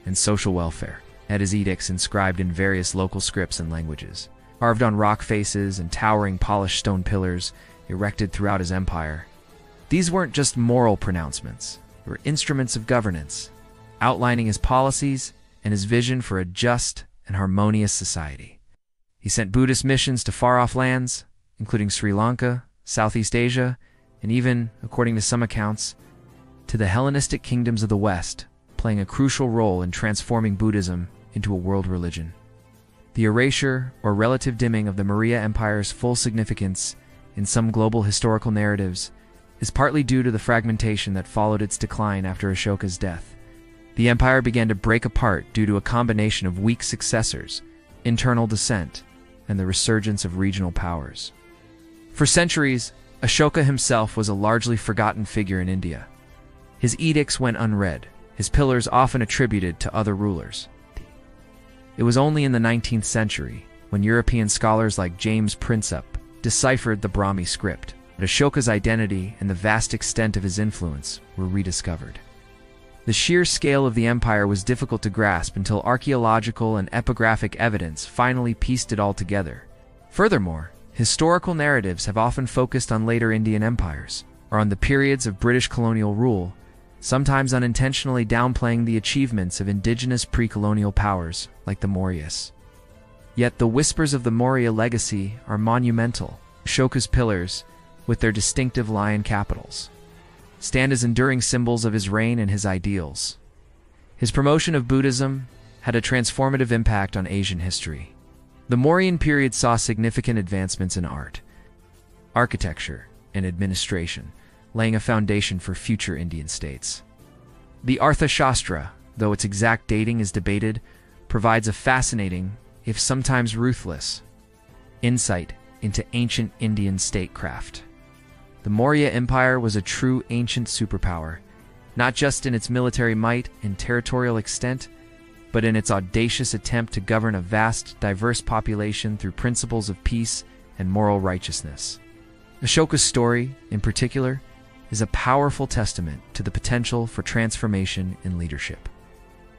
and social welfare. Had his edicts inscribed in various local scripts and languages, carved on rock faces and towering polished stone pillars erected throughout his empire. These weren't just moral pronouncements, they were instruments of governance, outlining his policies and his vision for a just and harmonious society. He sent Buddhist missions to far-off lands, including Sri Lanka, Southeast Asia, and even, according to some accounts, to the Hellenistic kingdoms of the West, playing a crucial role in transforming Buddhism into a world religion. The erasure or relative dimming of the Maurya Empire's full significance in some global historical narratives is partly due to the fragmentation that followed its decline after Ashoka's death. The empire began to break apart due to a combination of weak successors, internal dissent, and the resurgence of regional powers. For centuries, Ashoka himself was a largely forgotten figure in India. His edicts went unread, his pillars often attributed to other rulers. It was only in the 19th century, when European scholars like James Prinsep deciphered the Brahmi script, that Ashoka's identity and the vast extent of his influence were rediscovered. The sheer scale of the empire was difficult to grasp until archaeological and epigraphic evidence finally pieced it all together. Furthermore, historical narratives have often focused on later Indian empires, or on the periods of British colonial rule, sometimes unintentionally downplaying the achievements of indigenous pre-colonial powers like the Mauryas. Yet the whispers of the Maurya legacy are monumental. Ashoka's pillars, with their distinctive lion capitals, stand as enduring symbols of his reign and his ideals. His promotion of Buddhism had a transformative impact on Asian history. The Mauryan period saw significant advancements in art, architecture, and administration, laying a foundation for future Indian states. The Arthashastra, though its exact dating is debated, provides a fascinating, if sometimes ruthless, insight into ancient Indian statecraft. The Maurya Empire was a true ancient superpower, not just in its military might and territorial extent, but in its audacious attempt to govern a vast, diverse population through principles of peace and moral righteousness. Ashoka's story, in particular, is a powerful testament to the potential for transformation in leadership.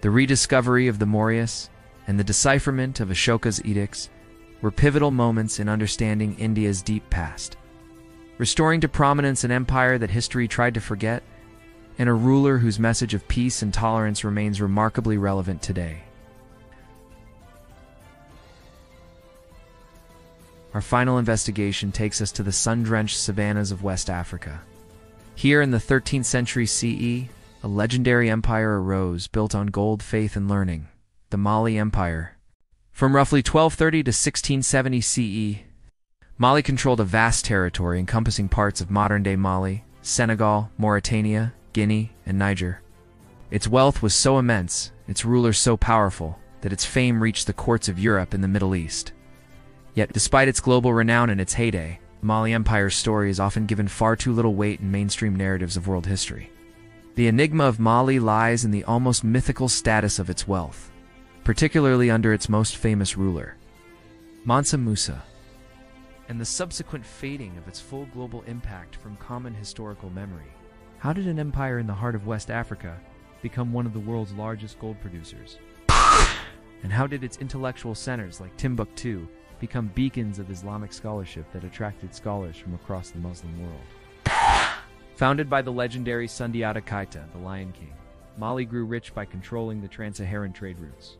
The rediscovery of the Mauryas and the decipherment of Ashoka's edicts were pivotal moments in understanding India's deep past, restoring to prominence an empire that history tried to forget, and a ruler whose message of peace and tolerance remains remarkably relevant today. Our final investigation takes us to the sun-drenched savannas of West Africa. Here in the 13th century CE, a legendary empire arose built on gold, faith, and learning, the Mali Empire. From roughly 1230 to 1670 CE, Mali controlled a vast territory encompassing parts of modern-day Mali, Senegal, Mauritania, Guinea, and Niger. Its wealth was so immense, its rulers so powerful, that its fame reached the courts of Europe and the Middle East. Yet, despite its global renown in its heyday, the Mali Empire's story is often given far too little weight in mainstream narratives of world history. The enigma of Mali lies in the almost mythical status of its wealth, particularly under its most famous ruler, Mansa Musa, and the subsequent fading of its full global impact from common historical memory. How did an empire in the heart of West Africa become one of the world's largest gold producers? And how did its intellectual centers like Timbuktu become beacons of Islamic scholarship that attracted scholars from across the Muslim world? Founded by the legendary Sundiata Keita, the Lion King, Mali grew rich by controlling the trans-Saharan trade routes.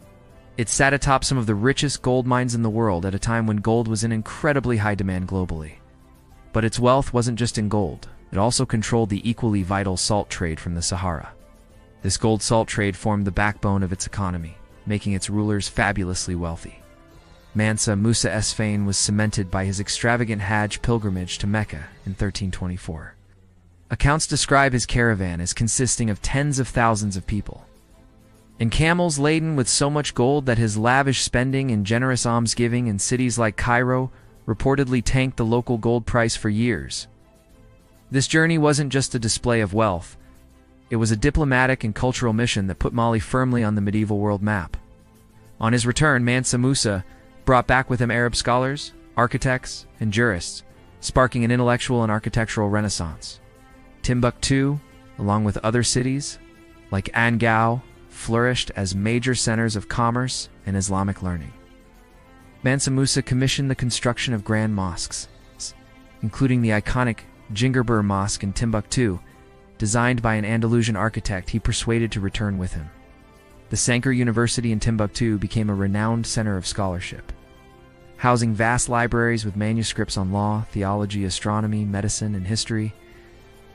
It sat atop some of the richest gold mines in the world at a time when gold was in incredibly high demand globally. But its wealth wasn't just in gold. It also controlled the equally vital salt trade from the Sahara. This gold-salt trade formed the backbone of its economy, making its rulers fabulously wealthy. Mansa Musa's fame was cemented by his extravagant Hajj pilgrimage to Mecca in 1324. Accounts describe his caravan as consisting of tens of thousands of people, and camels laden with so much gold that his lavish spending and generous almsgiving in cities like Cairo reportedly tanked the local gold price for years. This journey wasn't just a display of wealth, it was a diplomatic and cultural mission that put Mali firmly on the medieval world map. On his return, Mansa Musa brought back with him Arab scholars, architects, and jurists, sparking an intellectual and architectural renaissance. Timbuktu, along with other cities like Angao, flourished as major centers of commerce and Islamic learning. Mansa Musa commissioned the construction of grand mosques, including the iconic Jingerbur Mosque in Timbuktu, designed by an Andalusian architect he persuaded to return with him. The Sankar University in Timbuktu became a renowned center of scholarship, housing vast libraries with manuscripts on law, theology, astronomy, medicine, and history.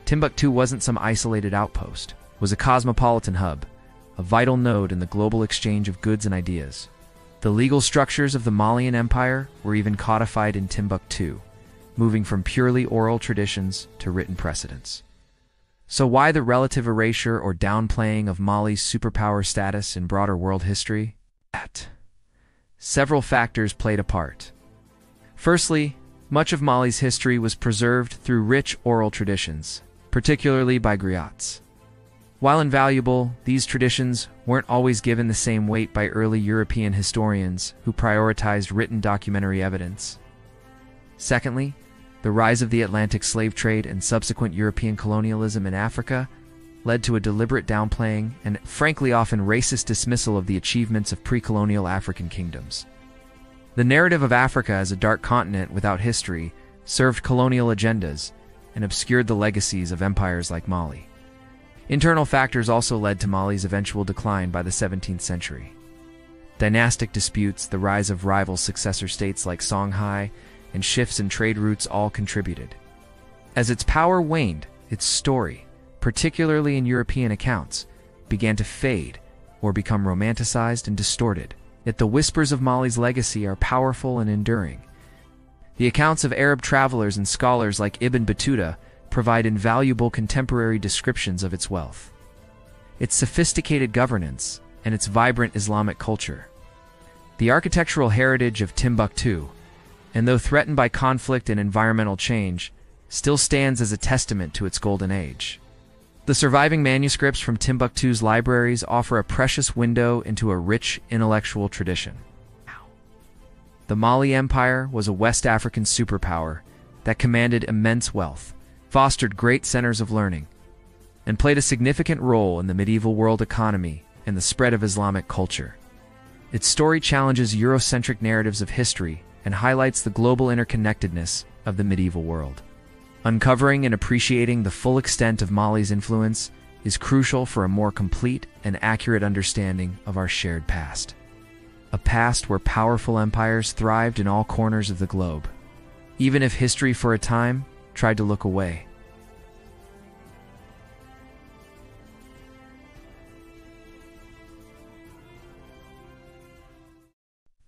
Timbuktu wasn't some isolated outpost. It was a cosmopolitan hub, a vital node in the global exchange of goods and ideas. The legal structures of the Malian Empire were even codified in Timbuktu, moving from purely oral traditions to written precedents. So why the relative erasure or downplaying of Mali's superpower status in broader world history? Several factors played a part. Firstly, much of Mali's history was preserved through rich oral traditions, particularly by griots. While invaluable, these traditions weren't always given the same weight by early European historians who prioritized written documentary evidence. Secondly, the rise of the Atlantic slave trade and subsequent European colonialism in Africa led to a deliberate downplaying and, frankly, often racist dismissal of the achievements of pre-colonial African kingdoms. The narrative of Africa as a dark continent without history served colonial agendas and obscured the legacies of empires like Mali. Internal factors also led to Mali's eventual decline by the 17th century. Dynastic disputes, the rise of rival successor states like Songhai, and shifts in trade routes all contributed. As its power waned, its story, particularly in European accounts, began to fade or become romanticized and distorted. Yet the whispers of Mali's legacy are powerful and enduring. The accounts of Arab travelers and scholars like Ibn Battuta provide invaluable contemporary descriptions of its wealth, its sophisticated governance, and its vibrant Islamic culture. The architectural heritage of Timbuktu, and though threatened by conflict and environmental change, still stands as a testament to its golden age. The surviving manuscripts from Timbuktu's libraries offer a precious window into a rich intellectual tradition. The Mali Empire was a West African superpower that commanded immense wealth, fostered great centers of learning, and played a significant role in the medieval world economy and the spread of Islamic culture. Its story challenges Eurocentric narratives of history and highlights the global interconnectedness of the medieval world. Uncovering and appreciating the full extent of Mali's influence is crucial for a more complete and accurate understanding of our shared past. A past where powerful empires thrived in all corners of the globe, even if history for a time tried to look away.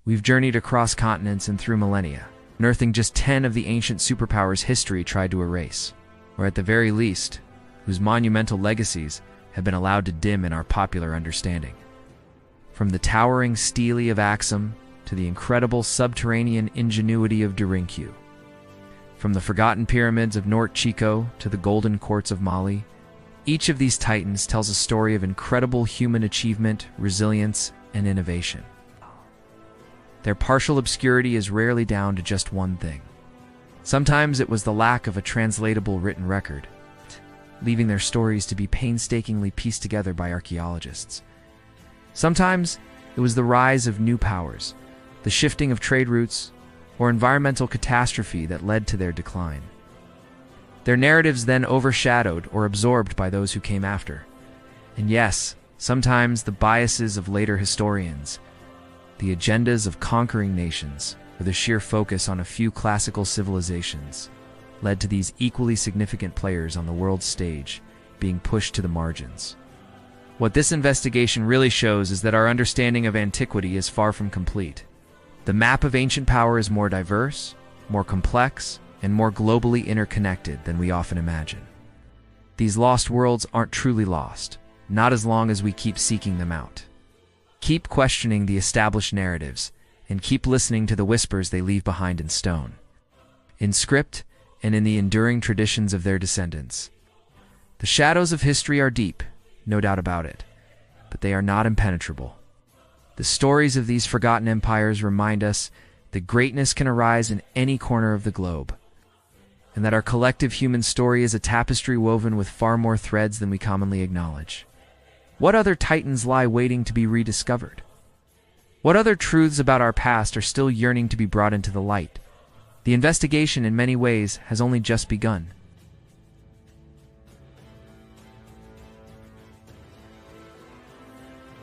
We've journeyed across continents and through millennia, unearthing just 10 of the ancient superpowers history tried to erase, or at the very least, whose monumental legacies have been allowed to dim in our popular understanding. From the towering stele of Axum to the incredible subterranean ingenuity of Durinkyu, from the forgotten pyramids of Nort Chico to the golden courts of Mali, each of these titans tells a story of incredible human achievement, resilience, and innovation. Their partial obscurity is rarely down to just one thing. Sometimes it was the lack of a translatable written record, leaving their stories to be painstakingly pieced together by archaeologists. Sometimes it was the rise of new powers, the shifting of trade routes, or environmental catastrophe that led to their decline. Their narratives then overshadowed or absorbed by those who came after. And yes, sometimes the biases of later historians, the agendas of conquering nations, or the sheer focus on a few classical civilizations, led to these equally significant players on the world stage being pushed to the margins. What this investigation really shows is that our understanding of antiquity is far from complete. The map of ancient power is more diverse, more complex, and more globally interconnected than we often imagine. These lost worlds aren't truly lost, not as long as we keep seeking them out. Keep questioning the established narratives, and keep listening to the whispers they leave behind in stone, in script, and in the enduring traditions of their descendants. The shadows of history are deep, no doubt about it, but they are not impenetrable. The stories of these forgotten empires remind us that greatness can arise in any corner of the globe, and that our collective human story is a tapestry woven with far more threads than we commonly acknowledge. What other titans lie waiting to be rediscovered? What other truths about our past are still yearning to be brought into the light? The investigation, in many ways, has only just begun.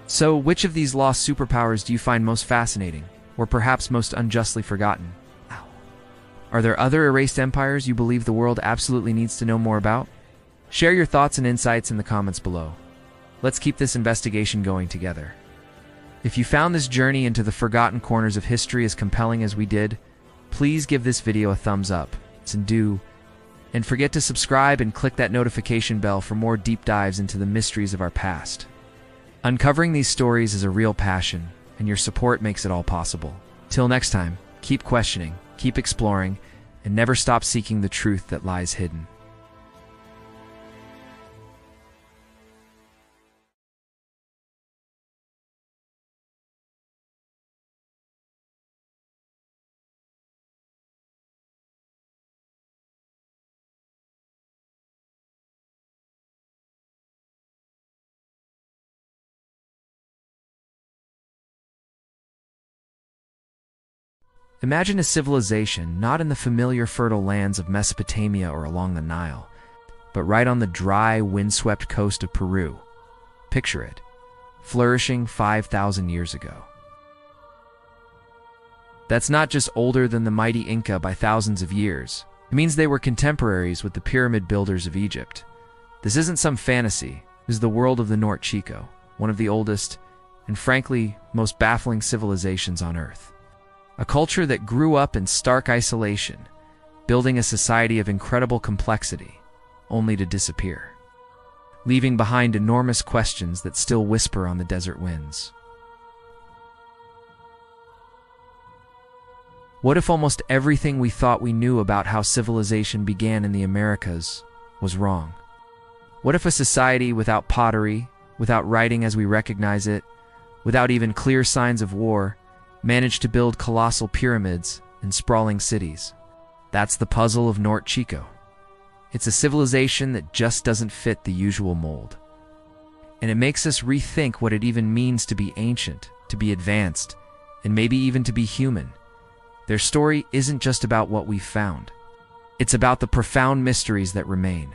So, which of these lost superpowers do you find most fascinating, or perhaps most unjustly forgotten? Are there other erased empires you believe the world absolutely needs to know more about? Share your thoughts and insights in the comments below. Let's keep this investigation going together. If you found this journey into the forgotten corners of history as compelling as we did, please give this video a thumbs up, and forget to subscribe and click that notification bell for more deep dives into the mysteries of our past. Uncovering these stories is a real passion, and your support makes it all possible. Till next time, keep questioning, keep exploring, and never stop seeking the truth that lies hidden. Imagine a civilization not in the familiar fertile lands of Mesopotamia or along the Nile, but right on the dry, windswept coast of Peru. Picture it, flourishing 5,000 years ago. That's not just older than the mighty Inca by thousands of years. It means they were contemporaries with the pyramid builders of Egypt. This isn't some fantasy. This is the world of the Norte Chico, one of the oldest and, frankly, most baffling civilizations on Earth. A culture that grew up in stark isolation, building a society of incredible complexity, only to disappear, leaving behind enormous questions that still whisper on the desert winds. What if almost everything we thought we knew about how civilization began in the Americas was wrong? What if a society without pottery, without writing as we recognize it, without even clear signs of war, managed to build colossal pyramids and sprawling cities? That's the puzzle of Norte Chico. It's a civilization that just doesn't fit the usual mold. And it makes us rethink what it even means to be ancient, to be advanced, and maybe even to be human. Their story isn't just about what we've found. It's about the profound mysteries that remain.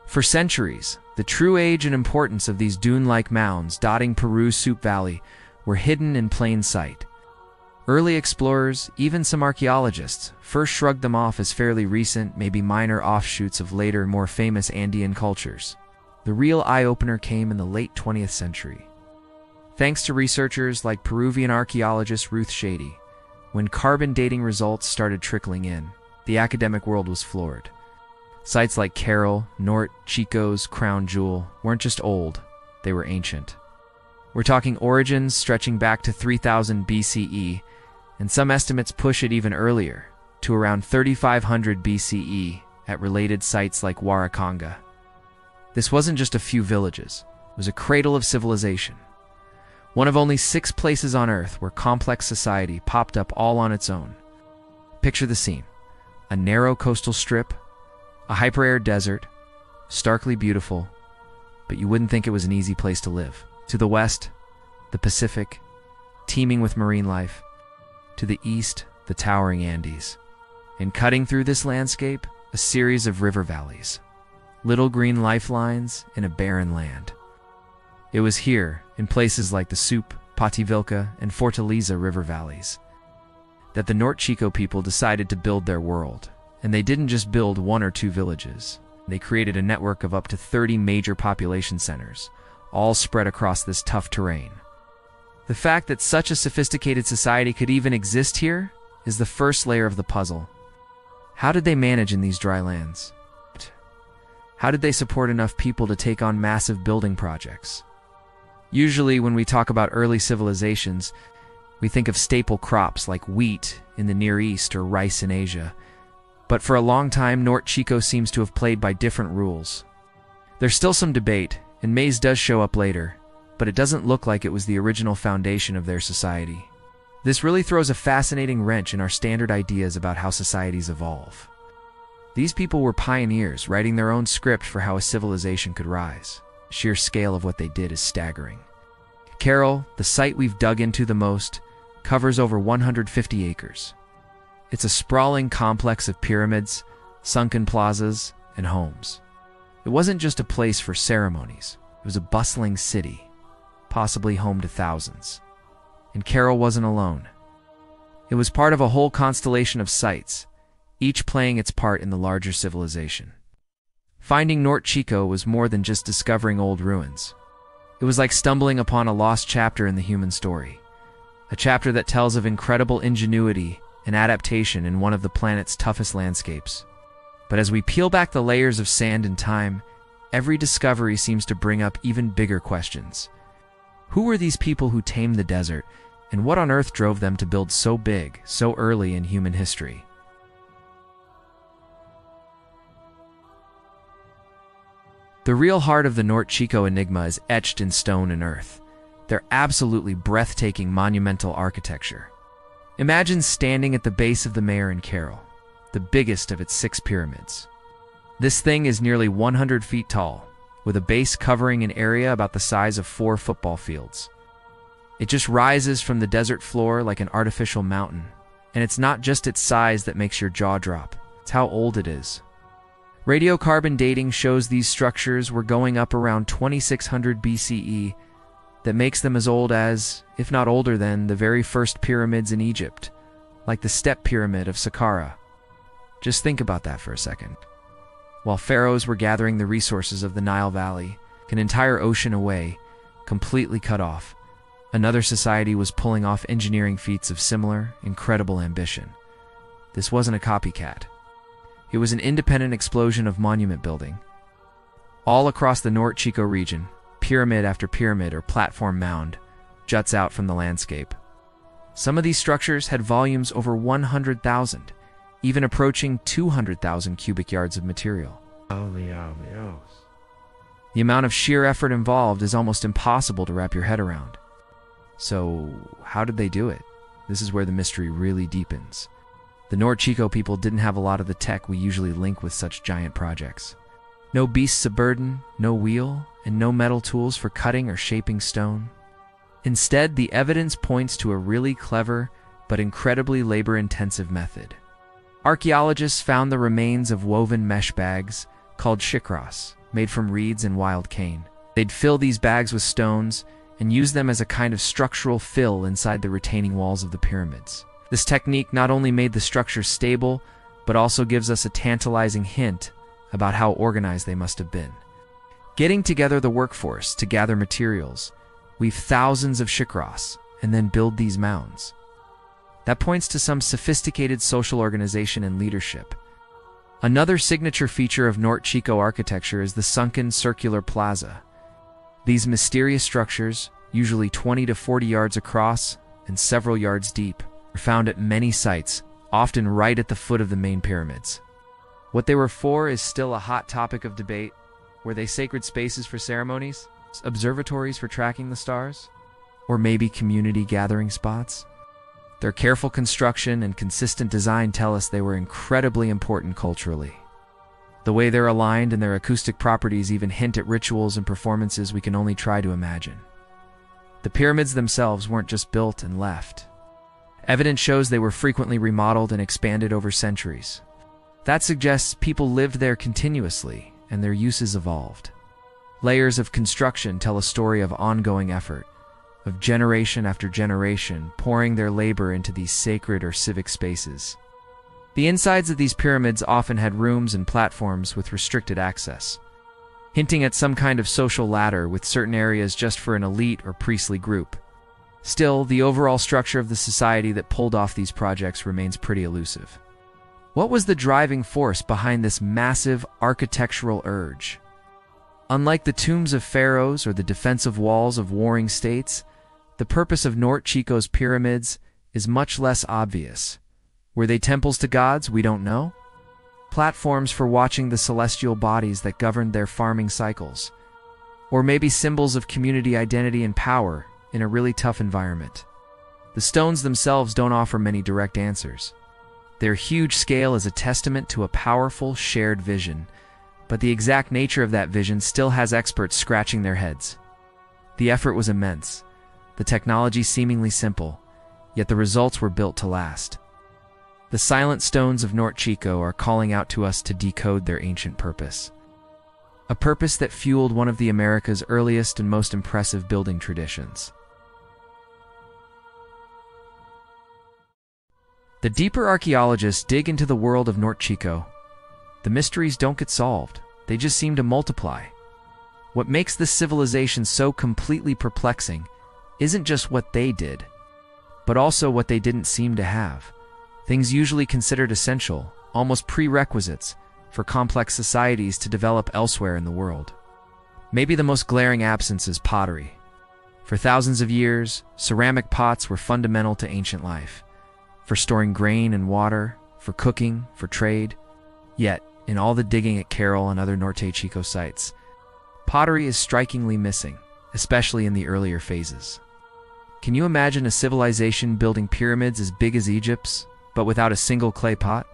For centuries, the true age and importance of these dune-like mounds dotting Peru's Soup Valley were hidden in plain sight. Early explorers, even some archaeologists, first shrugged them off as fairly recent, maybe minor offshoots of later, more famous Andean cultures. The real eye-opener came in the late 20th century. Thanks to researchers like Peruvian archaeologist Ruth Shady, when carbon dating results started trickling in, the academic world was floored. Sites like Carroll, Norte Chico's crown jewel weren't just old, they were ancient. We're talking origins stretching back to 3000 BCE, and some estimates push it even earlier, to around 3500 BCE at related sites like Huaraconga. This wasn't just a few villages, it was a cradle of civilization. One of only 6 places on Earth where complex society popped up all on its own. Picture the scene: a narrow coastal strip, a hyper-arid desert, starkly beautiful, but you wouldn't think it was an easy place to live. To the west, the Pacific, teeming with marine life. To the east, the towering Andes. And cutting through this landscape, a series of river valleys. Little green lifelines in a barren land. It was here, in places like the Soup, Pativilca, and Fortaleza river valleys, that the Norte Chico people decided to build their world. And they didn't just build 1 or 2 villages. They created a network of up to 30 major population centers, all spread across this tough terrain. The fact that such a sophisticated society could even exist here is the first layer of the puzzle. How did they manage in these dry lands? How did they support enough people to take on massive building projects? Usually, when we talk about early civilizations, we think of staple crops like wheat in the Near East or rice in Asia. But for a long time, North Chico seems to have played by different rules. There's still some debate, and maize does show up later, but it doesn't look like it was the original foundation of their society. This really throws a fascinating wrench in our standard ideas about how societies evolve. These people were pioneers, writing their own script for how a civilization could rise. The sheer scale of what they did is staggering. Carol, the site we've dug into the most, covers over 150 acres. It's a sprawling complex of pyramids, sunken plazas, and homes. It wasn't just a place for ceremonies. It was a bustling city, possibly home to thousands. And Carol wasn't alone. It was part of a whole constellation of sites, each playing its part in the larger civilization. Finding North Chico was more than just discovering old ruins. It was like stumbling upon a lost chapter in the human story, a chapter that tells of incredible ingenuity and adaptation in one of the planet's toughest landscapes. But as we peel back the layers of sand and time, every discovery seems to bring up even bigger questions. Who were these people who tamed the desert, and what on earth drove them to build so big, so early in human history? The real heart of the North Chico enigma is etched in stone and earth. Their absolutely breathtaking monumental architecture. Imagine standing at the base of the Mayor in Carol, the biggest of its 6 pyramids. This thing is nearly 100 feet tall, with a base covering an area about the size of 4 football fields. It just rises from the desert floor like an artificial mountain, and it's not just its size that makes your jaw drop, it's how old it is. Radiocarbon dating shows these structures were going up around 2600 BCE, that makes them as old as, if not older than, the very first pyramids in Egypt, like the Step Pyramid of Saqqara. Just think about that for a second. While pharaohs were gathering the resources of the Nile Valley, an entire ocean away, completely cut off, another society was pulling off engineering feats of similar, incredible ambition. This wasn't a copycat. It was an independent explosion of monument building. All across the North Chico region, pyramid after pyramid or platform mound juts out from the landscape. Some of these structures had volumes over 100,000, even approaching 200,000 cubic yards of material. The amount of sheer effort involved is almost impossible to wrap your head around. So, how did they do it? This is where the mystery really deepens. The North Chico people didn't have a lot of the tech we usually link with such giant projects. No beasts of burden, no wheel, and no metal tools for cutting or shaping stone. Instead, the evidence points to a really clever but incredibly labor-intensive method. Archaeologists found the remains of woven mesh bags called shikras, made from reeds and wild cane. They'd fill these bags with stones and use them as a kind of structural fill inside the retaining walls of the pyramids. This technique not only made the structure stable, but also gives us a tantalizing hint about how organized they must have been. Getting together the workforce to gather materials, weave thousands of shikras, and then build these mounds. That points to some sophisticated social organization and leadership. Another signature feature of North Chico architecture is the sunken circular plaza. These mysterious structures, usually 20 to 40 yards across and several yards deep, are found at many sites, often right at the foot of the main pyramids. What they were for is still a hot topic of debate. Were they sacred spaces for ceremonies? Observatories for tracking the stars? Or maybe community gathering spots? Their careful construction and consistent design tell us they were incredibly important culturally. The way they're aligned and their acoustic properties even hint at rituals and performances we can only try to imagine. The pyramids themselves weren't just built and left. Evidence shows they were frequently remodeled and expanded over centuries. That suggests people lived there continuously, and their uses evolved. Layers of construction tell a story of ongoing effort, of generation after generation pouring their labor into these sacred or civic spaces. The insides of these pyramids often had rooms and platforms with restricted access, hinting at some kind of social ladder with certain areas just for an elite or priestly group. Still, the overall structure of the society that pulled off these projects remains pretty elusive. What was the driving force behind this massive architectural urge? Unlike the tombs of pharaohs or the defensive walls of warring states, the purpose of Norte Chico's pyramids is much less obvious. Were they temples to gods? We don't know. Platforms for watching the celestial bodies that governed their farming cycles. Or maybe symbols of community identity and power in a really tough environment. The stones themselves don't offer many direct answers. Their huge scale is a testament to a powerful, shared vision, but the exact nature of that vision still has experts scratching their heads. The effort was immense, the technology seemingly simple, yet the results were built to last. The silent stones of Norte Chico are calling out to us to decode their ancient purpose. A purpose that fueled one of the America's earliest and most impressive building traditions. The deeper archaeologists dig into the world of Norte Chico. The mysteries don't get solved, they just seem to multiply. What makes this civilization so completely perplexing isn't just what they did, but also what they didn't seem to have. Things usually considered essential, almost prerequisites, for complex societies to develop elsewhere in the world. Maybe the most glaring absence is pottery. For thousands of years, ceramic pots were fundamental to ancient life, for storing grain and water, for cooking, for trade. Yet, in all the digging at Carroll and other Norte Chico sites, pottery is strikingly missing, especially in the earlier phases. Can you imagine a civilization building pyramids as big as Egypt's, but without a single clay pot?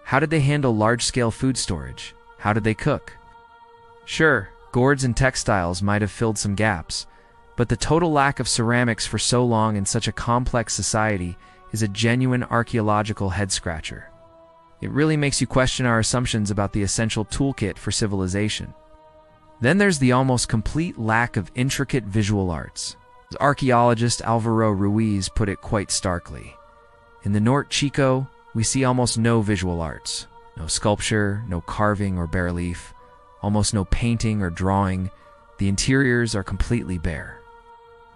How did they handle large-scale food storage? How did they cook? Sure, gourds and textiles might have filled some gaps, but the total lack of ceramics for so long in such a complex society is a genuine archaeological head-scratcher. It really makes you question our assumptions about the essential toolkit for civilization. Then there's the almost complete lack of intricate visual arts. Archaeologist Alvaro Ruiz put it quite starkly. In the Norte Chico, we see almost no visual arts. No sculpture, no carving or bas-relief, almost no painting or drawing. The interiors are completely bare.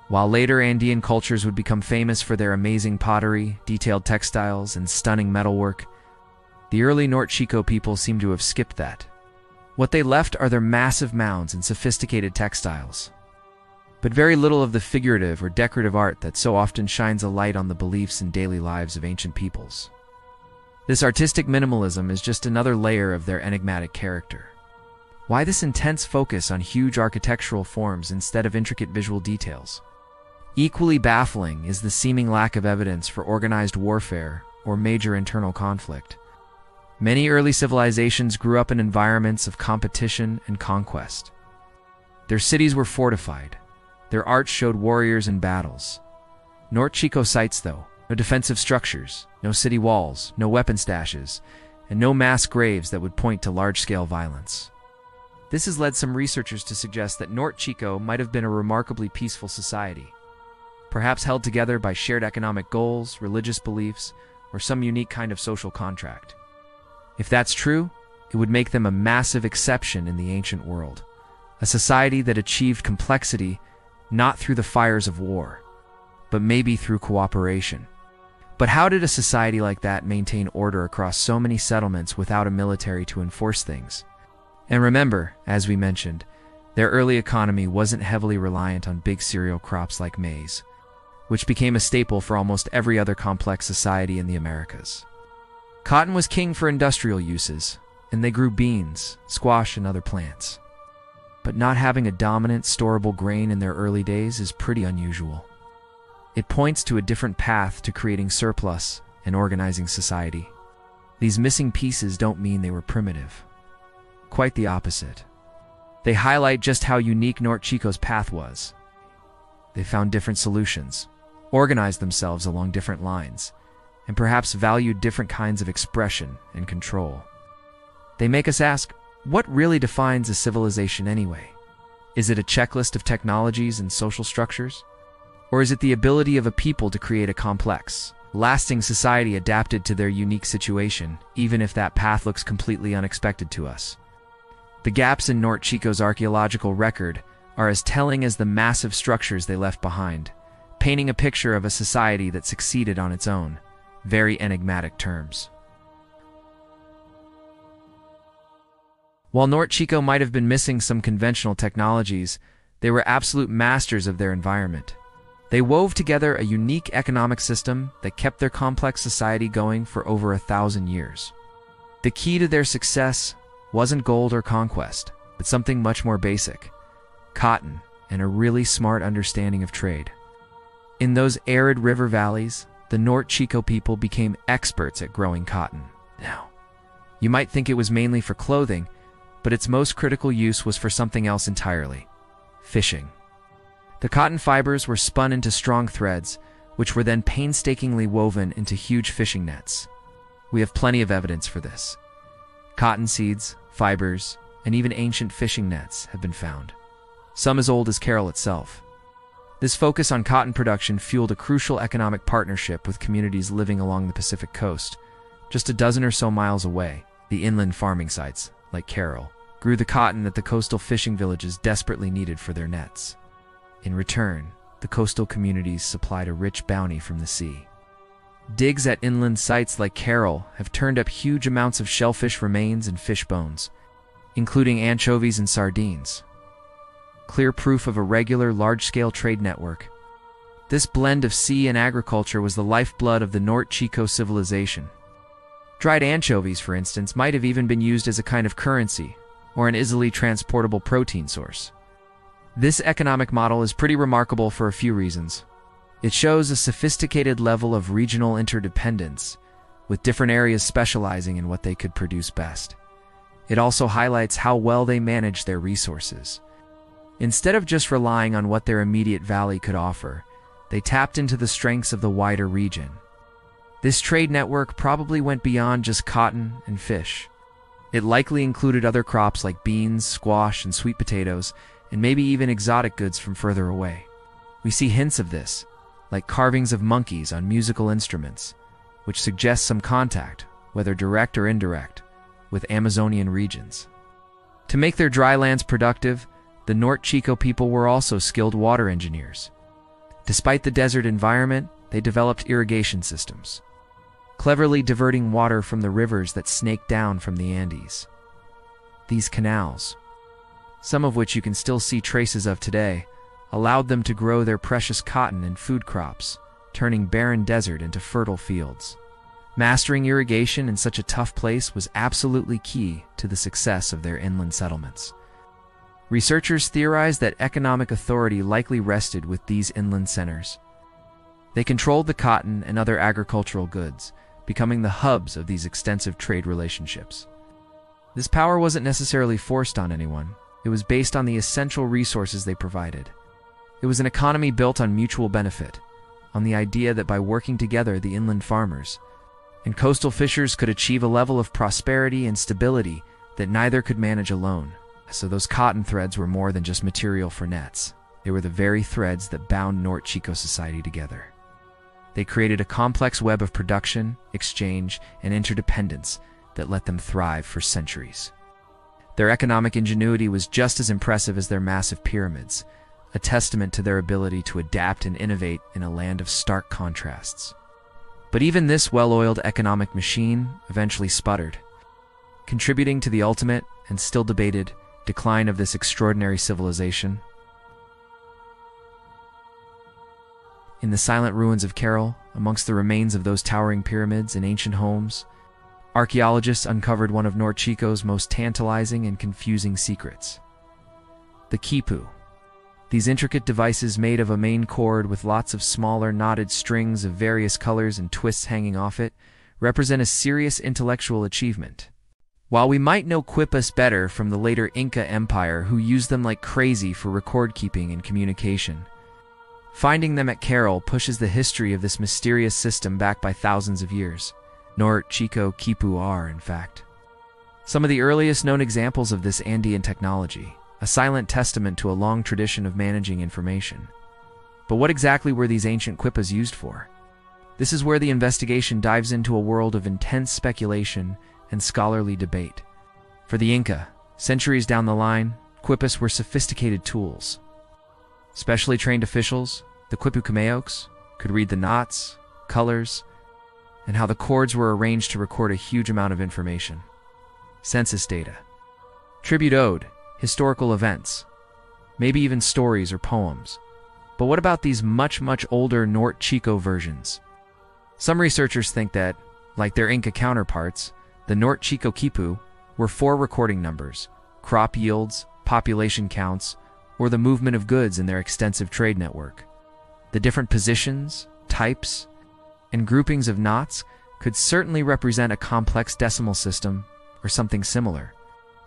While later Andean cultures would become famous for their amazing pottery, detailed textiles, and stunning metalwork, the early Norte Chico people seem to have skipped that. What they left are their massive mounds and sophisticated textiles, but very little of the figurative or decorative art that so often shines a light on the beliefs and daily lives of ancient peoples. This artistic minimalism is just another layer of their enigmatic character. Why this intense focus on huge architectural forms instead of intricate visual details? Equally baffling is the seeming lack of evidence for organized warfare or major internal conflict. Many early civilizations grew up in environments of competition and conquest. Their cities were fortified. Their art showed warriors in battles. Norte Chico sites, though, no defensive structures, no city walls, no weapon stashes, and no mass graves that would point to large-scale violence. This has led some researchers to suggest that Norte Chico might have been a remarkably peaceful society, perhaps held together by shared economic goals, religious beliefs, or some unique kind of social contract. If that's true, it would make them a massive exception in the ancient world, a society that achieved complexity not through the fires of war, but maybe through cooperation. But how did a society like that maintain order across so many settlements without a military to enforce things? And remember, as we mentioned, their early economy wasn't heavily reliant on big cereal crops like maize, which became a staple for almost every other complex society in the Americas. Cotton was king for industrial uses, and they grew beans, squash, and other plants. But not having a dominant, storable grain in their early days is pretty unusual. It points to a different path to creating surplus and organizing society. These missing pieces don't mean they were primitive. Quite the opposite. They highlight just how unique Norte Chico's path was. They found different solutions, organized themselves along different lines, and perhaps valued different kinds of expression and control. They make us ask, what really defines a civilization anyway? Is it a checklist of technologies and social structures? Or is it the ability of a people to create a complex, lasting society adapted to their unique situation, even if that path looks completely unexpected to us? The gaps in Norte Chico's archaeological record are as telling as the massive structures they left behind, painting a picture of a society that succeeded on its own, very enigmatic terms. While North Chico might have been missing some conventional technologies, they were absolute masters of their environment. They wove together a unique economic system that kept their complex society going for over 1,000 years. The key to their success wasn't gold or conquest, but something much more basic: cotton and a really smart understanding of trade. In those arid river valleys, the North Chico people became experts at growing cotton. Now, you might think it was mainly for clothing, but its most critical use was for something else entirely: fishing. The cotton fibers were spun into strong threads, which were then painstakingly woven into huge fishing nets. We have plenty of evidence for this. Cotton seeds, fibers, and even ancient fishing nets have been found, some as old as Carroll itself. This focus on cotton production fueled a crucial economic partnership with communities living along the Pacific coast. Just a dozen or so miles away, the inland farming sites, like Carroll, grew the cotton that the coastal fishing villages desperately needed for their nets. In return, the coastal communities supplied a rich bounty from the sea. Digs at inland sites like Carroll have turned up huge amounts of shellfish remains and fish bones, including anchovies and sardines. Clear proof of a regular, large-scale trade network. This blend of sea and agriculture was the lifeblood of the North Chico civilization. Dried anchovies, for instance, might have even been used as a kind of currency, or an easily transportable protein source. This economic model is pretty remarkable for a few reasons. It shows a sophisticated level of regional interdependence, with different areas specializing in what they could produce best. It also highlights how well they managed their resources. Instead of just relying on what their immediate valley could offer, they tapped into the strengths of the wider region. This trade network probably went beyond just cotton and fish. It likely included other crops like beans, squash, and sweet potatoes, and maybe even exotic goods from further away. We see hints of this, like carvings of monkeys on musical instruments, which suggests some contact, whether direct or indirect, with Amazonian regions. To make their dry lands productive, the North Chico people were also skilled water engineers. Despite the desert environment, they developed irrigation systems, cleverly diverting water from the rivers that snake down from the Andes. These canals, some of which you can still see traces of today, allowed them to grow their precious cotton and food crops, turning barren desert into fertile fields. Mastering irrigation in such a tough place was absolutely key to the success of their inland settlements. Researchers theorize that economic authority likely rested with these inland centers. They controlled the cotton and other agricultural goods, becoming the hubs of these extensive trade relationships. This power wasn't necessarily forced on anyone. It was based on the essential resources they provided. It was an economy built on mutual benefit, on the idea that by working together, the inland farmers and coastal fishers could achieve a level of prosperity and stability that neither could manage alone. So those cotton threads were more than just material for nets. They were the very threads that bound North Chico society together. They created a complex web of production, exchange, and interdependence that let them thrive for centuries. Their economic ingenuity was just as impressive as their massive pyramids, a testament to their ability to adapt and innovate in a land of stark contrasts. But even this well-oiled economic machine eventually sputtered, contributing to the ultimate and still debated decline of this extraordinary civilization. In the silent ruins of Carroll, amongst the remains of those towering pyramids and ancient homes, archaeologists uncovered one of North Chico's most tantalizing and confusing secrets: the quipu. These intricate devices made of a main cord with lots of smaller knotted strings of various colors and twists hanging off it represent a serious intellectual achievement. While we might know quipus better from the later Inca Empire, who used them like crazy for record keeping and communication, finding them at Carroll pushes the history of this mysterious system back by thousands of years. North Chico quipu are, in fact, some of the earliest known examples of this Andean technology, a silent testament to a long tradition of managing information. But what exactly were these ancient quipus used for? This is where the investigation dives into a world of intense speculation and scholarly debate. For the Inca, centuries down the line, quipus were sophisticated tools. Specially trained officials, the quipu cameocs, could read the knots, colors, and how the cords were arranged to record a huge amount of information. Census data, tribute ode, historical events, maybe even stories or poems. But what about these much older Norte Chico versions? Some researchers think that, like their Inca counterparts, the Norte Chico quipu were 4 recording numbers, crop yields, population counts, or the movement of goods in their extensive trade network. The different positions, types, and groupings of knots could certainly represent a complex decimal system or something similar.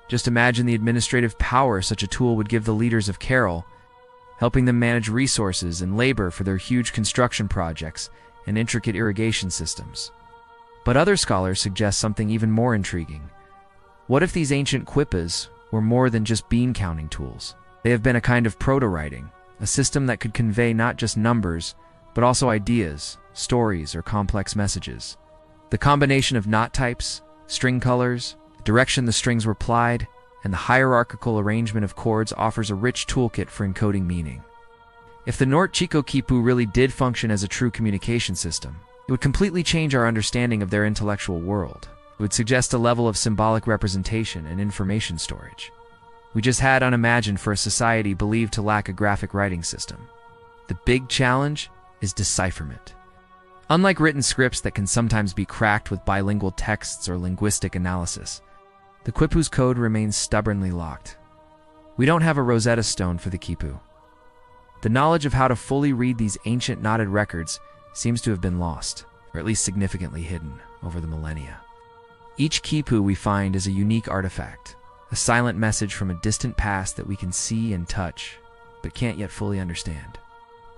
Just imagine the administrative power such a tool would give the leaders of Carroll, helping them manage resources and labor for their huge construction projects and intricate irrigation systems. But other scholars suggest something even more intriguing. What if these ancient quipas were more than just bean-counting tools? They have been a kind of proto-writing, a system that could convey not just numbers, but also ideas, stories, or complex messages. The combination of knot types, string colors, the direction the strings were plied, and the hierarchical arrangement of chords offers a rich toolkit for encoding meaning. If the Norte Chico quipu really did function as a true communication system, it would completely change our understanding of their intellectual world. It would suggest a level of symbolic representation and information storage we just had unimagined for a society believed to lack a graphic writing system. The big challenge is decipherment. Unlike written scripts that can sometimes be cracked with bilingual texts or linguistic analysis, the quipu's code remains stubbornly locked. We don't have a Rosetta Stone for the quipu. The knowledge of how to fully read these ancient knotted records seems to have been lost, or at least significantly hidden, over the millennia. Each quipu we find is a unique artifact, a silent message from a distant past that we can see and touch, but can't yet fully understand.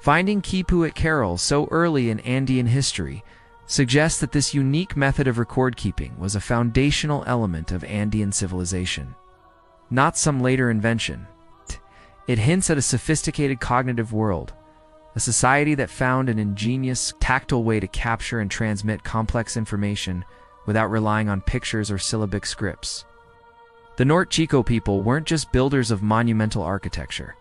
Finding quipu at Carroll so early in Andean history suggests that this unique method of record-keeping was a foundational element of Andean civilization, not some later invention. It hints at a sophisticated cognitive world, a society that found an ingenious, tactile way to capture and transmit complex information without relying on pictures or syllabic scripts. The Norte Chico people weren't just builders of monumental architecture.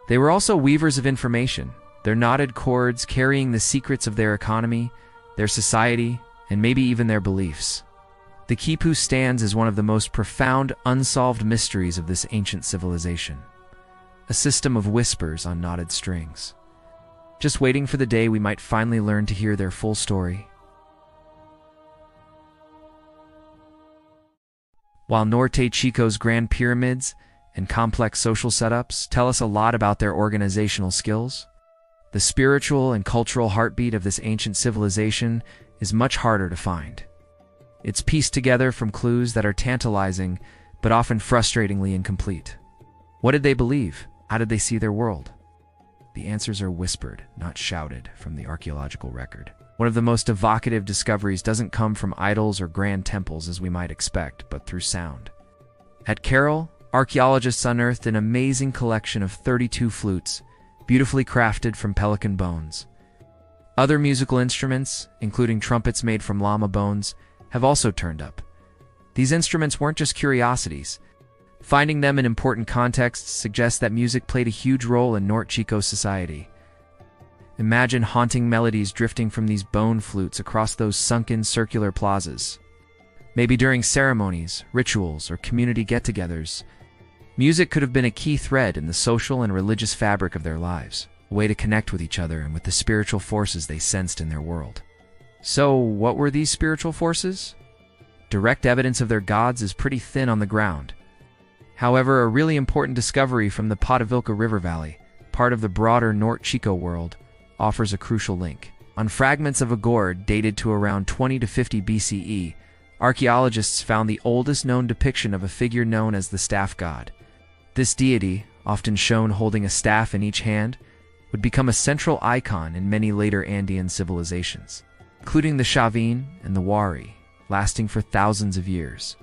They were also weavers of information, their knotted cords carrying the secrets of their economy, their society, and maybe even their beliefs. The quipu stands as one of the most profound, unsolved mysteries of this ancient civilization. A system of whispers on knotted strings. Just waiting for the day we might finally learn to hear their full story. While Norte Chico's grand pyramids and complex social setups tell us a lot about their organizational skills, the spiritual and cultural heartbeat of this ancient civilization is much harder to find. It's pieced together from clues that are tantalizing, but often frustratingly incomplete. What did they believe? How did they see their world? The answers are whispered, not shouted, from the archaeological record. One of the most evocative discoveries doesn't come from idols or grand temples as we might expect, but through sound. At Carroll, archaeologists unearthed an amazing collection of 32 flutes, beautifully crafted from pelican bones. Other musical instruments, including trumpets made from llama bones, have also turned up. These instruments weren't just curiosities. Finding them in important contexts suggests that music played a huge role in Norte Chico society. Imagine haunting melodies drifting from these bone flutes across those sunken circular plazas. Maybe during ceremonies, rituals, or community get-togethers, music could have been a key thread in the social and religious fabric of their lives, a way to connect with each other and with the spiritual forces they sensed in their world. So, what were these spiritual forces? Direct evidence of their gods is pretty thin on the ground. However, a really important discovery from the Potavilca River Valley, part of the broader Norte Chico world, offers a crucial link. On fragments of a gourd dated to around 20 to 50 BCE, archaeologists found the oldest known depiction of a figure known as the staff god. This deity, often shown holding a staff in each hand, would become a central icon in many later Andean civilizations, including the Chavin and the Wari, lasting for thousands of years.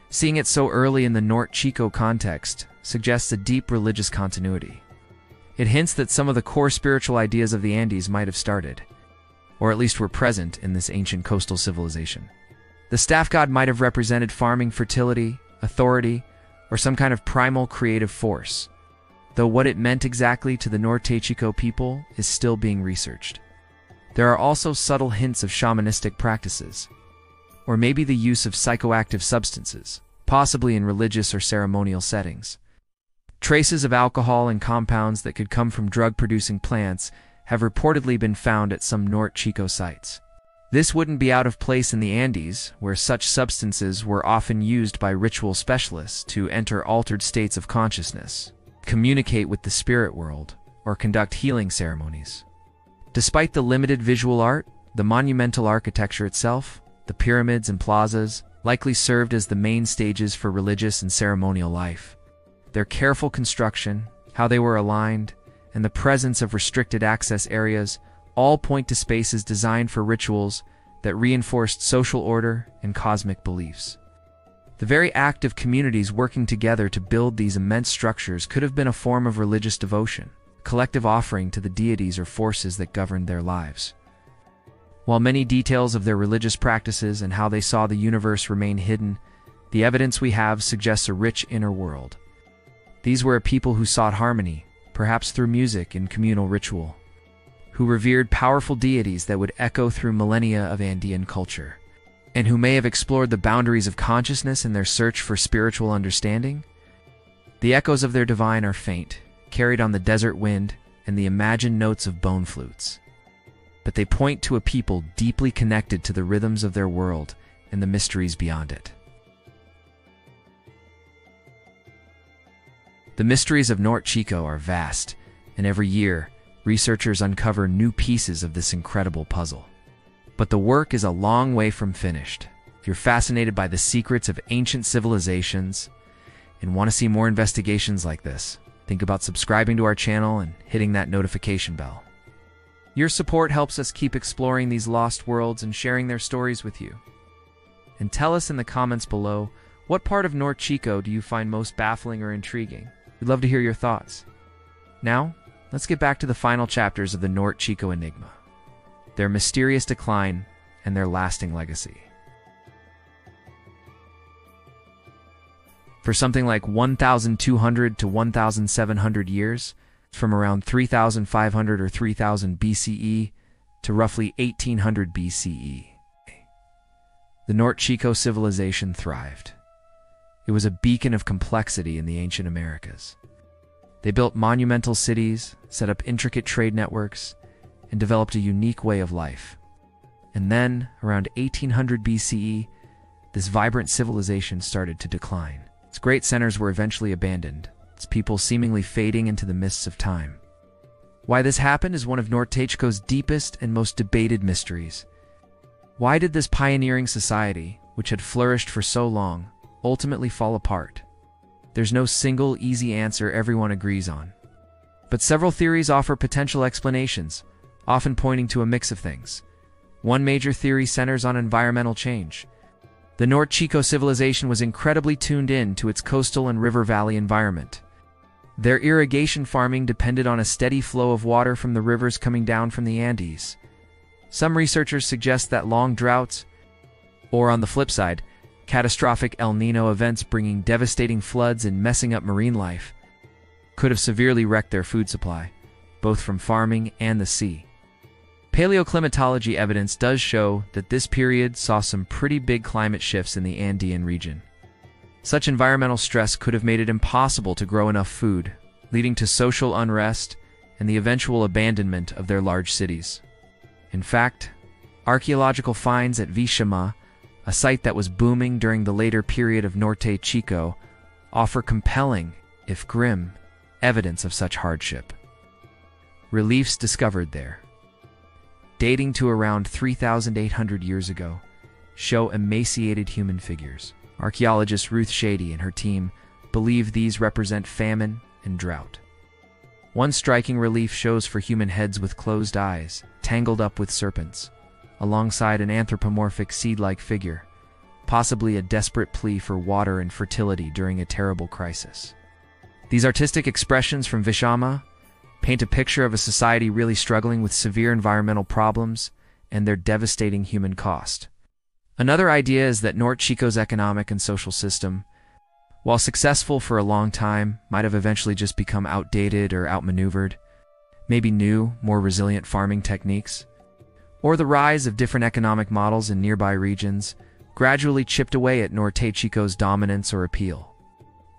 Seeing it so early in the Norte Chico context suggests a deep religious continuity. It hints that some of the core spiritual ideas of the Andes might have started, or at least were present in this ancient coastal civilization. The staff god might have represented farming fertility, authority, or some kind of primal creative force, though what it meant exactly to the Norte Chico people is still being researched. There are also subtle hints of shamanistic practices, or maybe the use of psychoactive substances, possibly in religious or ceremonial settings. Traces of alcohol and compounds that could come from drug-producing plants have reportedly been found at some Norte Chico sites. This wouldn't be out of place in the Andes, where such substances were often used by ritual specialists to enter altered states of consciousness, communicate with the spirit world, or conduct healing ceremonies. Despite the limited visual art, the monumental architecture itself, the pyramids and plazas, likely served as the main stages for religious and ceremonial life. Their careful construction, how they were aligned, and the presence of restricted access areas all point to spaces designed for rituals that reinforced social order and cosmic beliefs. The very act of communities working together to build these immense structures could have been a form of religious devotion, a collective offering to the deities or forces that governed their lives. While many details of their religious practices and how they saw the universe remain hidden, the evidence we have suggests a rich inner world. These were a people who sought harmony, perhaps through music and communal ritual, who revered powerful deities that would echo through millennia of Andean culture, and who may have explored the boundaries of consciousness in their search for spiritual understanding. The echoes of their divine are faint, carried on the desert wind and the imagined notes of bone flutes. But they point to a people deeply connected to the rhythms of their world and the mysteries beyond it. The mysteries of Norte Chico are vast, and every year, researchers uncover new pieces of this incredible puzzle. But the work is a long way from finished. If you're fascinated by the secrets of ancient civilizations and want to see more investigations like this, think about subscribing to our channel and hitting that notification bell. Your support helps us keep exploring these lost worlds and sharing their stories with you. And tell us in the comments below, what part of Norte Chico do you find most baffling or intriguing? We'd love to hear your thoughts. Now, let's get back to the final chapters of the Norte Chico enigma, their mysterious decline and their lasting legacy. For something like 1,200 to 1,700 years, from around 3,500 or 3,000 BCE to roughly 1,800 BCE, the Norte Chico civilization thrived. It was a beacon of complexity in the ancient Americas. They built monumental cities, set up intricate trade networks, and developed a unique way of life. And then, around 1800 BCE, this vibrant civilization started to decline. Its great centers were eventually abandoned, its people seemingly fading into the mists of time. Why this happened is one of Norte Chico's deepest and most debated mysteries. Why did this pioneering society, which had flourished for so long, ultimately fall apart? There's no single easy answer everyone agrees on. But several theories offer potential explanations, often pointing to a mix of things. One major theory centers on environmental change. The Norte Chico civilization was incredibly tuned in to its coastal and river valley environment. Their irrigation farming depended on a steady flow of water from the rivers coming down from the Andes. Some researchers suggest that long droughts, or on the flip side, catastrophic El Niño events bringing devastating floods and messing up marine life, could have severely wrecked their food supply, both from farming and the sea. Paleoclimatology evidence does show that this period saw some pretty big climate shifts in the Andean region. Such environmental stress could have made it impossible to grow enough food, leading to social unrest and the eventual abandonment of their large cities. In fact, archaeological finds at Vishama, a site that was booming during the later period of Norte Chico, offer compelling, if grim, evidence of such hardship. Reliefs discovered there, dating to around 3,800 years ago, show emaciated human figures. Archaeologist Ruth Shady and her team believe these represent famine and drought. One striking relief shows for human heads with closed eyes, tangled up with serpents, alongside an anthropomorphic seed-like figure, possibly a desperate plea for water and fertility during a terrible crisis. These artistic expressions from Vishama paint a picture of a society really struggling with severe environmental problems and their devastating human cost. Another idea is that Norte Chico's economic and social system, while successful for a long time, might have eventually just become outdated or outmaneuvered. Maybe new, more resilient farming techniques, or the rise of different economic models in nearby regions, gradually chipped away at Norte Chico's dominance or appeal.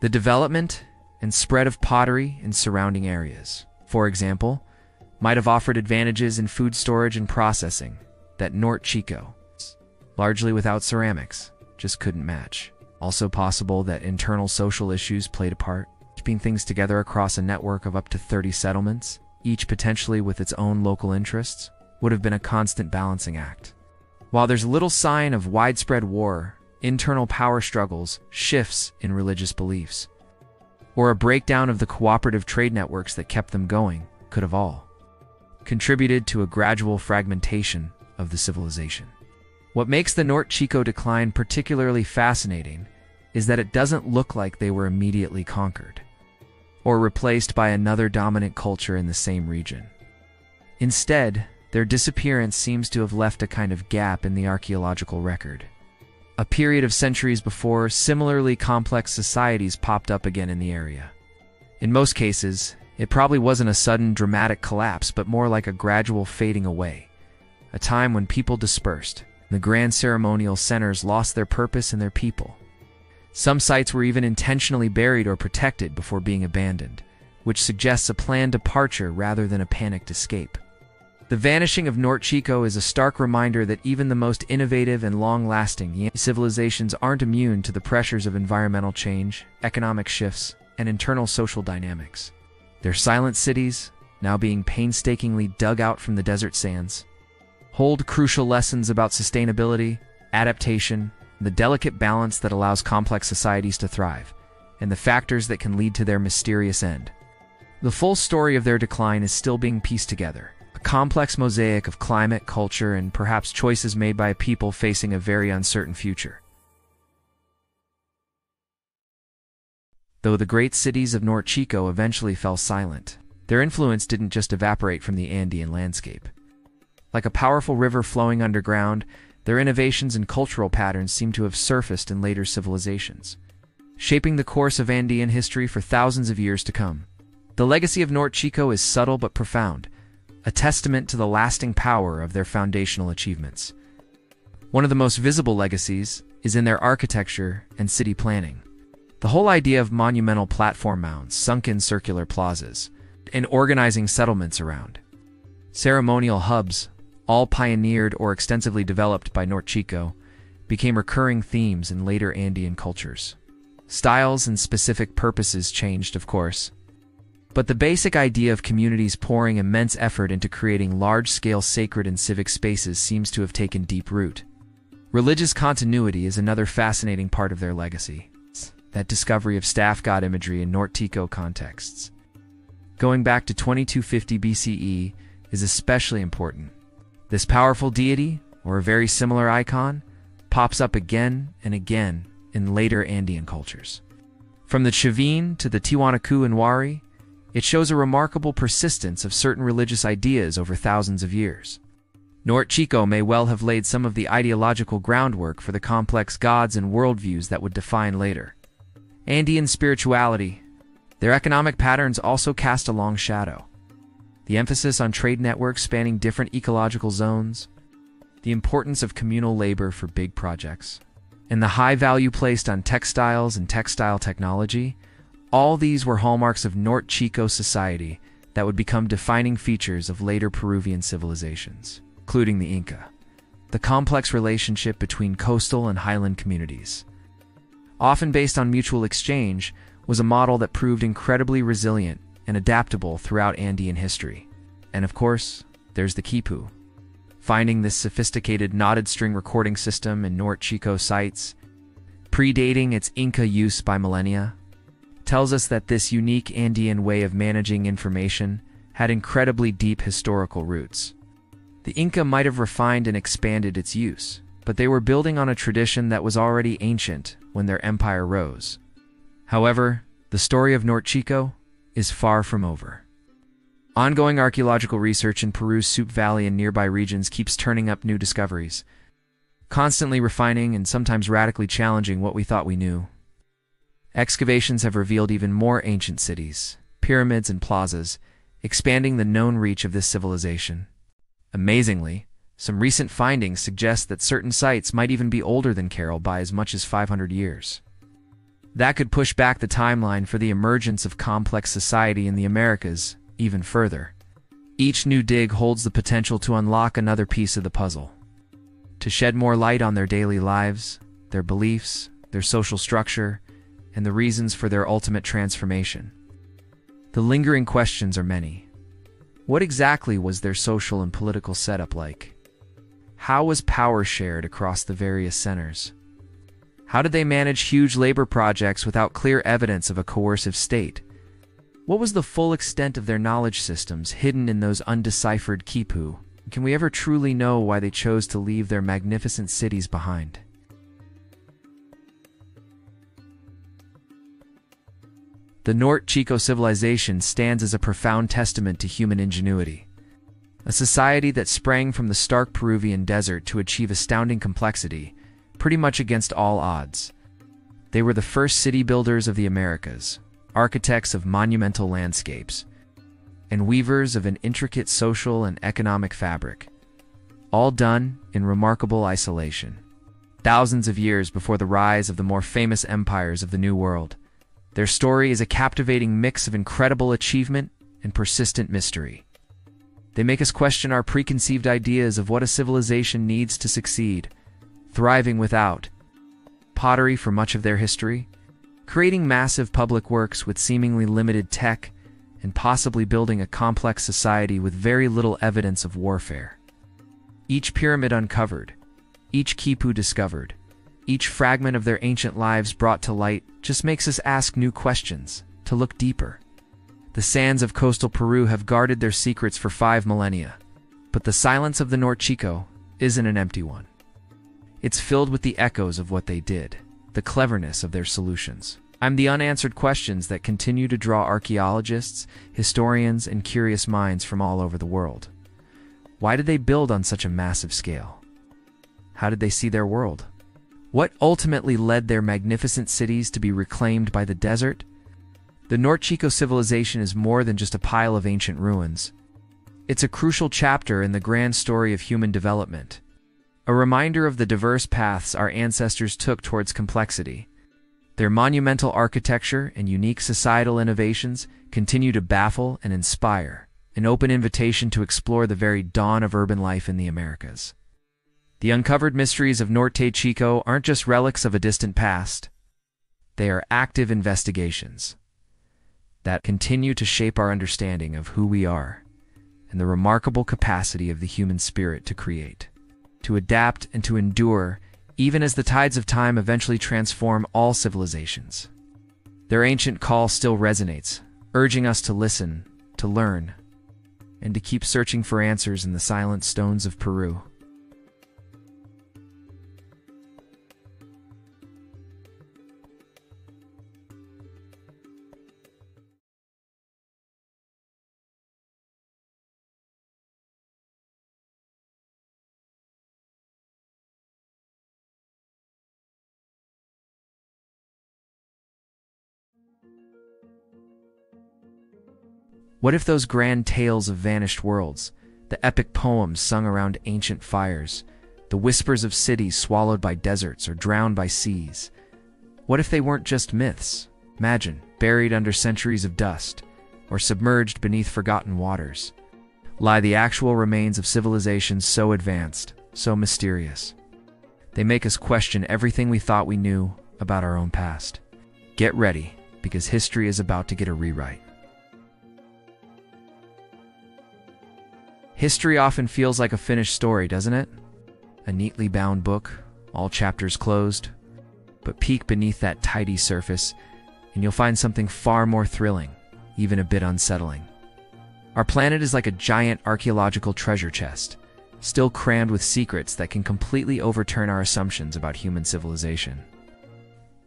The development and spread of pottery in surrounding areas, for example, might have offered advantages in food storage and processing that Norte Chico, largely without ceramics, just couldn't match. Also possible that internal social issues played a part, keeping things together across a network of up to 30 settlements, each potentially with its own local interests, would have been a constant balancing act. While there's little sign of widespread war, internal power struggles, shifts in religious beliefs, or a breakdown of the cooperative trade networks that kept them going could have all contributed to a gradual fragmentation of the civilization. What makes the Norte Chico decline particularly fascinating is that it doesn't look like they were immediately conquered or replaced by another dominant culture in the same region. Instead, their disappearance seems to have left a kind of gap in the archaeological record. A period of centuries before, similarly complex societies popped up again in the area. In most cases, it probably wasn't a sudden dramatic collapse, but more like a gradual fading away, a time when people dispersed. The grand ceremonial centers lost their purpose and their people. Some sites were even intentionally buried or protected before being abandoned, which suggests a planned departure rather than a panicked escape. The vanishing of Norte Chico is a stark reminder that even the most innovative and long-lasting civilizations aren't immune to the pressures of environmental change, economic shifts, and internal social dynamics. Their silent cities, now being painstakingly dug out from the desert sands, hold crucial lessons about sustainability, adaptation, the delicate balance that allows complex societies to thrive, and the factors that can lead to their mysterious end. The full story of their decline is still being pieced together, a complex mosaic of climate, culture, and perhaps choices made by a people facing a very uncertain future. Though the great cities of Norte Chico eventually fell silent, their influence didn't just evaporate from the Andean landscape. Like a powerful river flowing underground, their innovations and cultural patterns seem to have surfaced in later civilizations, shaping the course of Andean history for thousands of years to come. The legacy of Norte Chico is subtle but profound, a testament to the lasting power of their foundational achievements. One of the most visible legacies is in their architecture and city planning. The whole idea of monumental platform mounds, sunken circular plazas, and organizing settlements around ceremonial hubs, all pioneered or extensively developed by Norte Chico, became recurring themes in later Andean cultures. Styles and specific purposes changed, of course, but the basic idea of communities pouring immense effort into creating large-scale sacred and civic spaces seems to have taken deep root. Religious continuity is another fascinating part of their legacy, that discovery of staff god imagery in Norte Chico contexts. Going back to 2250 BCE is especially important. This powerful deity, or a very similar icon, pops up again and again in later Andean cultures. From the Chavin to the Tiwanaku and Wari, it shows a remarkable persistence of certain religious ideas over thousands of years. Norte Chico may well have laid some of the ideological groundwork for the complex gods and worldviews that would define later Andean spirituality. Their economic patterns also cast a long shadow. The emphasis on trade networks spanning different ecological zones, the importance of communal labor for big projects, and the high value placed on textiles and textile technology, all these were hallmarks of Norte Chico society that would become defining features of later Peruvian civilizations, including the Inca. The complex relationship between coastal and highland communities, often based on mutual exchange, was a model that proved incredibly resilient and adaptable throughout Andean history. And of course, there's the quipu. Finding this sophisticated knotted string recording system in Norte Chico sites, predating its Inca use by millennia, tells us that this unique Andean way of managing information had incredibly deep historical roots. The Inca might have refined and expanded its use, but they were building on a tradition that was already ancient when their empire rose. However, the story of Norte Chico is far from over. Ongoing archaeological research in Peru's Supe Valley and nearby regions keeps turning up new discoveries, constantly refining and sometimes radically challenging what we thought we knew. Excavations have revealed even more ancient cities, pyramids and plazas, expanding the known reach of this civilization. Amazingly, Some recent findings suggest that certain sites might even be older than Carol by as much as 500 years. That could push back the timeline for the emergence of complex society in the Americas even further. Each new dig holds the potential to unlock another piece of the puzzle, to shed more light on their daily lives, their beliefs, their social structure, and the reasons for their ultimate transformation. The lingering questions are many. What exactly was their social and political setup like? How was power shared across the various centers? How did they manage huge labor projects without clear evidence of a coercive state? What was the full extent of their knowledge systems hidden in those undeciphered quipu? Can we ever truly know why they chose to leave their magnificent cities behind? The Norte Chico civilization stands as a profound testament to human ingenuity. A society that sprang from the stark Peruvian desert to achieve astounding complexity, pretty much against all odds. They were the first city builders of the Americas, architects of monumental landscapes, and weavers of an intricate social and economic fabric, all done in remarkable isolation. Thousands of years before the rise of the more famous empires of the New World, their story is a captivating mix of incredible achievement and persistent mystery. They make us question our preconceived ideas of what a civilization needs to succeed, thriving without pottery for much of their history, creating massive public works with seemingly limited tech, and possibly building a complex society with very little evidence of warfare. Each pyramid uncovered, each quipu discovered, each fragment of their ancient lives brought to light just makes us ask new questions, to look deeper. The sands of coastal Peru have guarded their secrets for 5 millennia, but the silence of the Norte Chico isn't an empty one. It's filled with the echoes of what they did, the cleverness of their solutions. I'm the unanswered questions that continue to draw archaeologists, historians, and curious minds from all over the world. Why did they build on such a massive scale? How did they see their world? What ultimately led their magnificent cities to be reclaimed by the desert? The Norte Chico civilization is more than just a pile of ancient ruins. It's a crucial chapter in the grand story of human development, a reminder of the diverse paths our ancestors took towards complexity. Their monumental architecture and unique societal innovations continue to baffle and inspire, an open invitation to explore the very dawn of urban life in the Americas. The uncovered mysteries of Norte Chico aren't just relics of a distant past. They are active investigations that continue to shape our understanding of who we are and the remarkable capacity of the human spirit to create, to adapt, and to endure, even as the tides of time eventually transform all civilizations. Their ancient call still resonates, urging us to listen, to learn, and to keep searching for answers in the silent stones of Peru. What if those grand tales of vanished worlds, the epic poems sung around ancient fires, the whispers of cities swallowed by deserts or drowned by seas, what if they weren't just myths? Imagine, buried under centuries of dust, or submerged beneath forgotten waters, lie the actual remains of civilizations so advanced, so mysterious. They make us question everything we thought we knew about our own past. Get ready, because history is about to get a rewrite. History often feels like a finished story, doesn't it? A neatly bound book, all chapters closed. But peek beneath that tidy surface, and you'll find something far more thrilling, even a bit unsettling. Our planet is like a giant archaeological treasure chest, still crammed with secrets that can completely overturn our assumptions about human civilization.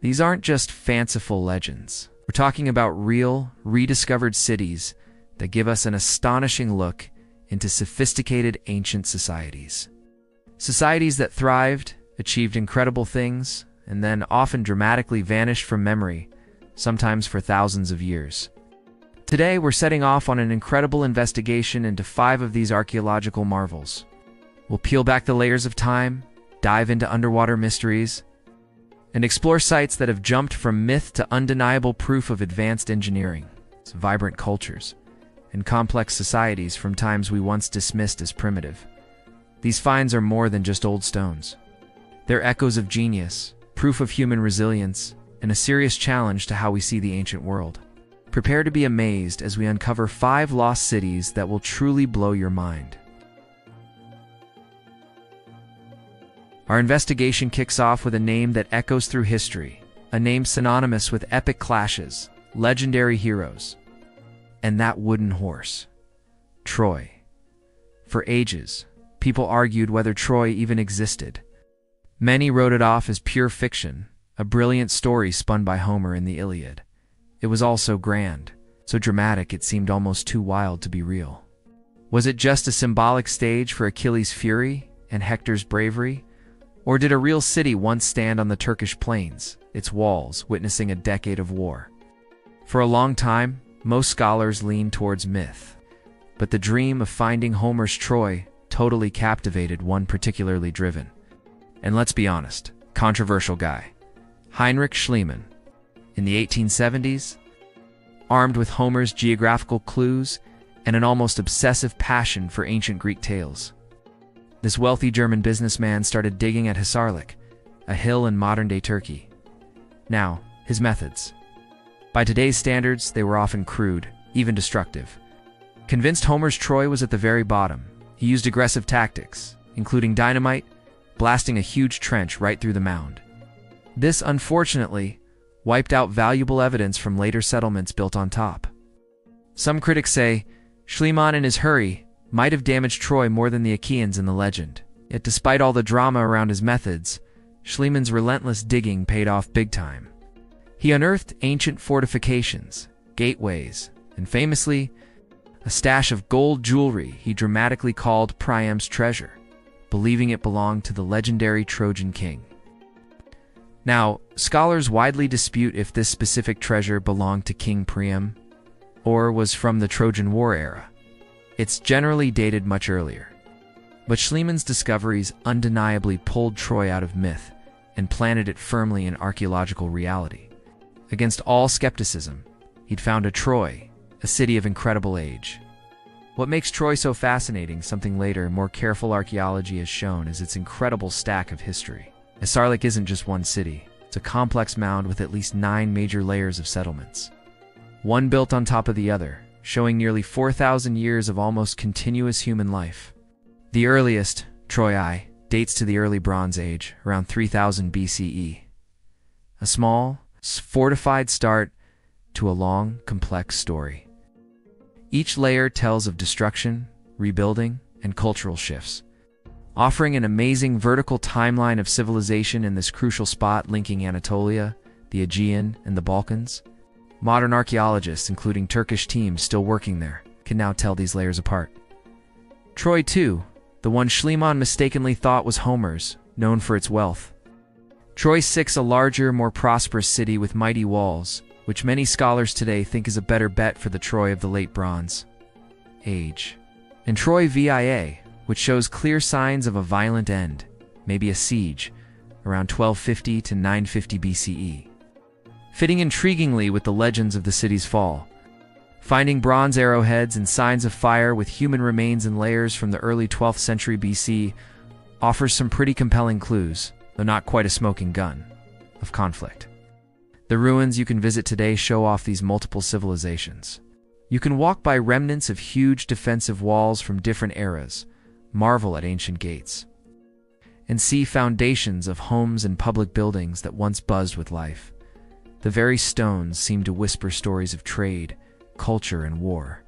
These aren't just fanciful legends. We're talking about real, rediscovered cities that give us an astonishing look into sophisticated ancient societies. Societies that thrived, achieved incredible things, and then often dramatically vanished from memory, sometimes for thousands of years. Today, we're setting off on an incredible investigation into 5 of these archaeological marvels. We'll peel back the layers of time, dive into underwater mysteries, and explore sites that have jumped from myth to undeniable proof of advanced engineering, vibrant cultures, and complex societies from times we once dismissed as primitive. These finds are more than just old stones. They're echoes of genius, proof of human resilience, and a serious challenge to how we see the ancient world. Prepare to be amazed as we uncover 5 lost cities that will truly blow your mind. Our investigation kicks off with a name that echoes through history, a name synonymous with epic clashes, legendary heroes, and that wooden horse, Troy. For ages, people argued whether Troy even existed. Many wrote it off as pure fiction, a brilliant story spun by Homer in the Iliad. It was all so grand, so dramatic it seemed almost too wild to be real. Was it just a symbolic stage for Achilles' fury and Hector's bravery? Or did a real city once stand on the Turkish plains, its walls witnessing a decade of war? For a long time, most scholars leaned towards myth. But the dream of finding Homer's Troy totally captivated one particularly driven. And let's be honest, controversial guy, Heinrich Schliemann. In the 1870s, armed with Homer's geographical clues and an almost obsessive passion for ancient Greek tales, this wealthy German businessman started digging at Hisarlik, a hill in modern-day Turkey. Now, his methods. By today's standards, they were often crude, even destructive. Convinced Homer's Troy was at the very bottom, he used aggressive tactics, including dynamite, blasting a huge trench right through the mound. This, unfortunately, wiped out valuable evidence from later settlements built on top. Some critics say Schliemann in his hurry might have damaged Troy more than the Achaeans in the legend. Yet despite all the drama around his methods, Schliemann's relentless digging paid off big time. He unearthed ancient fortifications, gateways, and famously, a stash of gold jewelry he dramatically called Priam's treasure, believing it belonged to the legendary Trojan king. Now, scholars widely dispute if this specific treasure belonged to King Priam or was from the Trojan War era. It's generally dated much earlier. But Schliemann's discoveries undeniably pulled Troy out of myth and planted it firmly in archaeological reality. Against all skepticism, he'd found a Troy, a city of incredible age. What makes Troy so fascinating, something later, more careful archaeology has shown, is its incredible stack of history. Hisarlik isn't just one city. It's a complex mound with at least 9 major layers of settlements, one built on top of the other, showing nearly 4,000 years of almost continuous human life. The earliest, Troy, dates to the early Bronze Age, around 3000 BCE. A small, fortified start to a long, complex story. Each layer tells of destruction, rebuilding, and cultural shifts, offering an amazing vertical timeline of civilization in this crucial spot linking Anatolia, the Aegean, and the Balkans. Modern archaeologists, including Turkish teams still working there, can now tell these layers apart. Troy, too, the one Schliemann mistakenly thought was Homer's, known for its wealth. Troy 6, a larger, more prosperous city with mighty walls, which many scholars today think is a better bet for the Troy of the Late Bronze Age. And Troy VIA, which shows clear signs of a violent end, maybe a siege, around 1250 to 950 BCE. Fitting intriguingly with the legends of the city's fall. Finding bronze arrowheads and signs of fire with human remains in layers from the early 12th century BC offers some pretty compelling clues, though not quite a smoking gun, of conflict. The ruins you can visit today show off these multiple civilizations. You can walk by remnants of huge defensive walls from different eras, marvel at ancient gates, and see foundations of homes and public buildings that once buzzed with life. The very stones seem to whisper stories of trade, culture, and war.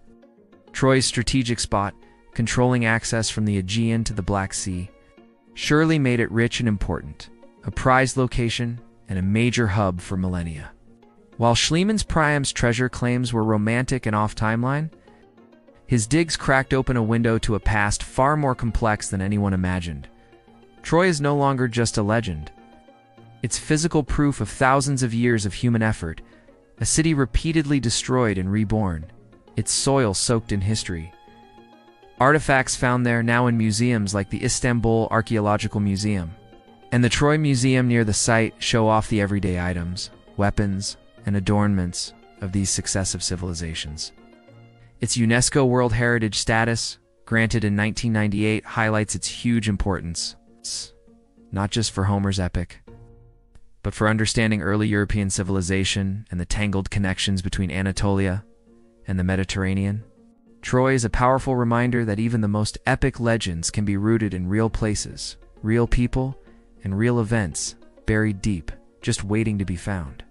Troy's strategic spot, controlling access from the Aegean to the Black Sea, surely made it rich and important, a prized location and a major hub for millennia. While Schliemann's Priam's treasure claims were romantic and off-timeline, his digs cracked open a window to a past far more complex than anyone imagined. Troy is no longer just a legend. It's physical proof of thousands of years of human effort, a city repeatedly destroyed and reborn, its soil soaked in history. Artifacts found there now in museums like the Istanbul Archaeological Museum and the Troy Museum near the site show off the everyday items, weapons, and adornments of these successive civilizations. Its UNESCO World Heritage status, granted in 1998, highlights its huge importance, not just for Homer's epic, but for understanding early European civilization and the tangled connections between Anatolia and the Mediterranean. Troy is a powerful reminder that even the most epic legends can be rooted in real places, real people, and real events buried deep, just waiting to be found.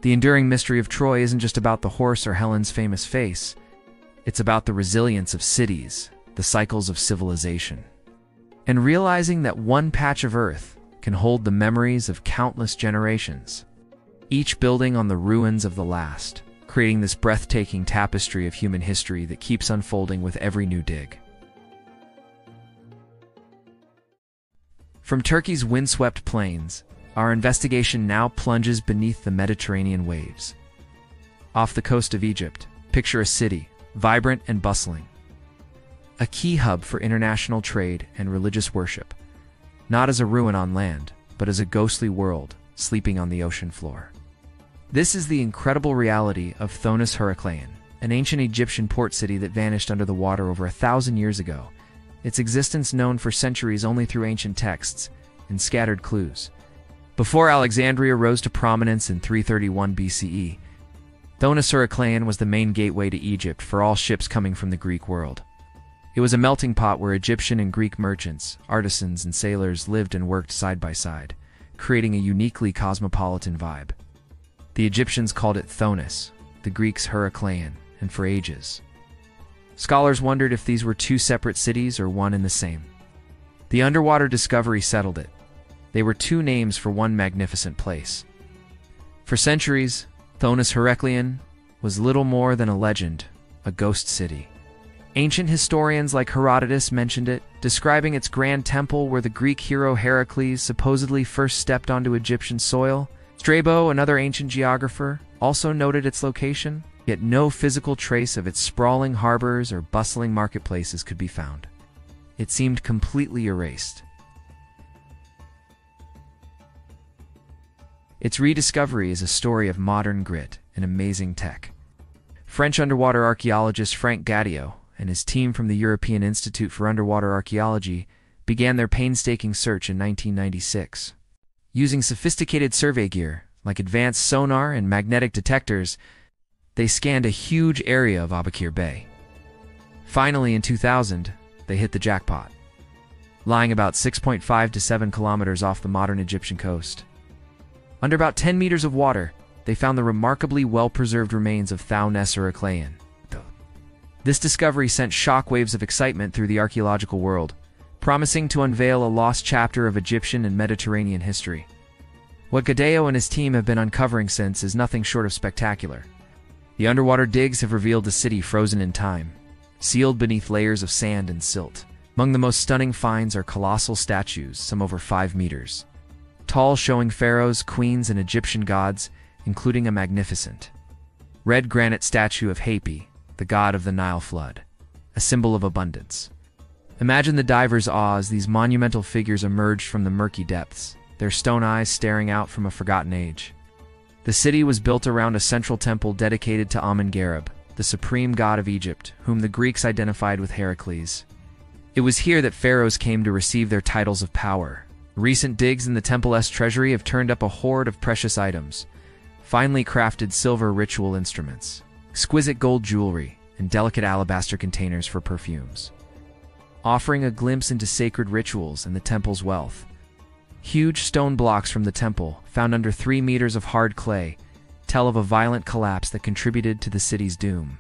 The enduring mystery of Troy isn't just about the horse or Helen's famous face. It's about the resilience of cities, the cycles of civilization, and realizing that one patch of earth can hold the memories of countless generations, each building on the ruins of the last, creating this breathtaking tapestry of human history that keeps unfolding with every new dig. From Turkey's windswept plains, our investigation now plunges beneath the Mediterranean waves. Off the coast of Egypt, picture a city, vibrant and bustling. A key hub for international trade and religious worship, not as a ruin on land, but as a ghostly world sleeping on the ocean floor. This is the incredible reality of Thonis Heracleion, an ancient Egyptian port city that vanished under the water over 1,000 years ago, its existence known for centuries only through ancient texts and scattered clues. Before Alexandria rose to prominence in 331 BCE, Thonis Heracleion was the main gateway to Egypt for all ships coming from the Greek world. It was a melting pot where Egyptian and Greek merchants, artisans, and sailors lived and worked side by side, creating a uniquely cosmopolitan vibe. The Egyptians called it Thonis, the Greeks Heracleion, and for ages, scholars wondered if these were two separate cities or one and the same. The underwater discovery settled it. They were two names for one magnificent place. For centuries, Thonis Heracleion was little more than a legend, a ghost city. Ancient historians like Herodotus mentioned it, describing its grand temple where the Greek hero Heracles supposedly first stepped onto Egyptian soil. Strabo, another ancient geographer, also noted its location, yet no physical trace of its sprawling harbors or bustling marketplaces could be found. It seemed completely erased. Its rediscovery is a story of modern grit and amazing tech. French underwater archaeologist Frank Gaddio and his team from the European Institute for Underwater Archaeology began their painstaking search in 1996. Using sophisticated survey gear, like advanced sonar and magnetic detectors, they scanned a huge area of Abukir Bay. Finally, in 2000, they hit the jackpot, lying about 6.5 to 7 kilometers off the modern Egyptian coast. Under about 10 meters of water, they found the remarkably well-preserved remains of Thonis Heracleion. This discovery sent shockwaves of excitement through the archaeological world, promising to unveil a lost chapter of Egyptian and Mediterranean history. What Gaddio and his team have been uncovering since is nothing short of spectacular. The underwater digs have revealed a city frozen in time, sealed beneath layers of sand and silt. Among the most stunning finds are colossal statues, some over 5 meters, tall, showing pharaohs, queens, and Egyptian gods, including a magnificent red granite statue of Hapi, the god of the Nile flood, a symbol of abundance. Imagine the diver's awe as these monumental figures emerged from the murky depths, their stone eyes staring out from a forgotten age. The city was built around a central temple dedicated to Amun-Gareb, the supreme god of Egypt, whom the Greeks identified with Heracles. It was here that pharaohs came to receive their titles of power. Recent digs in the temple's treasury have turned up a hoard of precious items, finely crafted silver ritual instruments, exquisite gold jewelry, and delicate alabaster containers for perfumes, offering a glimpse into sacred rituals and the temple's wealth. Huge stone blocks from the temple, found under 3 meters of hard clay, tell of a violent collapse that contributed to the city's doom.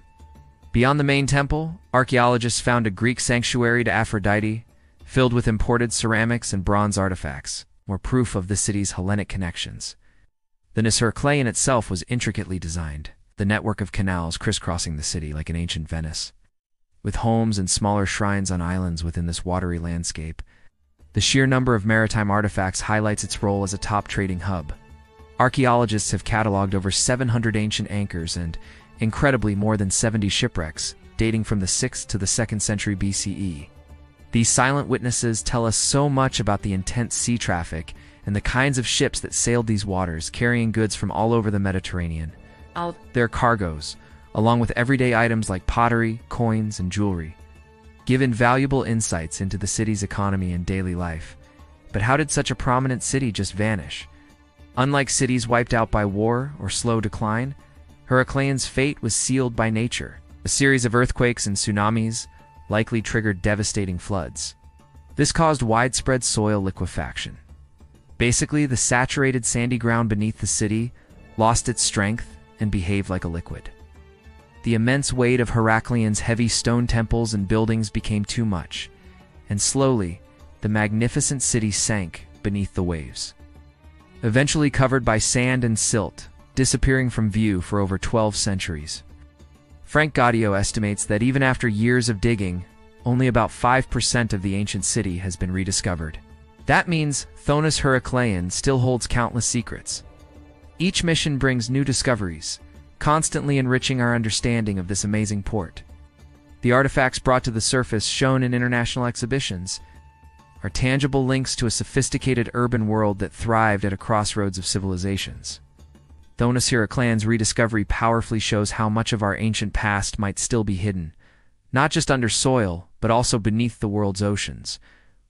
Beyond the main temple, archaeologists found a Greek sanctuary to Aphrodite, filled with imported ceramics and bronze artifacts, more proof of the city's Hellenic connections. The Heracleion itself was intricately designed, the network of canals crisscrossing the city like an ancient Venice. With homes and smaller shrines on islands within this watery landscape, the sheer number of maritime artifacts highlights its role as a top trading hub. Archaeologists have cataloged over 700 ancient anchors and, incredibly, more than 70 shipwrecks, dating from the 6th to the 2nd century BCE. These silent witnesses tell us so much about the intense sea traffic and the kinds of ships that sailed these waters, carrying goods from all over the Mediterranean. Their cargoes, along with everyday items like pottery, coins, and jewelry, give invaluable insights into the city's economy and daily life. But how did such a prominent city just vanish? Unlike cities wiped out by war or slow decline, Heracleion's fate was sealed by nature. A series of earthquakes and tsunamis likely triggered devastating floods. This caused widespread soil liquefaction. Basically, the saturated sandy ground beneath the city lost its strength and behaved like a liquid. The immense weight of Heracleion's heavy stone temples and buildings became too much, and slowly, the magnificent city sank beneath the waves. Eventually covered by sand and silt, disappearing from view for over 12 centuries. Frank Gaudio estimates that even after years of digging, only about 5% of the ancient city has been rediscovered. That means Thonis Heracleion still holds countless secrets. Each mission brings new discoveries, constantly enriching our understanding of this amazing port. The artifacts brought to the surface, shown in international exhibitions, are tangible links to a sophisticated urban world that thrived at a crossroads of civilizations. Thonis Heracleion's rediscovery powerfully shows how much of our ancient past might still be hidden, not just under soil, but also beneath the world's oceans,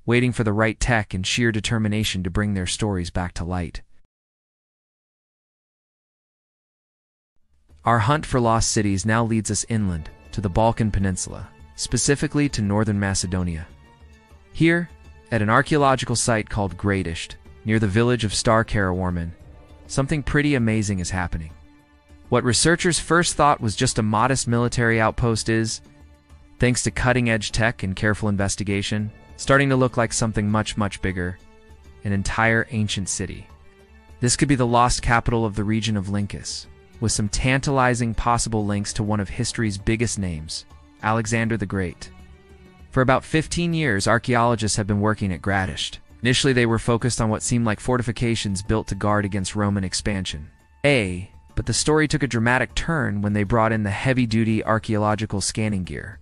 waiting for the right tech and sheer determination to bring their stories back to light. Our hunt for lost cities now leads us inland, to the Balkan Peninsula, specifically to northern Macedonia. Here, at an archaeological site called Gradisht, near the village of Star Karawarman, something pretty amazing is happening. What researchers first thought was just a modest military outpost is, thanks to cutting-edge tech and careful investigation, starting to look like something much, much bigger, an entire ancient city. This could be the lost capital of the region of Lyncus, with some tantalizing possible links to one of history's biggest names, Alexander the Great. For about 15 years, archaeologists have been working at Gradisht. Initially, they were focused on what seemed like fortifications built to guard against Roman expansion. But the story took a dramatic turn when they brought in the heavy-duty archaeological scanning gear.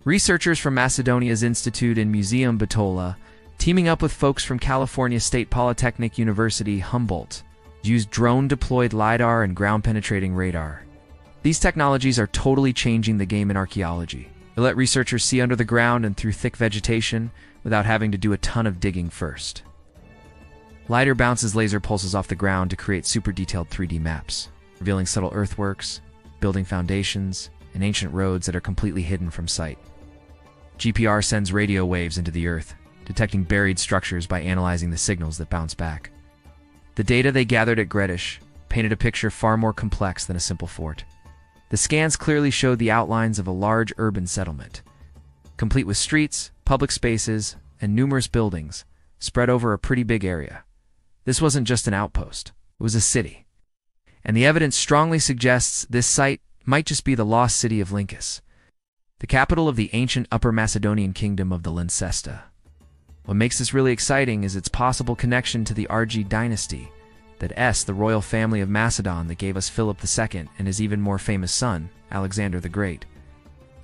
Researchers from Macedonia's Institute and Museum Bitola, teaming up with folks from California State Polytechnic University Humboldt, used drone-deployed LiDAR and ground-penetrating radar. These technologies are totally changing the game in archaeology. They let researchers see under the ground and through thick vegetation without having to do a ton of digging first. LiDAR bounces laser pulses off the ground to create super detailed 3D maps, revealing subtle earthworks, building foundations, and ancient roads that are completely hidden from sight. GPR sends radio waves into the earth, detecting buried structures by analyzing the signals that bounce back. The data they gathered at Gradisht painted a picture far more complex than a simple fort. The scans clearly showed the outlines of a large urban settlement, complete with streets, public spaces, and numerous buildings spread over a pretty big area. This wasn't just an outpost, it was a city. And the evidence strongly suggests this site might just be the lost city of Lyncus, the capital of the ancient Upper Macedonian kingdom of the Lyncesta. What makes this really exciting is its possible connection to the Argead dynasty, the royal family of Macedon that gave us Philip II and his even more famous son, Alexander the Great.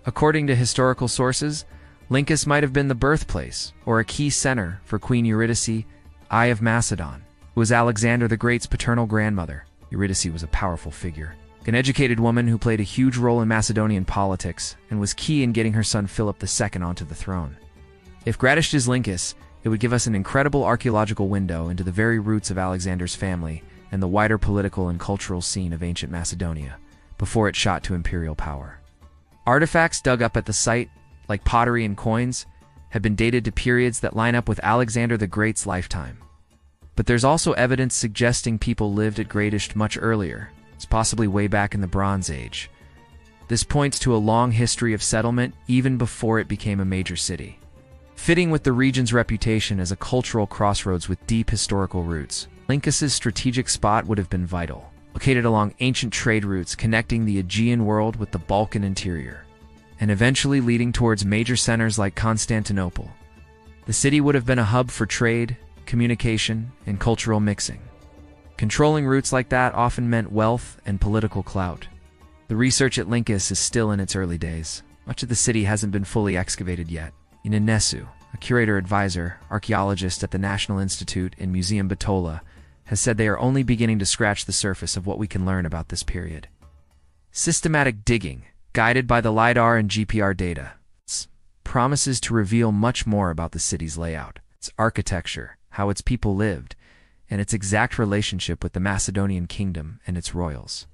According to historical sources, Lyncus might have been the birthplace or a key center for Queen Eurydice, I of Macedon, who was Alexander the Great's paternal grandmother. Eurydice was a powerful figure, an educated woman who played a huge role in Macedonian politics and was key in getting her son Philip II onto the throne. If Gradisht is Lyncus, it would give us an incredible archaeological window into the very roots of Alexander's family and the wider political and cultural scene of ancient Macedonia, before it shot to imperial power. Artifacts dug up at the site, like pottery and coins, have been dated to periods that line up with Alexander the Great's lifetime. But there's also evidence suggesting people lived at Gradisht much earlier, it's possibly way back in the Bronze Age. This points to a long history of settlement even before it became a major city. Fitting with the region's reputation as a cultural crossroads with deep historical roots, Lyncus's strategic spot would have been vital, located along ancient trade routes connecting the Aegean world with the Balkan interior, and eventually leading towards major centers like Constantinople. The city would have been a hub for trade, communication, and cultural mixing. Controlling routes like that often meant wealth and political clout. The research at Lyncus is still in its early days, Much of the city hasn't been fully excavated yet. Inenesu, a curator-advisor, archaeologist at the National Institute in Museum Bitola, has said they are only beginning to scratch the surface of what we can learn about this period. Systematic digging, guided by the LiDAR and GPR data, promises to reveal much more about the city's layout, its architecture, how its people lived, and its exact relationship with the Macedonian kingdom and its royals.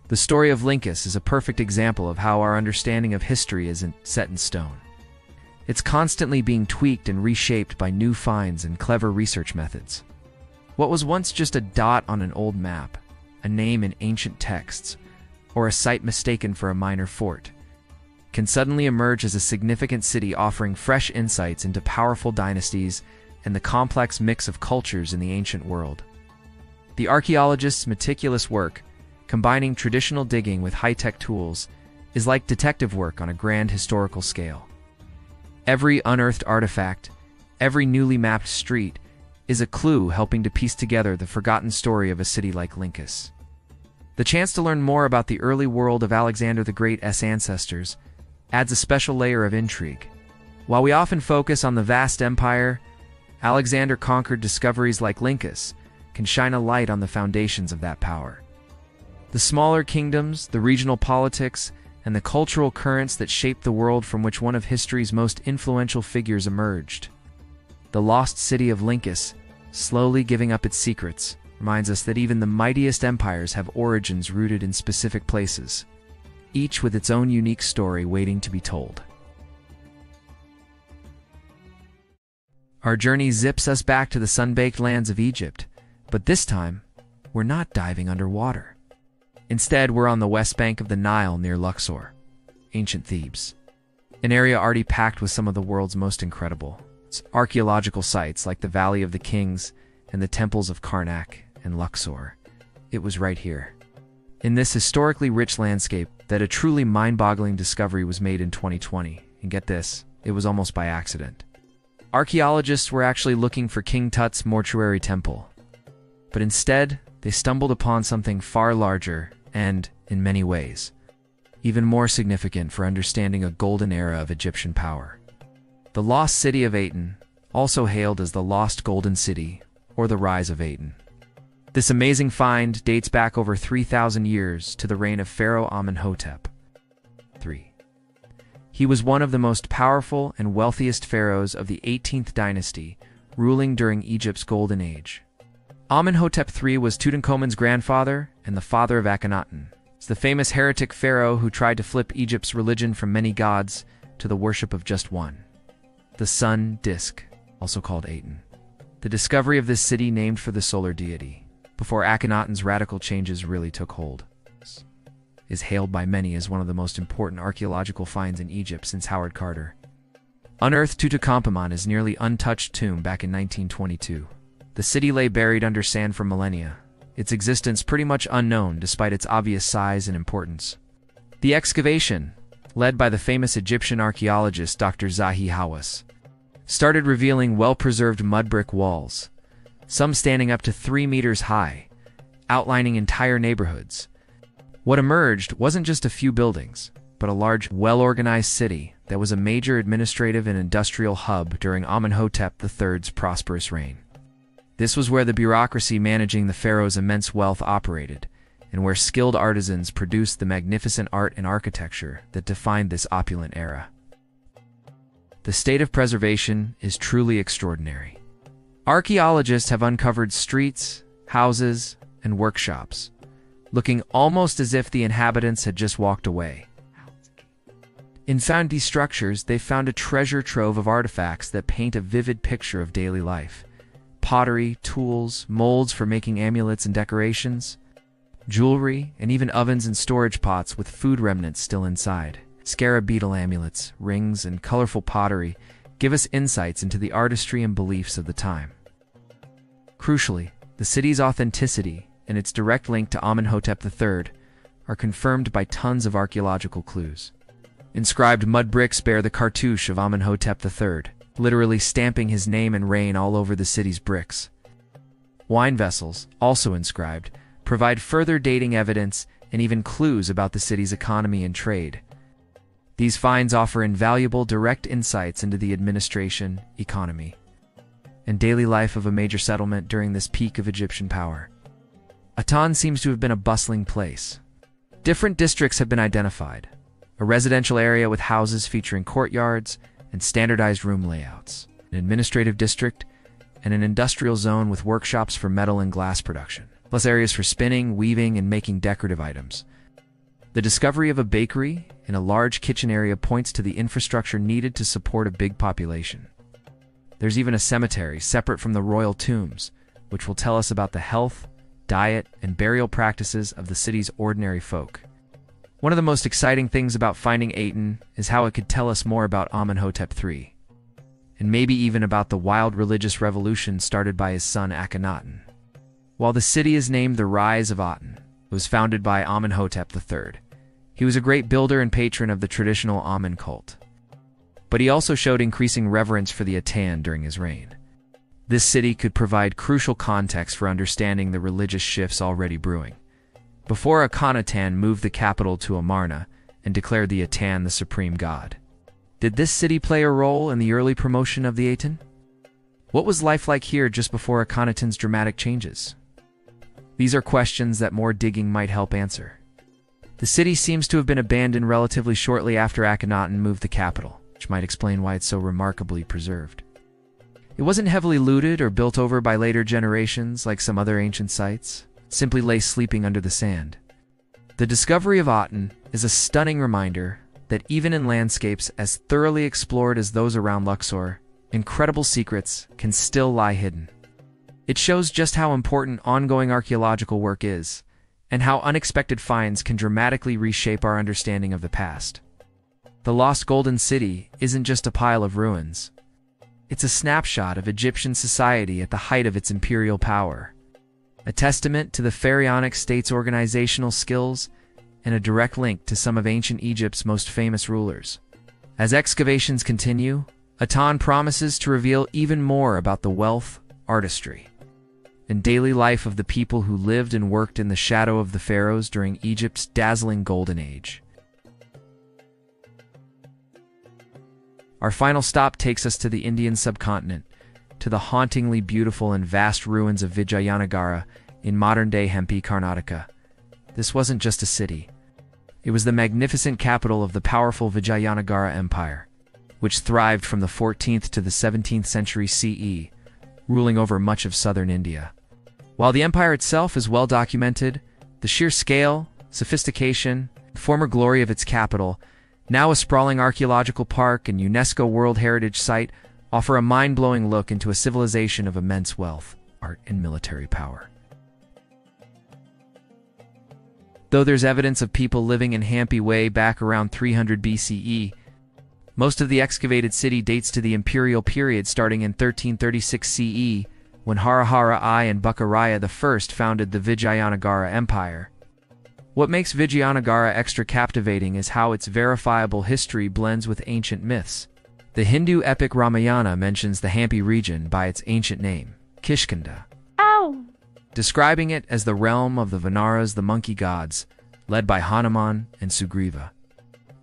The story of Lyncus is a perfect example of how our understanding of history isn't set in stone. It's constantly being tweaked and reshaped by new finds and clever research methods. What was once just a dot on an old map, a name in ancient texts, or a site mistaken for a minor fort, can suddenly emerge as a significant city offering fresh insights into powerful dynasties and the complex mix of cultures in the ancient world. The archaeologist's meticulous work, combining traditional digging with high-tech tools, is like detective work on a grand historical scale. Every unearthed artifact, every newly mapped street, is a clue helping to piece together the forgotten story of a city like Lyncus. The chance to learn more about the early world of Alexander the Great's ancestors adds a special layer of intrigue. While we often focus on the vast empire, Alexander conquered discoveries like Lyncus can shine a light on the foundations of that power. The smaller kingdoms, the regional politics, and the cultural currents that shaped the world from which one of history's most influential figures emerged. The lost city of Lyncus, slowly giving up its secrets, reminds us that even the mightiest empires have origins rooted in specific places, each with its own unique story waiting to be told. Our journey zips us back to the sun-baked lands of Egypt, but this time, we're not diving underwater. Instead, we're on the west bank of the Nile near Luxor, ancient Thebes, an area already packed with some of the world's most incredible archaeological sites like the Valley of the Kings and the temples of Karnak and Luxor. It was right here, in this historically rich landscape, that a truly mind-boggling discovery was made in 2020. And get this, it was almost by accident. Archaeologists were actually looking for King Tut's mortuary temple, but instead, they stumbled upon something far larger and, in many ways, even more significant for understanding a golden era of Egyptian power. The lost city of Aten, also hailed as the Lost Golden City or the Rise of Aten. This amazing find dates back over 3,000 years to the reign of Pharaoh Amenhotep III. He was one of the most powerful and wealthiest pharaohs of the 18th dynasty, ruling during Egypt's Golden Age. Amenhotep III was Tutankhamun's grandfather and the father of Akhenaten. It's the famous heretic pharaoh who tried to flip Egypt's religion from many gods to the worship of just one, the sun disk, also called Aten. The discovery of this city named for the solar deity, before Akhenaten's radical changes really took hold, is hailed by many as one of the most important archaeological finds in Egypt since Howard Carter. Unearthed Tutankhamun's nearly untouched tomb back in 1922. The city lay buried under sand for millennia, its existence pretty much unknown despite its obvious size and importance. The excavation, led by the famous Egyptian archaeologist Dr. Zahi Hawass, started revealing well-preserved mud brick walls, some standing up to 3 meters high, outlining entire neighborhoods. What emerged wasn't just a few buildings, but a large, well-organized city that was a major administrative and industrial hub during Amenhotep III's prosperous reign. This was where the bureaucracy managing the pharaoh's immense wealth operated, and where skilled artisans produced the magnificent art and architecture that defined this opulent era. The state of preservation is truly extraordinary. Archaeologists have uncovered streets, houses, and workshops, looking almost as if the inhabitants had just walked away. Inside these structures, they found a treasure trove of artifacts that paint a vivid picture of daily life. Pottery, tools, molds for making amulets and decorations, jewelry, and even ovens and storage pots with food remnants still inside. Scarab beetle amulets, rings, and colorful pottery give us insights into the artistry and beliefs of the time. Crucially, the city's authenticity and its direct link to Amenhotep III are confirmed by tons of archaeological clues. Inscribed mud bricks bear the cartouche of Amenhotep III, literally stamping his name and reign all over the city's bricks. Wine vessels, also inscribed, provide further dating evidence and even clues about the city's economy and trade. These finds offer invaluable direct insights into the administration, economy, and daily life of a major settlement during this peak of Egyptian power. Atan seems to have been a bustling place. Different districts have been identified: a residential area with houses featuring courtyards and standardized room layouts, an administrative district, and an industrial zone with workshops for metal and glass production, plus areas for spinning, weaving, and making decorative items. The discovery of a bakery in a large kitchen area points to the infrastructure needed to support a big population. There's even a cemetery separate from the royal tombs, which will tell us about the health, diet, and burial practices of the city's ordinary folk. One of the most exciting things about finding Aten is how it could tell us more about Amenhotep III, and maybe even about the wild religious revolution started by his son Akhenaten. While the city is named the Rise of Aten, it was founded by Amenhotep III. He was a great builder and patron of the traditional Amen cult. But he also showed increasing reverence for the Atan during his reign. This city could provide crucial context for understanding the religious shifts already brewing. Before Akhenaten moved the capital to Amarna and declared the Atan the supreme god. Did this city play a role in the early promotion of the Aten? What was life like here just before Akhenaten's dramatic changes? These are questions that more digging might help answer. The city seems to have been abandoned relatively shortly after Akhenaten moved the capital, which might explain why it's so remarkably preserved. It wasn't heavily looted or built over by later generations like some other ancient sites. It simply lay sleeping under the sand. The discovery of Aten is a stunning reminder that even in landscapes as thoroughly explored as those around Luxor, incredible secrets can still lie hidden. It shows just how important ongoing archaeological work is, and how unexpected finds can dramatically reshape our understanding of the past. The Lost Golden City isn't just a pile of ruins. It's a snapshot of Egyptian society at the height of its imperial power, a testament to the pharaonic state's organizational skills and a direct link to some of ancient Egypt's most famous rulers. As excavations continue, Atan promises to reveal even more about the wealth, artistry, and daily life of the people who lived and worked in the shadow of the pharaohs during Egypt's dazzling golden age. Our final stop takes us to the Indian subcontinent, to the hauntingly beautiful and vast ruins of Vijayanagara in modern-day Hampi, Karnataka. This wasn't just a city. It was the magnificent capital of the powerful Vijayanagara Empire, which thrived from the 14th to the 17th century CE, ruling over much of southern India. While the empire itself is well documented, the sheer scale, sophistication, and former glory of its capital, now a sprawling archaeological park and UNESCO World Heritage Site, offer a mind-blowing look into a civilization of immense wealth, art, and military power. Though there's evidence of people living in Hampi way back around 300 BCE, most of the excavated city dates to the imperial period starting in 1336 CE, when Harihara I and Bukkaraya I founded the Vijayanagara Empire. What makes Vijayanagara extra captivating is how its verifiable history blends with ancient myths. The Hindu epic Ramayana mentions the Hampi region by its ancient name, Kishkinda, describing it as the realm of the Vanaras, the monkey gods, led by Hanuman and Sugriva,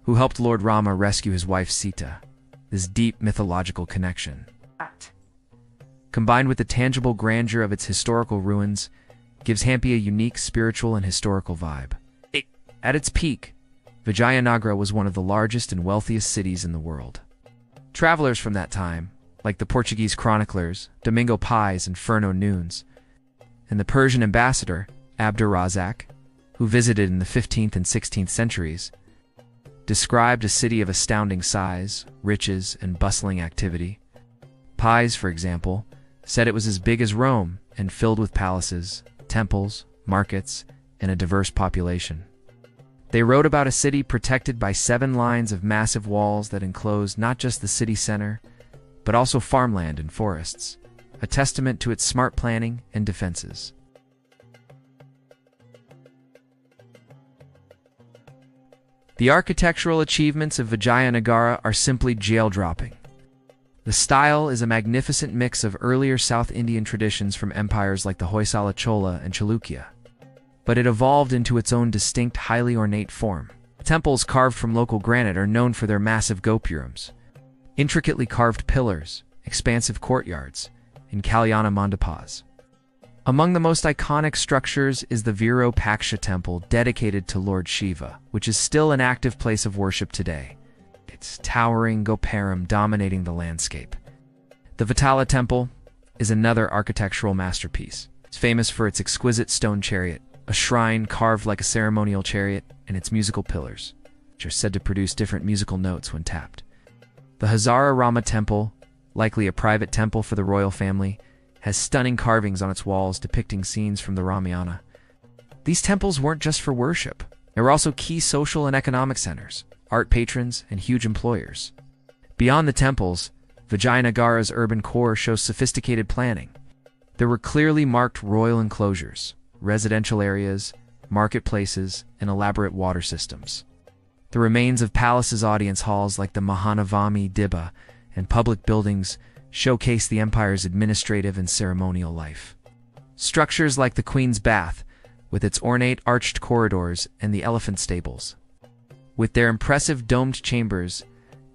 who helped Lord Rama rescue his wife Sita. This deep mythological connection, combined with the tangible grandeur of its historical ruins, gives Hampi a unique spiritual and historical vibe. At its peak, Vijayanagara was one of the largest and wealthiest cities in the world. Travelers from that time, like the Portuguese chroniclers Domingo Pais and Fernão Nunes, and the Persian ambassador Abdur-Razak, who visited in the 15th and 16th centuries, described a city of astounding size, riches, and bustling activity. Pais, for example, said it was as big as Rome and filled with palaces, temples, markets, and a diverse population. They wrote about a city protected by 7 lines of massive walls that enclosed not just the city center, but also farmland and forests, a testament to its smart planning and defenses. The architectural achievements of Vijayanagara are simply jail-dropping. The style is a magnificent mix of earlier South Indian traditions from empires like the Hoysala Chola and Chalukya, but it evolved into its own distinct, highly ornate form. Temples carved from local granite are known for their massive gopurams, intricately carved pillars, expansive courtyards, and Kalyana mandapas. Among the most iconic structures is the Virupaksha temple dedicated to Lord Shiva, which is still an active place of worship today, its towering gopuram dominating the landscape. The Vitala temple is another architectural masterpiece. It's famous for its exquisite stone chariot, a shrine carved like a ceremonial chariot, and its musical pillars, which are said to produce different musical notes when tapped. The Hazara Rama temple, likely a private temple for the royal family, has stunning carvings on its walls depicting scenes from the Ramayana. These temples weren't just for worship. They were also key social and economic centers, art patrons, and huge employers. Beyond the temples, Vijayanagara's urban core shows sophisticated planning. There were clearly marked royal enclosures, residential areas, marketplaces, and elaborate water systems. The remains of palaces' audience halls like the Mahanavami Dibba and public buildings showcase the empire's administrative and ceremonial life. Structures like the Queen's Bath, with its ornate arched corridors, and the elephant stables, with their impressive domed chambers,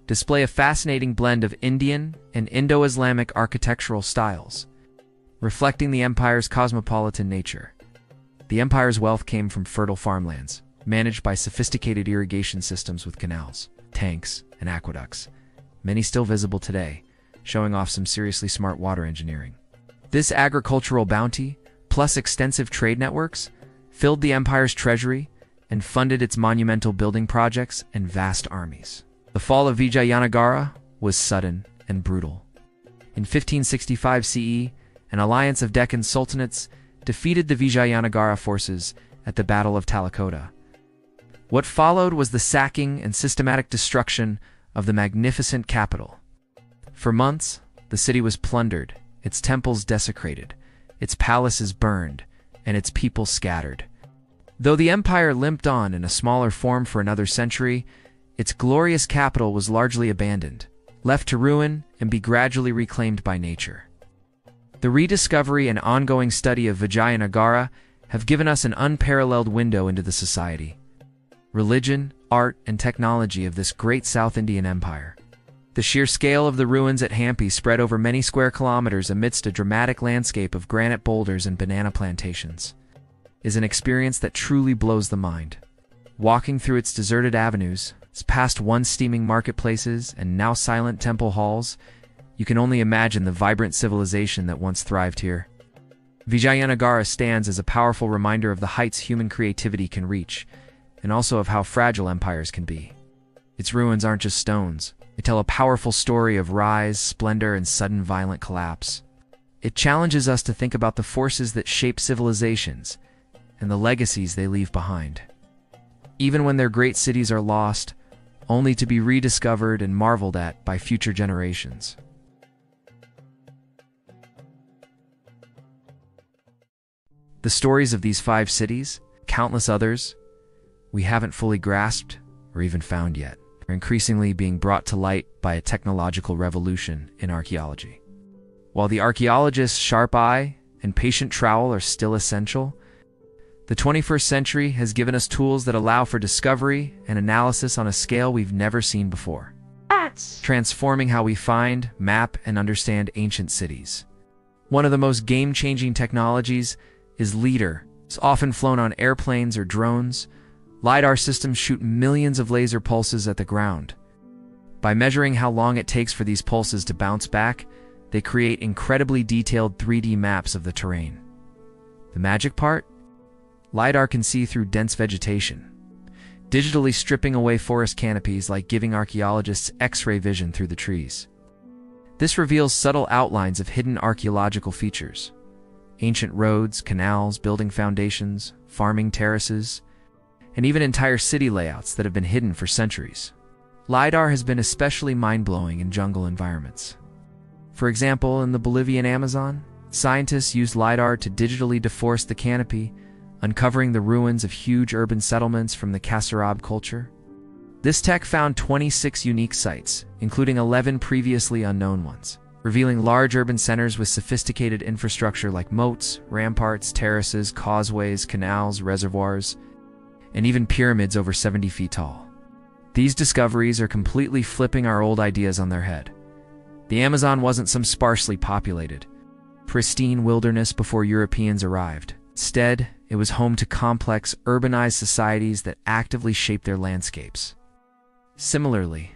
display a fascinating blend of Indian and Indo-Islamic architectural styles, reflecting the empire's cosmopolitan nature. The empire's wealth came from fertile farmlands, managed by sophisticated irrigation systems with canals, tanks, and aqueducts, many still visible today, showing off some seriously smart water engineering. This agricultural bounty, plus extensive trade networks, filled the empire's treasury and funded its monumental building projects and vast armies. The fall of Vijayanagara was sudden and brutal. In 1565 CE, an alliance of Deccan sultanates defeated the Vijayanagara forces at the Battle of Talikota. What followed was the sacking and systematic destruction of the magnificent capital. For months, the city was plundered, its temples desecrated, its palaces burned, and its people scattered. Though the empire limped on in a smaller form for another century, its glorious capital was largely abandoned, left to ruin and be gradually reclaimed by nature. The rediscovery and ongoing study of Vijayanagara have given us an unparalleled window into the society, religion, art, and technology of this great South Indian empire. The sheer scale of the ruins at Hampi spread over many square kilometers amidst a dramatic landscape of granite boulders and banana plantations is an experience that truly blows the mind. Walking through its deserted avenues, past once steaming marketplaces and now silent temple halls, you can only imagine the vibrant civilization that once thrived here. Vijayanagara stands as a powerful reminder of the heights human creativity can reach, and also of how fragile empires can be. Its ruins aren't just stones. They tell a powerful story of rise, splendor, and sudden violent collapse. It challenges us to think about the forces that shape civilizations and the legacies they leave behind. Even when their great cities are lost, only to be rediscovered and marveled at by future generations. The stories of these 5 cities, countless others, we haven't fully grasped or even found yet, are increasingly being brought to light by a technological revolution in archaeology. While the archaeologist's sharp eye and patient trowel are still essential, the 21st century has given us tools that allow for discovery and analysis on a scale we've never seen before, transforming how we find, map, and understand ancient cities. One of the most game-changing technologies is LIDAR. It's often flown on airplanes or drones. LiDAR systems shoot millions of laser pulses at the ground. By measuring how long it takes for these pulses to bounce back, they create incredibly detailed 3D maps of the terrain. The magic part? LiDAR can see through dense vegetation, digitally stripping away forest canopies like giving archaeologists X-ray vision through the trees. This reveals subtle outlines of hidden archaeological features: ancient roads, canals, building foundations, farming terraces, and even entire city layouts that have been hidden for centuries. LiDAR has been especially mind-blowing in jungle environments. For example, in the Bolivian Amazon, scientists used LiDAR to digitally deforest the canopy, uncovering the ruins of huge urban settlements from the Kasarab culture. This tech found 26 unique sites, including 11 previously unknown ones, revealing large urban centers with sophisticated infrastructure like moats, ramparts, terraces, causeways, canals, reservoirs. and even pyramids over 70 feet tall. These discoveries are completely flipping our old ideas on their head. The Amazon wasn't some sparsely populated, pristine wilderness before Europeans arrived. Instead, it was home to complex, urbanized societies that actively shaped their landscapes. Similarly,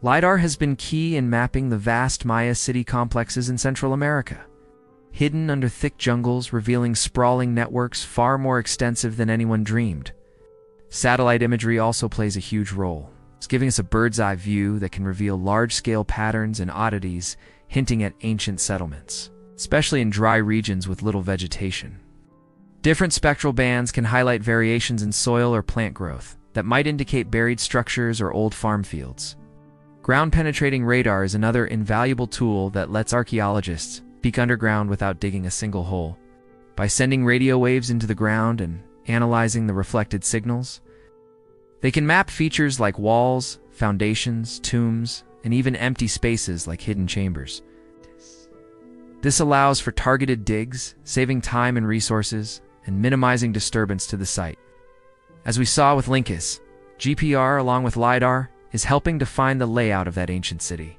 LiDAR has been key in mapping the vast Maya city complexes in Central America, hidden under thick jungles, revealing sprawling networks far more extensive than anyone dreamed. Satellite imagery also plays a huge role. It's giving us a bird's-eye view that can reveal large-scale patterns and oddities, hinting at ancient settlements, especially in dry regions with little vegetation. Different spectral bands can highlight variations in soil or plant growth that might indicate buried structures or old farm fields. Ground-penetrating radar is another invaluable tool that lets archaeologists peek underground without digging a single hole. By sending radio waves into the ground and analyzing the reflected signals, they can map features like walls, foundations, tombs, and even empty spaces like hidden chambers. This allows for targeted digs, saving time and resources, and minimizing disturbance to the site. As we saw with Linkis, GPR along with LiDAR is helping define the layout of that ancient city.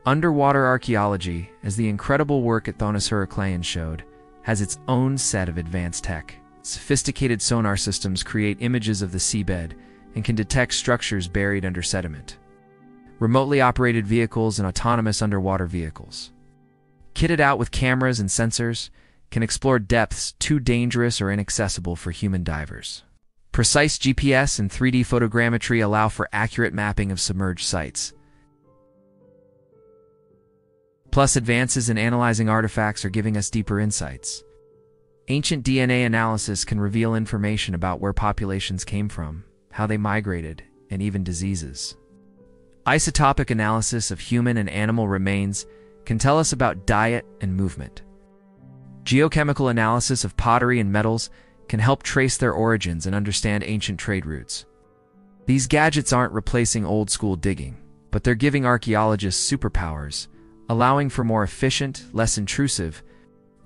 Underwater archaeology, as the incredible work at Thonis Heraclean showed, has its own set of advanced tech. Sophisticated sonar systems create images of the seabed and can detect structures buried under sediment. Remotely operated vehicles and autonomous underwater vehicles, kitted out with cameras and sensors, can explore depths too dangerous or inaccessible for human divers. Precise GPS and 3D photogrammetry allow for accurate mapping of submerged sites. Plus, advances in analyzing artifacts are giving us deeper insights. Ancient DNA analysis can reveal information about where populations came from, how they migrated, and even diseases. Isotopic analysis of human and animal remains can tell us about diet and movement. Geochemical analysis of pottery and metals can help trace their origins and understand ancient trade routes. These gadgets aren't replacing old-school digging, but they're giving archaeologists superpowers, allowing for more efficient, less intrusive,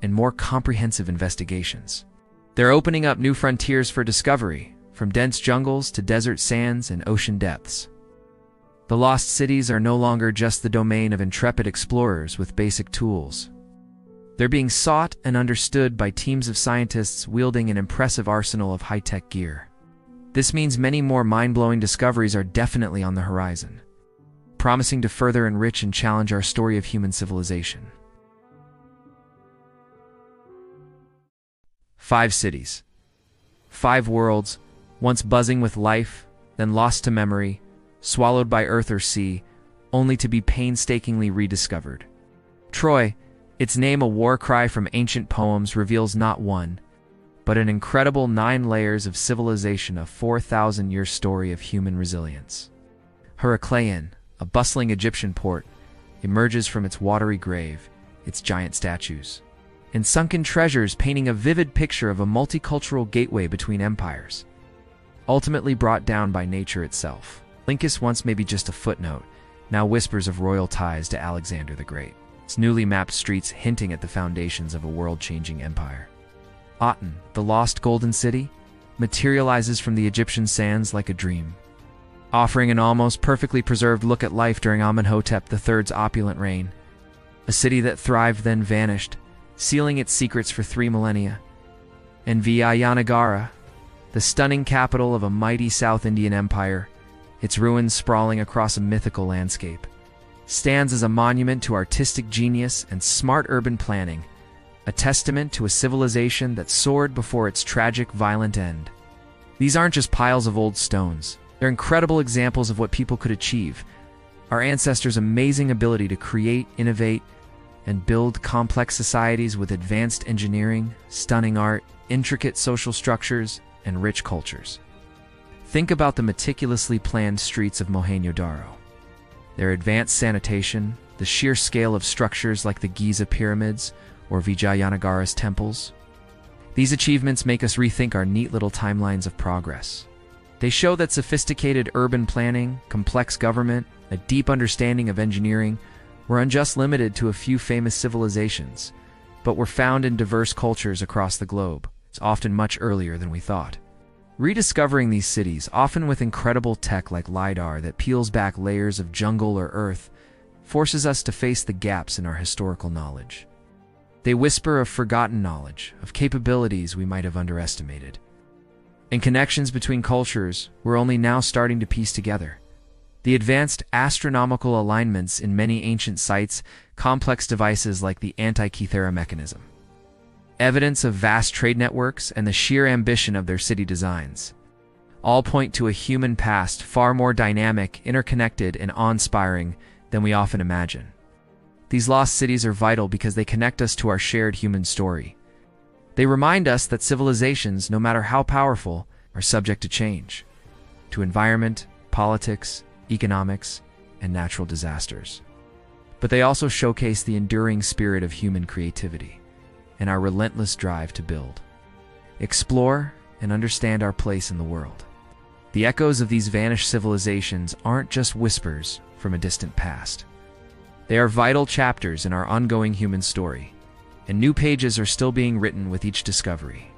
and more comprehensive investigations. They're opening up new frontiers for discovery, from dense jungles to desert sands and ocean depths. The lost cities are no longer just the domain of intrepid explorers with basic tools. They're being sought and understood by teams of scientists wielding an impressive arsenal of high-tech gear. This means many more mind-blowing discoveries are definitely on the horizon, promising to further enrich and challenge our story of human civilization. 5 cities. 5 worlds, once buzzing with life, then lost to memory, swallowed by earth or sea, only to be painstakingly rediscovered. Troy, its name a war cry from ancient poems, reveals not one, but an incredible 9 layers of civilization, a 4,000-year story of human resilience. Heraclean, a bustling Egyptian port, emerges from its watery grave, its giant statues, and sunken treasures painting a vivid picture of a multicultural gateway between empires, ultimately brought down by nature itself. Linkis, once maybe just a footnote, now whispers of royal ties to Alexander the Great, its newly mapped streets hinting at the foundations of a world-changing empire. Aten, the lost golden city, materializes from the Egyptian sands like a dream, offering an almost perfectly preserved look at life during Amenhotep III's opulent reign. A city that thrived then vanished, sealing its secrets for 3 millennia. And Vijayanagara, the stunning capital of a mighty South Indian empire, its ruins sprawling across a mythical landscape, stands as a monument to artistic genius and smart urban planning, a testament to a civilization that soared before its tragic, violent end. These aren't just piles of old stones. They're incredible examples of what people could achieve. Our ancestors' amazing ability to create, innovate, and build complex societies with advanced engineering, stunning art, intricate social structures, and rich cultures. Think about the meticulously planned streets of Mohenjo-Daro. Their advanced sanitation, the sheer scale of structures like the Giza pyramids or Vijayanagara's temples. These achievements make us rethink our neat little timelines of progress. They show that sophisticated urban planning, complex government, a deep understanding of engineering weren't just limited to a few famous civilizations, but were found in diverse cultures across the globe. It's often much earlier than we thought. Rediscovering these cities, often with incredible tech like LiDAR that peels back layers of jungle or earth, forces us to face the gaps in our historical knowledge. They whisper of forgotten knowledge, of capabilities we might have underestimated, and connections between cultures we're only now starting to piece together. The advanced astronomical alignments in many ancient sites, complex devices like the Antikythera mechanism, evidence of vast trade networks, and the sheer ambition of their city designs, all point to a human past far more dynamic, interconnected, and awe-inspiring than we often imagine. These lost cities are vital because they connect us to our shared human story. They remind us that civilizations, no matter how powerful, are subject to change, to environment, politics, economics, and natural disasters. But they also showcase the enduring spirit of human creativity and our relentless drive to build, explore, and understand our place in the world. The echoes of these vanished civilizations aren't just whispers from a distant past. They are vital chapters in our ongoing human story, and new pages are still being written with each discovery.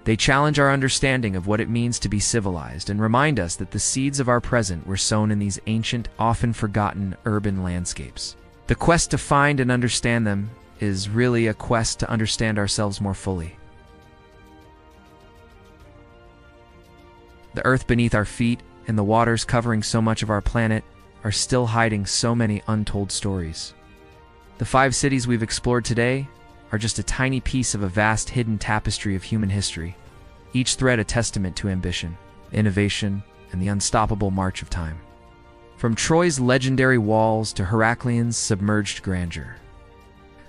They challenge our understanding of what it means to be civilized and remind us that the seeds of our present were sown in these ancient, often forgotten urban landscapes. The quest to find and understand them is really a quest to understand ourselves more fully. The earth beneath our feet and the waters covering so much of our planet are still hiding so many untold stories. The 5 cities we've explored today are just a tiny piece of a vast hidden tapestry of human history, each thread a testament to ambition, innovation, and the unstoppable march of time. From Troy's legendary walls to Heracleon's submerged grandeur,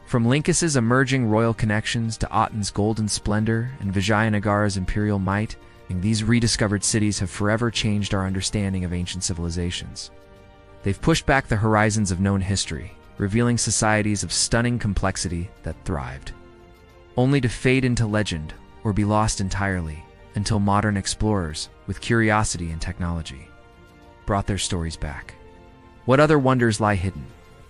from Lyncus's emerging royal connections to Aten's golden splendor and Vijayanagara's imperial might, these rediscovered cities have forever changed our understanding of ancient civilizations. They've pushed back the horizons of known history, revealing societies of stunning complexity that thrived, only to fade into legend or be lost entirely until modern explorers, with curiosity and technology, brought their stories back. What other wonders lie hidden,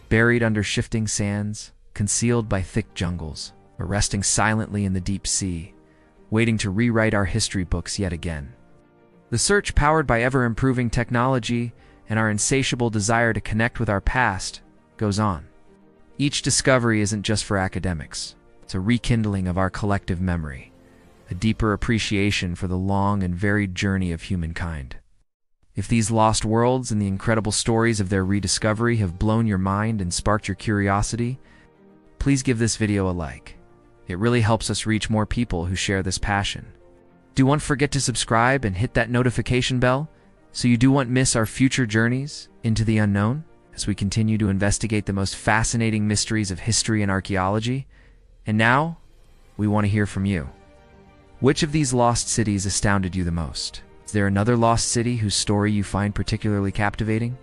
buried under shifting sands, concealed by thick jungles, or resting silently in the deep sea, waiting to rewrite our history books yet again? The search, powered by ever-improving technology and our insatiable desire to connect with our past, goes on. Each discovery isn't just for academics. It's a rekindling of our collective memory, a deeper appreciation for the long and varied journey of humankind. If these lost worlds and the incredible stories of their rediscovery have blown your mind and sparked your curiosity, please give this video a like. It really helps us reach more people who share this passion. Don't forget to subscribe and hit that notification bell so you don't miss our future journeys into the unknown as we continue to investigate the most fascinating mysteries of history and archaeology. And now, we want to hear from you. Which of these lost cities astounded you the most? Is there another lost city whose story you find particularly captivating?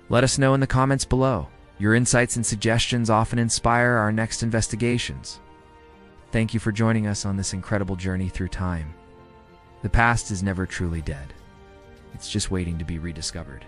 Let us know in the comments below. Your insights and suggestions often inspire our next investigations. Thank you for joining us on this incredible journey through time. The past is never truly dead. It's just waiting to be rediscovered.